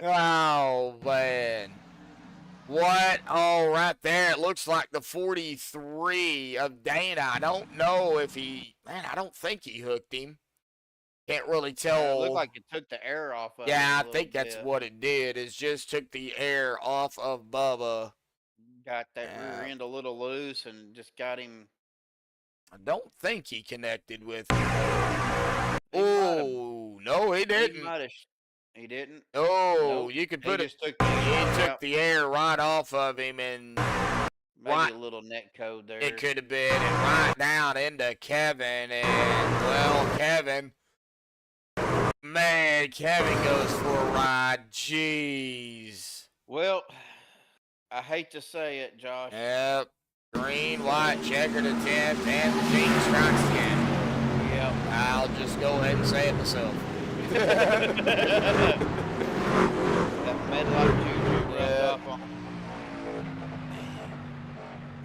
Oh, man. What? Oh, right there. It looks like the 43 of Dana. I don't know if he... Man, I don't think he hooked him. Can't really tell. It looked like it took the air off of him. Yeah, I think that's what it did, is just took the air off of Bubba. Got that rear end a little loose and just got him... I don't think he connected with him. Oh, no, he didn't. He didn't? Oh, Nope. you could put it. He took the air right off of him, and maybe a little net code there. it could have been, and right down into Kevin, and well, Kevin, man, Kevin goes for a ride. Jeez. Well, I hate to say it, Josh. Yep. Green, white, checker to 10th, and the team strikes again. Yep. I'll just go ahead and say it myself. That medlock juju rubbed off on him.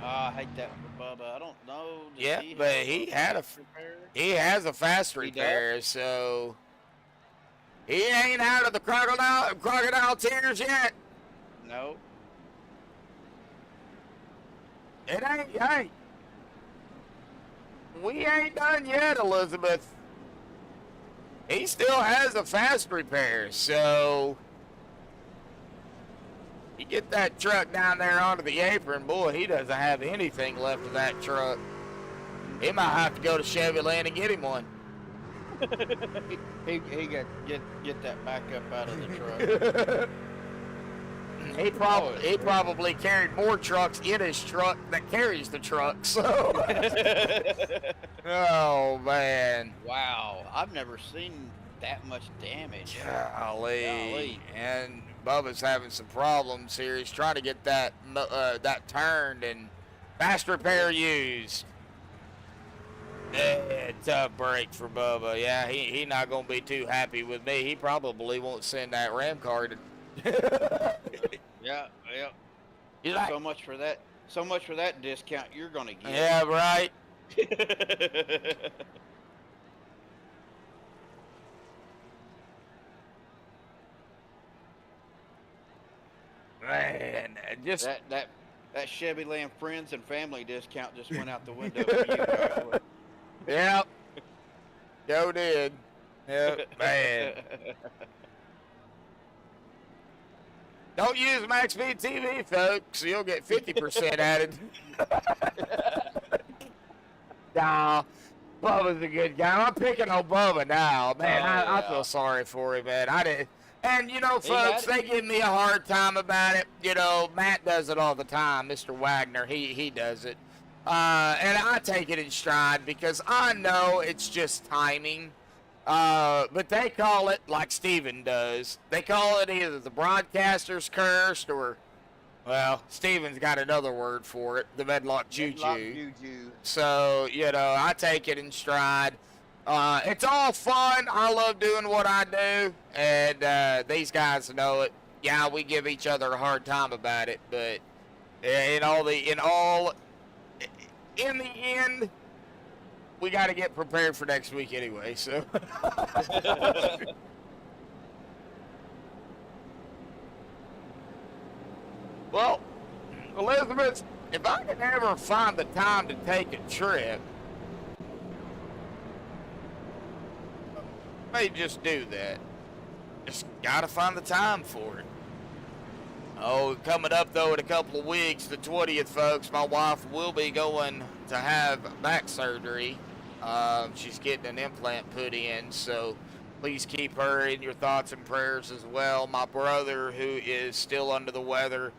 I hate that for Bubba. I don't know. Yeah, but he has a fast repair, so he ain't out of the crocodile tears yet. No. It ain't. Hey, we ain't done yet, Elizabeth. He still has a fast repair, so you get that truck down there onto the apron, boy, he doesn't have anything left of that truck. He might have to go to Chevy Land and get him one. he got get that back up out of the truck. He probably carried more trucks in his truck that carries the truck. So, oh man, Wow, I've never seen that much damage. golly. And Bubba's having some problems here. He's trying to get that turned and fast repair used. Tough break for Bubba. Yeah, he not gonna be too happy with me. He probably won't send that Ram car to. Yeah. He's like, So much for that. So much for that discount you're gonna get. yeah, right. Man, just that Chevy Land friends and family discount just went out the window for you, Joshua. Yep. Joe did. Yep, man. Don't use MaxspeedTV, folks. You'll get 50% added. Nah, Bubba's a good guy. I'm picking on Bubba now. Man, I feel sorry for him, man. I did. And, you know, folks, they give me a hard time about it. You know, Matt does it all the time. Mr. Wagner, he does it. And I take it in stride because I know it's just timing. But they call it, like Steven does, they call it either the broadcaster's cursed or, well, Steven's got another word for it, the medlock juju. So, you know, I take it in stride. It's all fun. I love doing what I do, and these guys know it. Yeah, we give each other a hard time about it, but in the end, we got to get prepared for next week anyway. So, well, Elizabeth, if I can ever find the time to take a trip, may just do that. Just gotta find the time for it. Oh, coming up though in a couple of weeks, the 20th, folks, my wife will be going to have back surgery. She's getting an implant put in, so please keep her in your thoughts and prayers as well. My brother, who is still under the weather,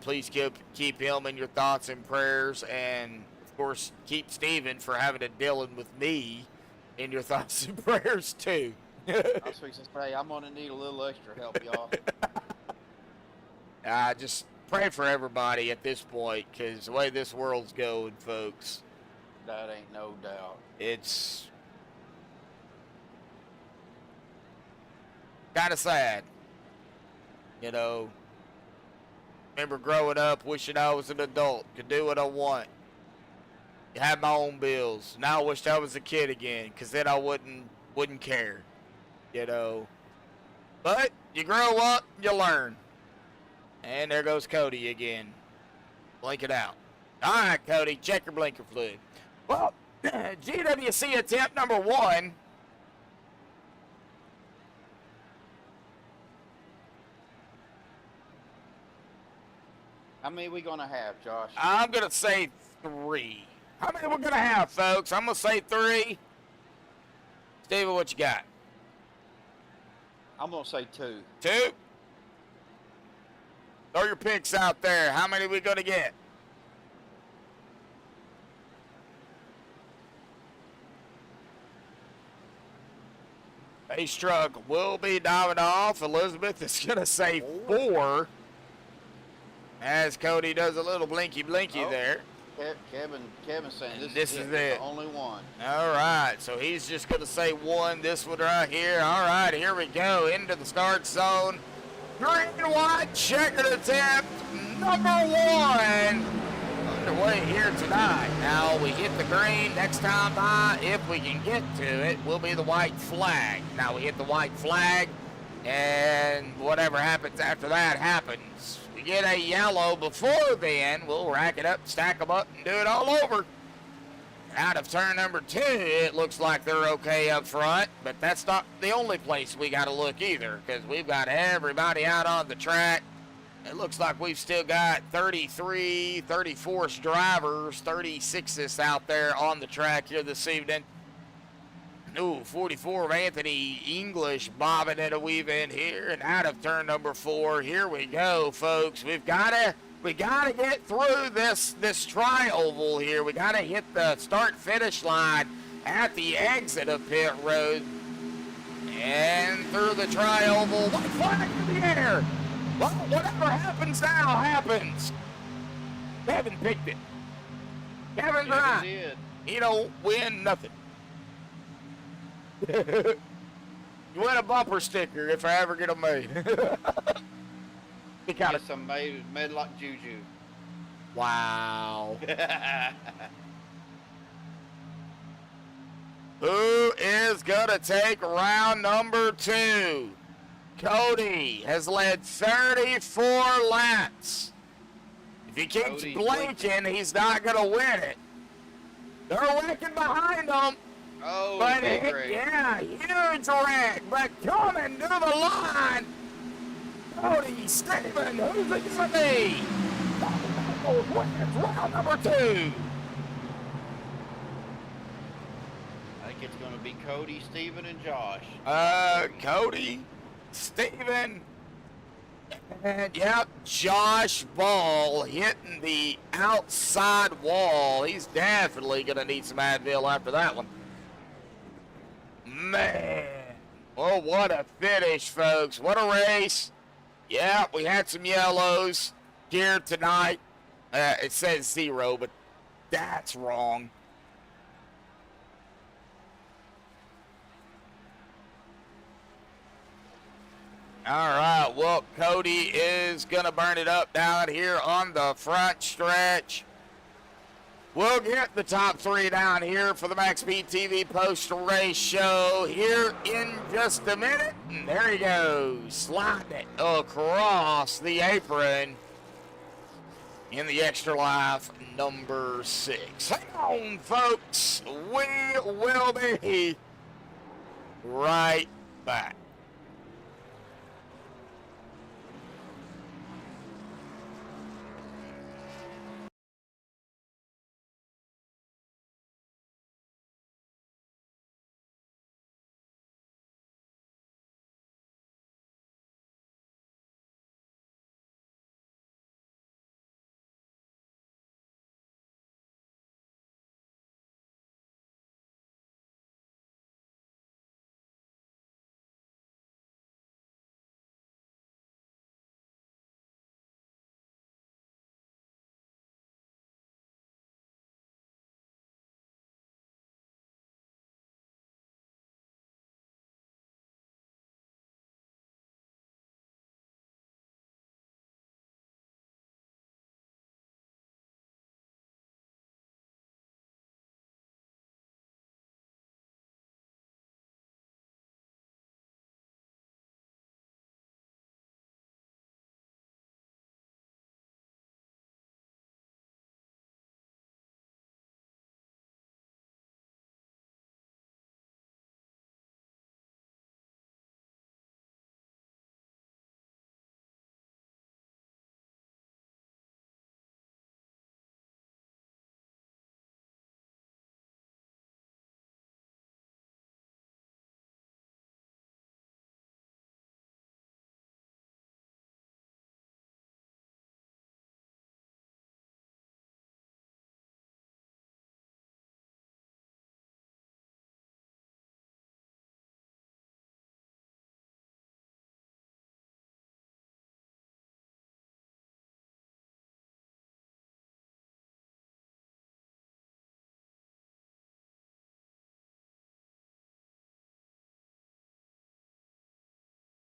please keep him in your thoughts and prayers, and of course keep Steven for having to dealing with me in your thoughts and prayers too. I was fixing to say, I'm gonna need a little extra help, y'all. Just pray for everybody at this point, because the way this world's going, folks, That ain't no doubt. it's kind of sad. You know, remember growing up, wishing I was an adult, could do what I want, have my own bills. Now I wish I was a kid again, because then I wouldn't care, you know. But you grow up, you learn. And there goes Cody again. Blink it out. All right, Cody, check your blinker fluid. Well, GWC attempt number 1. How many we gonna have, Josh? I'm going to say 3. How many we're going to have, folks? I'm going to say 3. Steven, what you got? I'm gonna say 2. 2? Throw your picks out there. How many we going to get? Base truck will be diving off. Elizabeth is going to say 4. As Cody does a little blinky there. Kevin's saying This is it. it. The only one. All right, so he's just going to say 1, this one right here. All right, here we go into the start zone. Green, white, checkered attempt, number 1. Underway here tonight. Now we hit the green. Next time by, if we can get to it, will be the white flag. Now we hit the white flag, and whatever happens after that happens. We get a yellow before then, we'll rack it up, stack them up, and do it all over. Out of turn number 2, it looks like they're okay up front, but that's not the only place we got to look either, because we've got everybody out on the track. It looks like we've still got 33, 34th drivers, 36th out there on the track here this evening. Ooh, 44 of Anthony English bobbing and a weave in here and out of turn number 4. Here we go, folks. We gotta get through this tri-oval here. We gotta hit the start-finish line at the exit of pit road and through the tri-oval. White flag in the air. Well, whatever happens now happens. Kevin picked it. Kevin's right. Did. He don't win nothing. You win a bumper sticker if I ever get them made. Got some made like juju. Wow. Who is gonna take round number 2? Cody has led 34 laps. If he keeps Cody's blinking, he's not gonna win it. They're wrecking behind him. Oh, But big wreck. yeah, huge wreck. But coming to the line, Cody Stephen, who's it gonna be? Wins round number 2. I think it's going to be Cody, Steven, and Josh. Cody, Stephen, and yep, Josh Ball hitting the outside wall. He's definitely gonna need some Advil after that one. Man, oh, what a finish, folks. What a race. Yeah, we had some yellows here tonight. It says 0, but that's wrong. All right, well, Cody is going to burn it up down here on the front stretch. We'll get the top 3 down here for the MaxspeedTV post-race show here in just a minute. And there he goes, sliding it across the apron in the extra life number 6. Hang on, folks. We will be right back.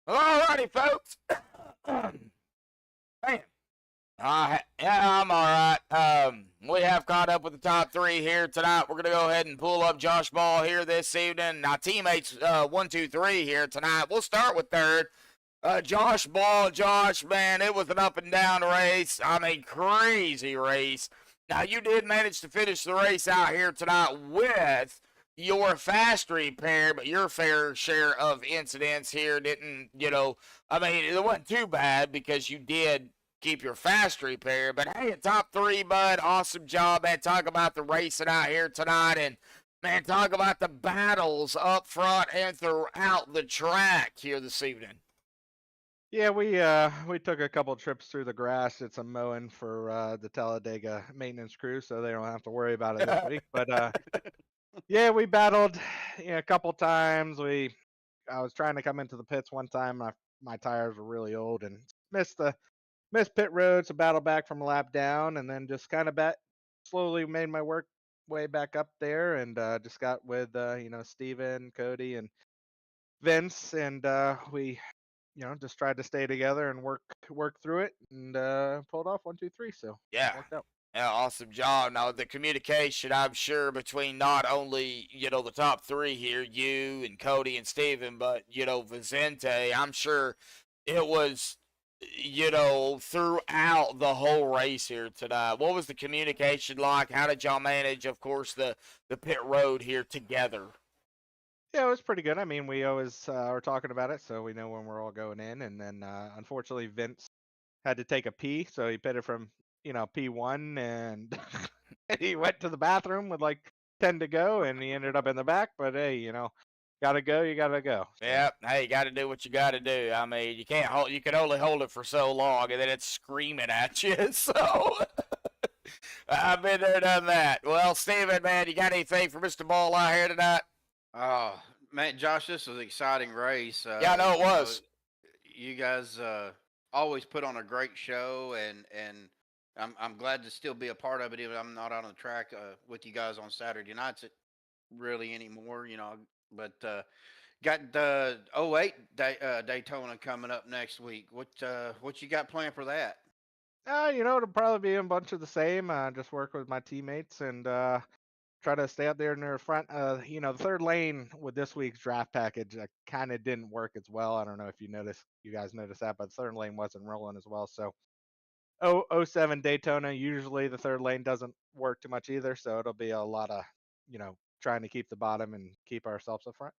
Alrighty, folks. Man. Yeah, I'm all right. We have caught up with the top 3 here tonight. We're going to go ahead and pull up Josh Ball here this evening. Now, teammates 1, 2, 3 here tonight. We'll start with 3rd. Josh Ball. Josh, man, it was an up and down race. I mean, crazy race. Now, you did manage to finish the race out here tonight with your fast repair, but your fair share of incidents here didn't, I mean, it wasn't too bad because you did keep your fast repair. But hey, top 3, bud, awesome job, man. Talk about the racing out here tonight and Man, talk about the battles up front and throughout the track here this evening. Yeah, we took a couple trips through the grass, did some mowing for the Talladega maintenance crew, so they don't have to worry about it this week. But yeah, we battled a couple times. I was trying to come into the pits one time. My tires were really old and missed pit road, so battled back from a lap down, and then just kind of slowly made my way back up there, and just got with Steven, Cody, and Vince, and we just tried to stay together and work through it, and pulled off 1, 2, 3. So Yeah. worked out. Yeah, awesome job. Now, the communication, I'm sure, between not only, the top three here, you and Cody and Steven, but, Vicente, I'm sure it was, throughout the whole race here tonight. What was the communication like? How did y'all manage, of course, the pit road here together? Yeah, it was pretty good. I mean, we always are talking about it, so we know when we're all going in. And then, unfortunately, Vince had to take a pee, so he pitted from P1, and he went to the bathroom with like 10 to go, and he ended up in the back. But hey, gotta go, you gotta go. So. Yep. Hey, you got to do what you got to do. I mean, you can't hold. You can only hold it for so long, and then it's screaming at you. So I've been there, done that. Well, Steven, man, you got anything for Mr. Ball out here tonight? Oh, man, Josh, this was an exciting race. Yeah, I know it was. You guys always put on a great show, and I'm glad to still be a part of it, even I'm not on the track with you guys on Saturday nights really anymore, But got the 08 Daytona coming up next week. What you got planned for that? It'll probably be a bunch of the same. Just work with my teammates and try to stay up there near the front. The third lane with this week's draft package kind of didn't work as well. I don't know if you guys noticed that, but the third lane wasn't rolling as well. So 07 Daytona, usually the third lane doesn't work too much either. So it'll be a lot of, trying to keep the bottom and keep ourselves up front.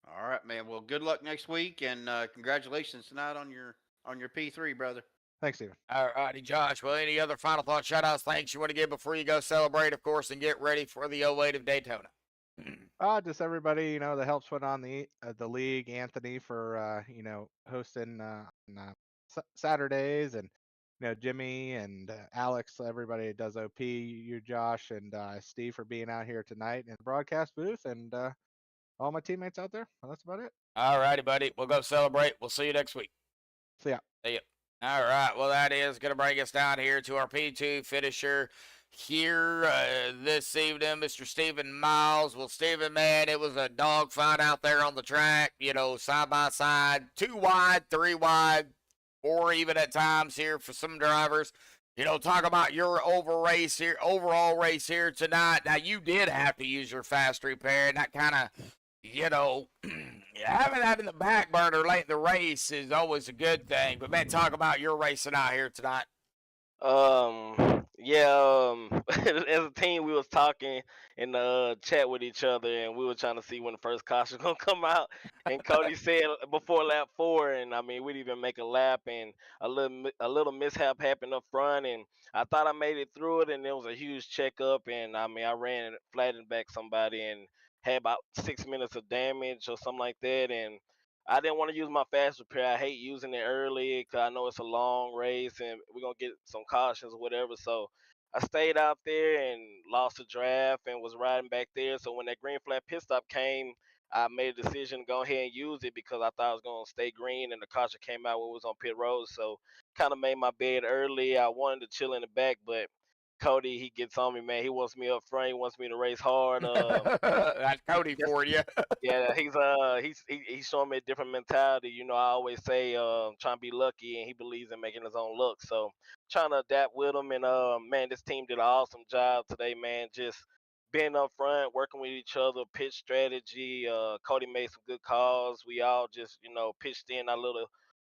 All right, man. Well, good luck next week, and congratulations tonight on your P3, brother. Thanks, Steven. All righty, Josh. Well, any other final thoughts, shout-outs, thanks you want to give before you go celebrate, of course, and get ready for the 08 of Daytona? Just everybody, that helps put on the league. Anthony for hosting Saturdays, and Jimmy and Alex, everybody that does OP, you, Josh, and Steve for being out here tonight in the broadcast booth, and all my teammates out there. Well, that's about it. All righty, buddy. We'll go celebrate. We'll see you next week. See ya. See ya. All right. Well, that is going to bring us down here to our P2 finisher here this evening, Mr. Steven Miles. Well, Steven, man, it was a dogfight out there on the track, side by side, 2 wide, 3 wide, 4 even at times here for some drivers. Talk about your overall race here tonight. Now, you did have to use your fast repair, and that kind of, having that in the back burner late in the race is always a good thing. But, man, talk about your racing out here tonight. As a team, we was talking in the chat with each other, and we were trying to see when the first caution gonna come out. And Cody said before lap 4, and I mean, we didn't even make a lap, and a little mishap happened up front, and I thought I made it through it, and there was a huge checkup, and I mean, I ran flattened back somebody and had about 6 minutes of damage or something like that, and I didn't want to use my fast repair. I hate using it early because I know it's a long race and we're going to get some cautions or whatever. So I stayed out there and lost the draft and was riding back there. So when that green flag pit stop came, I made a decision to go ahead and use it because I thought I was going to stay green, and the caution came out when we was on pit road. So kind of made my bed early. I wanted to chill in the back, but Cody, he gets on me, man. He wants me up front. He wants me to race hard. That's Cody for you. Yeah, he's showing me a different mentality. I always say trying to be lucky, and he believes in making his own luck. So trying to adapt with him, and man, this team did an awesome job today, man. Just being up front, working with each other, pitch strategy. Cody made some good calls. We all just pitched in our little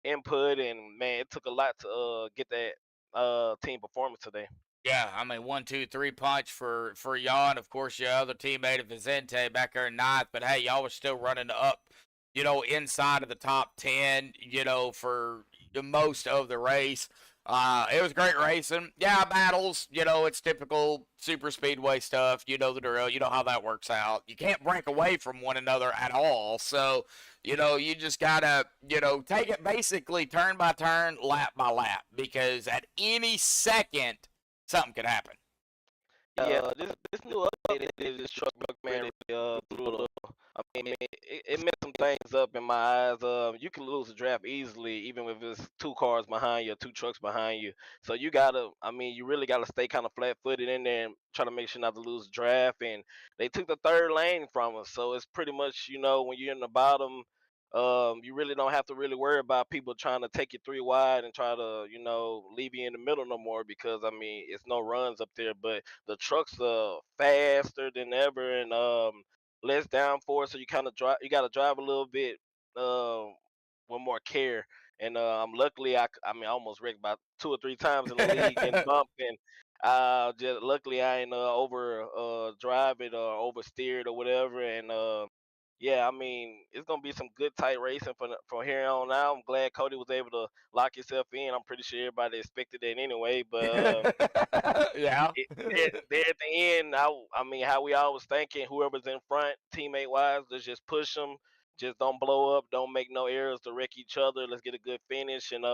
input, and man, it took a lot to get that team performance today. Yeah, I mean, 1, 2, 3 punch for y'all, and of course your other teammate Vicente back there in 9th. But hey, y'all was still running up, inside of the top 10, for the most of the race. It was great racing. Yeah, battles, it's typical super speedway stuff. You know the drill. You know how that works out. You can't break away from one another at all. So, you just gotta, take it basically turn by turn, lap by lap, because at any second, something could happen. Yeah, this new update that this truck man really threw a little. I mean, it messed some things up in my eyes. You can lose a draft easily, even if it's 2 cars behind you, or 2 trucks behind you. So you gotta, you really gotta stay kind of flat-footed in there and try to make sure not to lose the draft. And they took the 3rd lane from us, so it's pretty much, when you're in the bottom, you really don't have to really worry about people trying to take you 3 wide and try to, leave you in the middle no more, because it's no runs up there. But the trucks are faster than ever, and less downforce, so you kind of you got to drive a little bit with more care. And luckily I almost wrecked about 2 or 3 times in the league and bumped, and just luckily I ain't over drive it or oversteered or whatever. And yeah, it's gonna be some good tight racing from here on out. I'm glad Cody was able to lock himself in. I'm pretty sure everybody expected that anyway. But yeah. there at the end, how we always thinking, whoever's in front, teammate wise, let's just push them. Just don't blow up. Don't make no errors to wreck each other. Let's get a good finish. And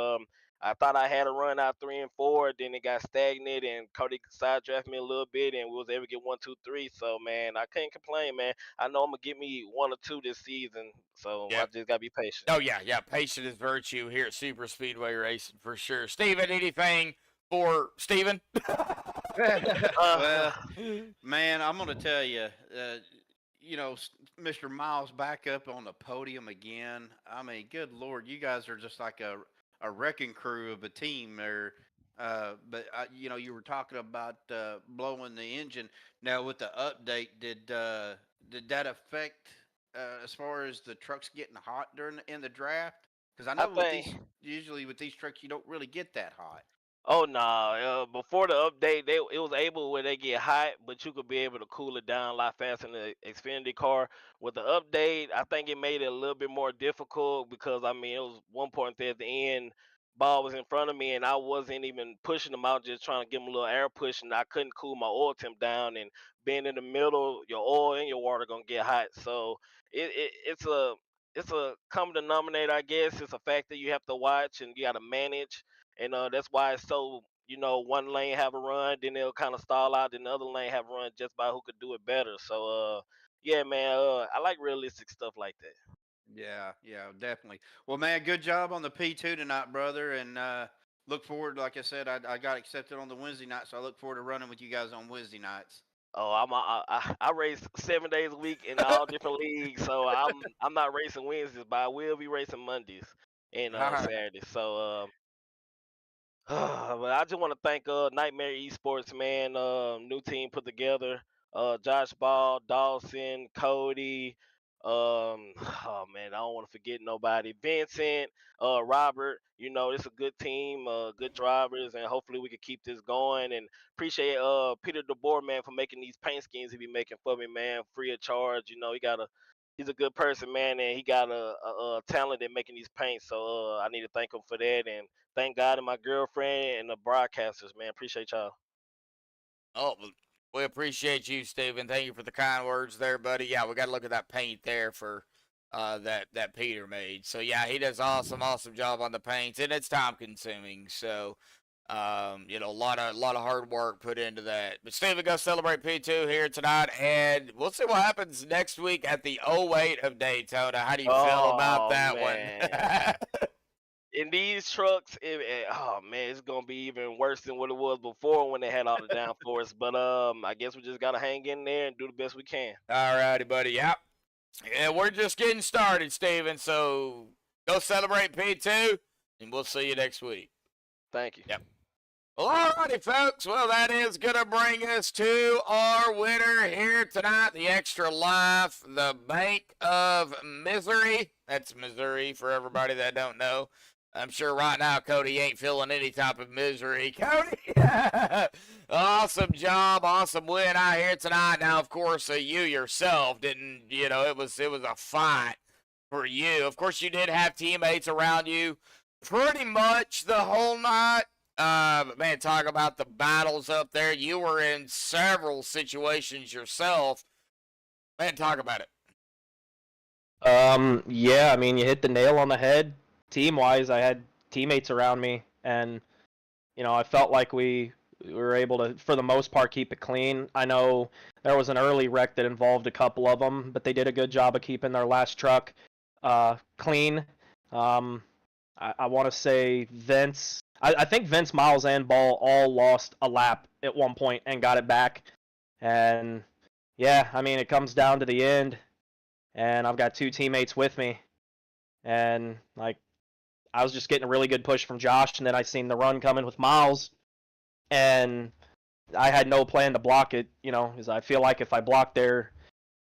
I thought I had a run out 3 and 4. Then it got stagnant, and Cody side drafted me a little bit, and we was able to get 1, 2, 3. So man, I can't complain, man. I know I'm gonna get me 1 or 2 this season. So I just gotta be patient. Oh yeah, patient is virtue here at Super Speedway Racing for sure. Steven, anything for Steven? Well, man, I'm gonna tell you, Mr. Miles back up on the podium again. Good Lord, you guys are just like a wrecking crew of a team there. But you were talking about blowing the engine. Now with the update, did that affect as far as the trucks getting hot in the draft? Because I know usually with these trucks you don't really get that hot. Oh no! Before the update, it was able where they get hot, but you could be able to cool it down a lot faster in the Xfinity car. With the update, I think it made it a little bit more difficult, because it was one point there at the end, ball was in front of me, and I wasn't even pushing them out, just trying to give them a little air push, and I couldn't cool my oil temp down. And being in the middle, your oil and your water gonna get hot. So it's a common denominator, I guess. It's a factor you have to watch and you got to manage. And that's why it's so, one lane have a run, then they'll kind of stall out, then the other lane have a run just by who could do it better. So yeah, man, I like realistic stuff like that. Yeah, definitely. Well, man, good job on the P2 tonight, brother, and look forward. Like I said, I got accepted on the Wednesday night, so I look forward to running with you guys on Wednesday nights. Oh, I race 7 days a week in all different leagues, so I'm not racing Wednesdays, but I will be racing Mondays and Saturdays. So but I just want to thank Nightmare Esports, man. New team put together. Josh Ball, Dawson, Cody. Oh man, I don't want to forget nobody. Vincent, Robert. It's a good team, good drivers, and hopefully we can keep this going. And appreciate Peter DeBoer, man, for making these paint schemes he be making for me, man, free of charge. He's a good person, man, and he got a talent in making these paints. So I need to thank him for that, and thank God and my girlfriend and the broadcasters, man. Appreciate y'all. Oh, well, we appreciate you, Steven. Thank you for the kind words there, buddy. Yeah, we got to look at that paint there for that Peter made. So yeah, he does awesome job on the paints, and it's time consuming. So a lot of hard work put into that. But Steven, go celebrate P2 here tonight, and we'll see what happens next week at the 08 of Daytona. How do you feel about that one? In these trucks, oh man, it's gonna be even worse than what it was before when they had all the downforce. But I guess we just gotta hang in there and do the best we can. All righty, buddy. Yep. Yeah, we're just getting started, Steven. So go celebrate P2, and we'll see you next week. Thank you. Yep. Well, all righty, folks. Well, that is going to bring us to our winner here tonight, the Extra Life, the Bank of Misery. That's Missouri for everybody that don't know. I'm sure right now Cody ain't feeling any type of misery. Cody, awesome job, awesome win out here tonight. Now, of course, you yourself didn't, it was a fight for you. Of course, you did have teammates around you pretty much the whole night. Man, talk about the battles up there. You were in several situations yourself. Man, talk about it. Yeah, I mean, you hit the nail on the head. Team-wise, I had teammates around me, and I felt like we were able to, for the most part, keep it clean. I know there was an early wreck that involved a couple of them, but they did a good job of keeping their last truck clean. I want to say Vince. I think Vince, Miles, and Ball all lost a lap at one point and got it back. And yeah, I mean, it comes down to the end, and I've got two teammates with me, and like I was just getting a really good push from Josh, and then I seen the run coming with Miles, and I had no plan to block it, because I feel like if I block there,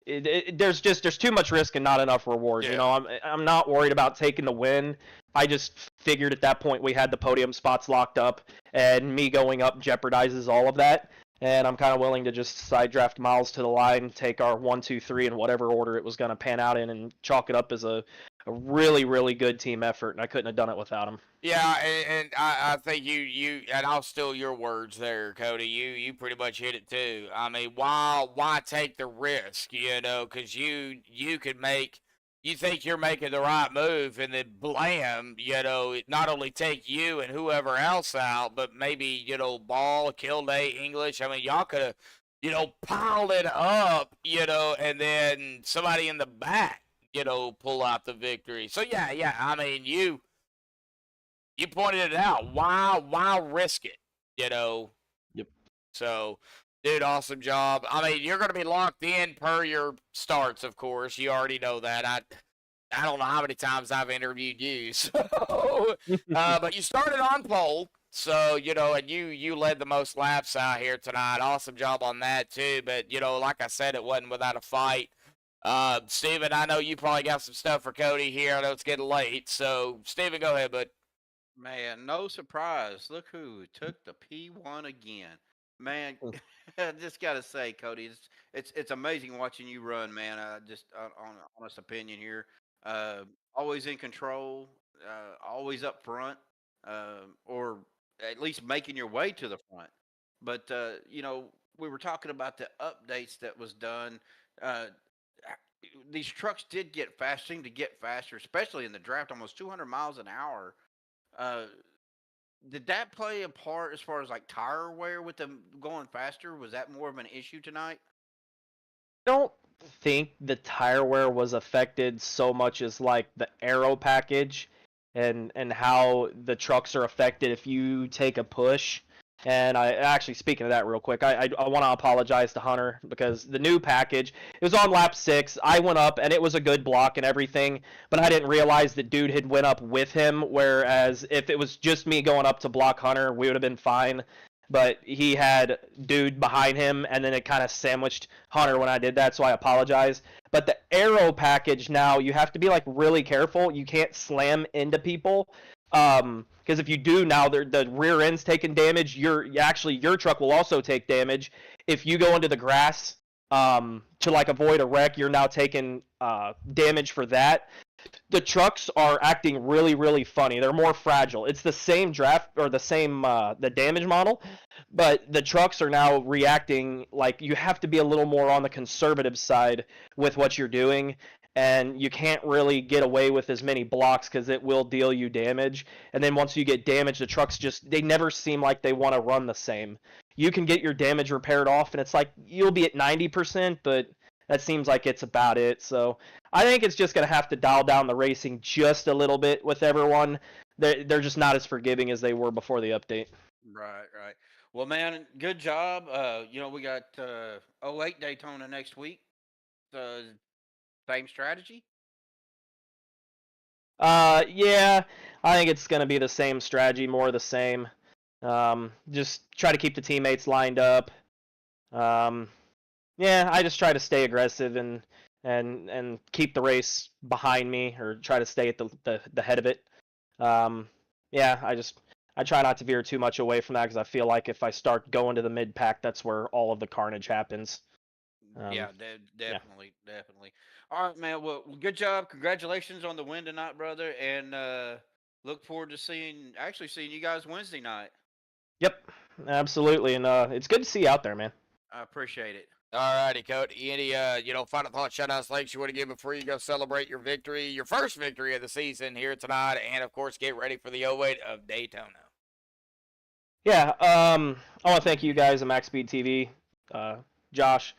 there's too much risk and not enough reward. Yeah. I'm not worried about taking the win. I just figured at that point we had the podium spots locked up, and me going up jeopardizes all of that. And I'm kind of willing to just side draft Miles to the line, take our 1, 2, 3 in whatever order it was going to pan out in, and chalk it up as a really, really good team effort. And I couldn't have done it without him. Yeah, and I think you and I'll steal your words there, Cody. You pretty much hit it too. I mean, why take the risk? Because you could you think you're making the right move, and then blam, it not only take you and whoever else out, but maybe Ball, Kilday, English. I mean, y'all could have piled it up, and then somebody in the back, pull out the victory. So yeah. I mean, you pointed it out. Why risk it? Yep. So, dude, awesome job. I mean, you're going to be locked in per your starts, of course. You already know that. I don't know how many times I've interviewed you. So, but you started on pole. So, and you led the most laps out here tonight. Awesome job on that, too. But, like I said, it wasn't without a fight. Steven, I know you probably got some stuff for Cody here. I know it's getting late. So, Steven, go ahead, bud. Man, no surprise. Look who took the P1 again. Man, I just gotta say, Cody, it's amazing watching you run, man. Just on honest opinion here, always in control, always up front, or at least making your way to the front. But we were talking about the updates that was done. These trucks did get fast, seem to get faster, especially in the draft, almost 200 miles an hour. Uh, did that play a part as far as like tire wear with them going faster? Was that more of an issue tonight? I don't think the tire wear was affected so much as like the aero package and how the trucks are affected if you take a push. And I actually, speaking of that real quick, I want to apologize to Hunter because the new package, it was on lap 6. I went up and it was a good block and everything, but I didn't realize that dude had went up with him, whereas if it was just me going up to block Hunter, we would have been fine. But he had dude behind him, and then it kind of sandwiched Hunter when I did that, so I apologize. But the aero package now, you have to be like really careful. You can't slam into people. Because if you do now, the rear end's taking damage. Your truck will also take damage. If you go into the grass to like avoid a wreck, you're now taking damage for that. The trucks are acting really, really funny. They're more fragile. It's the same draft or the same the damage model, but the trucks are now reacting like you have to be a little more on the conservative side with what you're doing. And you can't really get away with as many blocks because it will deal you damage. And then once you get damage, the trucks they never seem like they want to run the same. You can get your damage repaired off, and it's like you'll be at 90%, but that seems like it's about it. So I think it's just going to have to dial down the racing just a little bit with everyone. They're just not as forgiving as they were before the update. Right. Well, man, good job. We got 08 Daytona next week. Same strategy? Yeah, I think it's going to be the same strategy, more of the same. Just try to keep the teammates lined up. Yeah, I just try to stay aggressive and keep the race behind me, or try to stay at the head of it. Yeah, I try not to veer too much away from that because I feel like if I start going to the mid pack, that's where all of the carnage happens. Definitely. All right, man. Well, good job. Congratulations on the win tonight, brother. And look forward to seeing you guys Wednesday night. Yep, absolutely, and it's good to see you out there, man. I appreciate it. All righty, Cody. Any final thoughts, shout-outs, likes you want to give before you go celebrate your victory, your first victory of the season here tonight, and of course get ready for the 08 of Daytona. Yeah, I want to thank you guys at MaxspeedTV, Josh,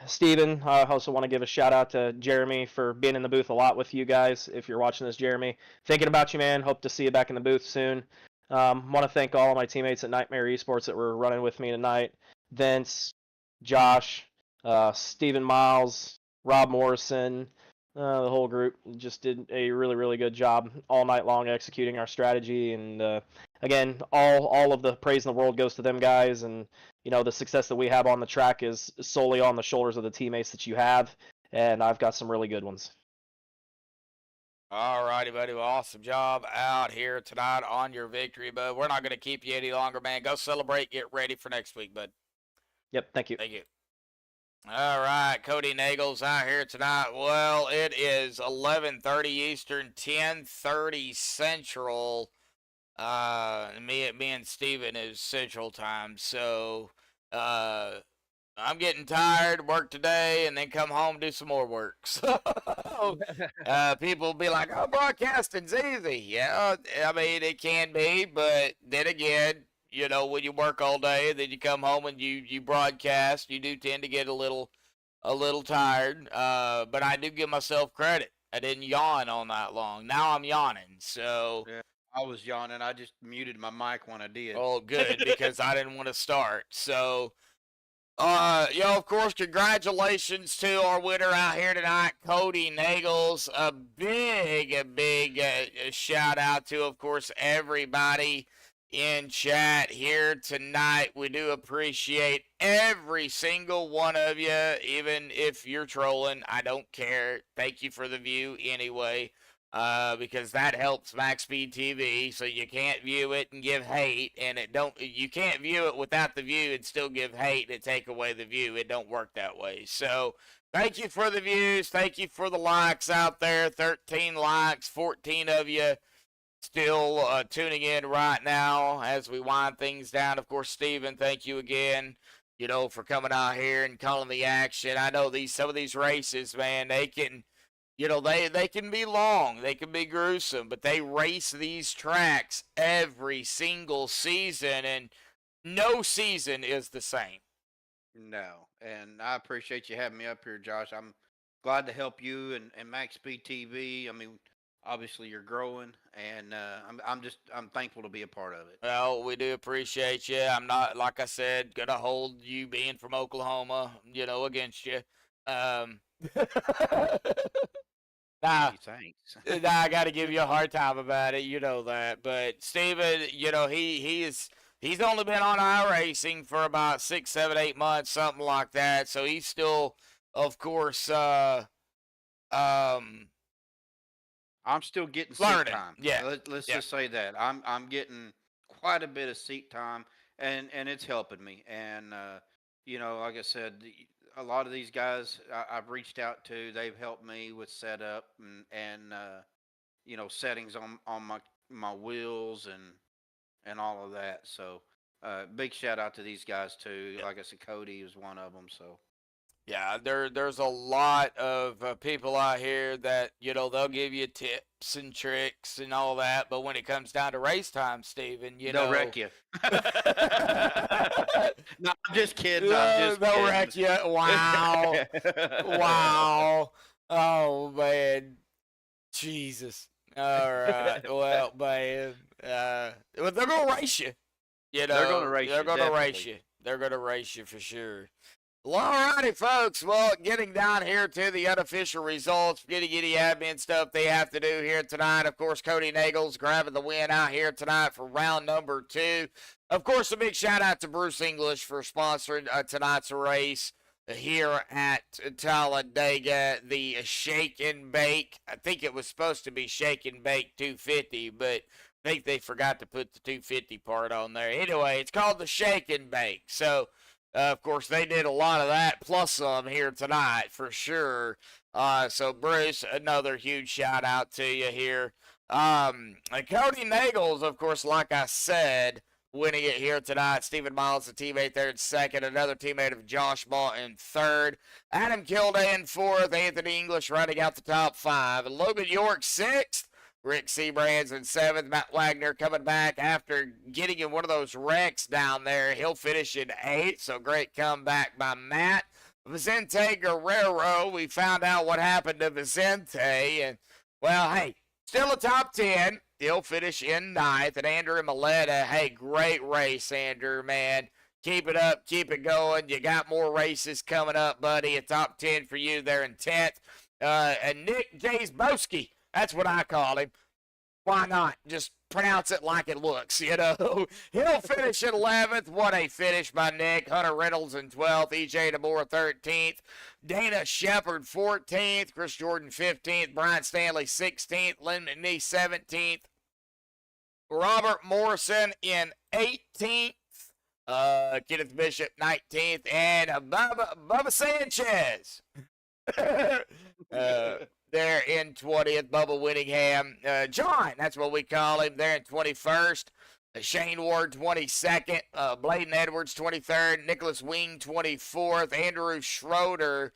Steven. I also want to give a shout out to Jeremy for being in the booth a lot with you guys. If you're watching this, Jeremy, thinking about you, man. Hope to see you back in the booth soon. Want to thank all of my teammates at Nightmare Esports that were running with me tonight. Vince, Josh, Steven Miles, Rob Morrison, the whole group just did a really, really good job all night long executing our strategy. And again, all of the praise in the world goes to them guys. And the success that we have on the track is solely on the shoulders of the teammates that you have. And I've got some really good ones. All righty, buddy. Well, awesome job out here tonight on your victory, bud. We're not going to keep you any longer, man. Go celebrate. Get ready for next week, bud. Yep, thank you. Thank you. All right, Cody Nagel's out here tonight. Well, it is 11:30 Eastern, 10:30 Central. Me and Steven is Central Time, so I'm getting tired, work today, and then come home and do some more work. So people will be like, "Oh, broadcasting's easy." Yeah, I mean it can be, but then again, when you work all day, then you come home and you broadcast, you do tend to get a little tired. But I do give myself credit. I didn't yawn all night long. Now I'm yawning. So Yeah, I was yawning. I just muted my mic when I did. oh, good, because I didn't want to start. So of course, congratulations to our winner out here tonight, Cody Nagels. A big shout out to, of course, everybody in chat here tonight. We do appreciate every single one of you, even if you're trolling. I don't care. Thank you for the view anyway, because that helps MaxspeedTV. So you can't view it and give hate, and you can't view it without the view and still give hate and take away the view. It don't work that way. So thank you for the views. Thank you for the likes out there. 13 likes, 14 of you still tuning in right now as we wind things down. Of course, Steven, thank you again, for coming out here and calling the action. I know some of these races, man, they can, they can be long, they can be gruesome, but they race these tracks every single season, and no season is the same. No, and I appreciate you having me up here, Josh. I'm glad to help you and MaxspeedTV. I mean, obviously you're growing, and I'm thankful to be a part of it. Well, we do appreciate you. I'm not, like I said, gonna hold you being from Oklahoma, against you. Nah, thanks. Nah, I got to give you a hard time about it. You know that. But Steven, he's only been on iRacing for about 6, 7, 8 months, something like that. So he's still, of course, I'm still getting learning. seat time. Yeah. Let's just say that I'm getting quite a bit of seat time, and it's helping me. And like I said, a lot of these guys I've reached out to, they've helped me with setup and settings on my wheels and all of that. So big shout out to these guys too. Yeah. Like I said, Cody is one of them. So. Yeah, there's a lot of people out here that, they'll give you tips and tricks and all that, but when it comes down to race time, Steven, they'll wreck you. No, I'm just kidding. They'll wreck you. Wow. Wow. Oh, man. Jesus. All right. Well, man. They're going to race you. They're going to race you. They're going to race you. They're going to race you for sure. Well, all righty, folks. Well, getting down here to the unofficial results, getting any admin stuff they have to do here tonight. Of course, Cody Nagels grabbing the win out here tonight for round number 2. Of course, a big shout out to Bruce English for sponsoring tonight's race here at Talladega. The Shake and Bake. I think it was supposed to be Shake and Bake 250, but I think they forgot to put the 250 part on there. Anyway, it's called the Shake and Bake. So, of course, they did a lot of that, plus some here tonight, for sure. So, Bruce, another huge shout-out to you here. Cody Nagels, of course, like I said, winning it here tonight. Stephen Miles, a teammate there in second. Another teammate of Josh Ball in third. Adam Kilday in fourth. Anthony English running out the top 5. And Logan York sixth. Rick Seabrands in seventh. Matt Wagner coming back after getting in one of those wrecks down there. He'll finish in eighth. So great comeback by Matt. Vicente Guerrero, we found out what happened to Vicente. And, well, hey, still a top 10. He'll finish in ninth. And Andrew Maleta, hey, great race, Andrew, man. Keep it up. Keep it going. You got more races coming up, buddy. A top 10 for you there in 10th. And Nick Jaysbowski, that's what I call him. Why not? Just pronounce it like it looks, you know. He'll finish at 11th. What a finish by Nick. Hunter Reynolds in 12th. EJ DeMore 13th. Dana Shepard 14th. Chris Jordan 15th. Brian Stanley 16th. Lynn McNee 17th. Robert Morrison in 18th. Kenneth Bishop 19th. And Bubba Sanchez. There in 20th, Bubba Winningham. John, that's what we call him, there in 21st. Shane Ward, 22nd. Bladen Edwards, 23rd. Nicholas Wing, 24th. Andrew Schroeder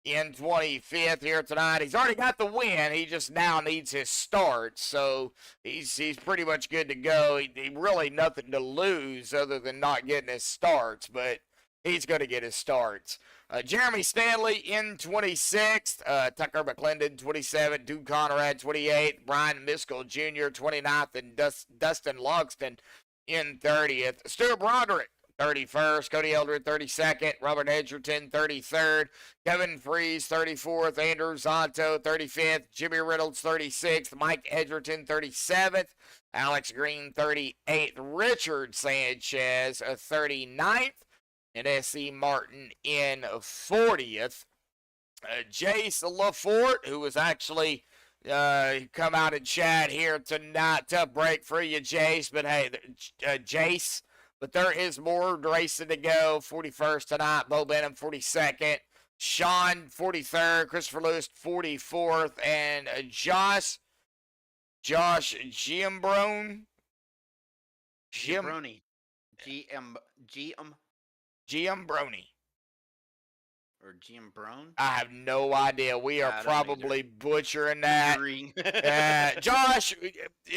in 25th here tonight. He's already got the win. He just now needs his start. So he's pretty much good to go. He really nothing to lose other than not getting his starts, but he's going to get his starts. Jeremy Stanley in 26th. Tucker McClendon, 27th. Duke Conrad, 28th. Brian Miskell Jr., 29th. And Dustin Logston in 30th. Stuart Broderick, 31st. Cody Eldred, 32nd. Robert Edgerton, 33rd. Kevin Freeze, 34th. Andrew Zonto, 35th. Jimmy Reynolds, 36th. Mike Edgerton, 37th. Alex Green, 38th. Richard Sanchez, 39th. And S.E. Martin in 40th. Jace LaForte, who was actually come out and chat here tonight. Tough break for you, Jace. But, hey, Jace. But there is more racing to go. 41st tonight. Bo Benham, 42nd. Sean, 43rd. Christopher Lewis, 44th. And Josh Giambrone. Giambroni. Giambroni. Or Giambrone? I have no idea. We are probably butchering that. Josh,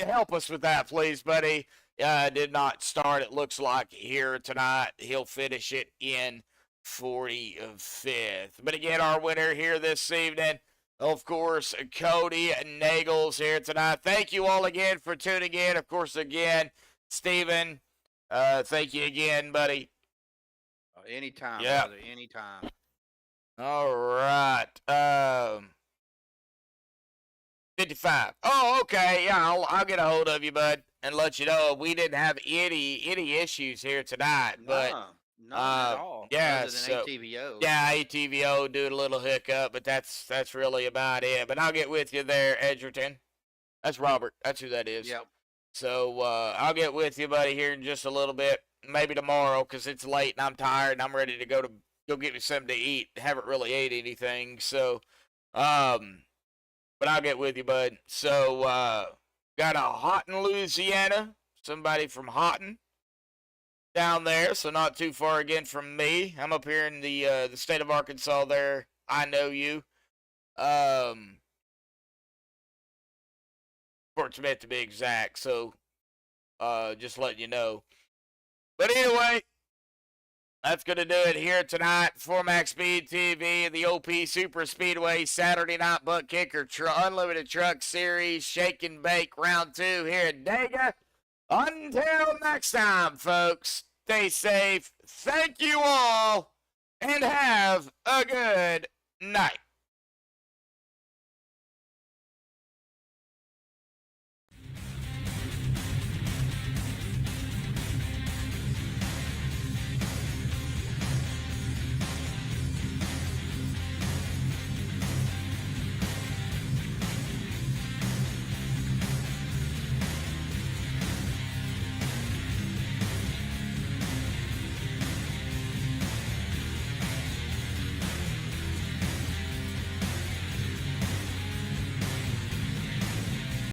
help us with that, please, buddy. Did not start, it looks like, here tonight. He'll finish it in 45th. But again, our winner here this evening, of course, Cody Nagels here tonight. Thank you all again for tuning in. Of course, again, Steven, thank you again, buddy. Anytime, yeah. brother, anytime. All right. 55. Oh, okay. Yeah, I'll get a hold of you, bud, and let you know we didn't have any issues here tonight. But none at all. Yeah, other than ATVO. Yeah, ATVO doing a little hiccup, but that's really about it. But I'll get with you there, Edgerton. That's Robert. That's who that is. Yep. So I'll get with you, buddy, here in just a little bit. Maybe tomorrow, because it's late and I'm tired and I'm ready to go get me something to eat. Haven't really ate anything, so but I'll get with you, bud. So got a Houghton, Louisiana. Somebody from Houghton down there, so not too far again from me. I'm up here in the state of Arkansas there. I know you. Fort Smith to be exact, so just letting you know. But anyway, that's going to do it here tonight for MaxspeedTV, the OP Super Speedway Saturday Night Buttkicker Unlimited Truck Series Shake and Bake Round 2 here at Dega. Until next time, folks, stay safe. Thank you all, and have a good night.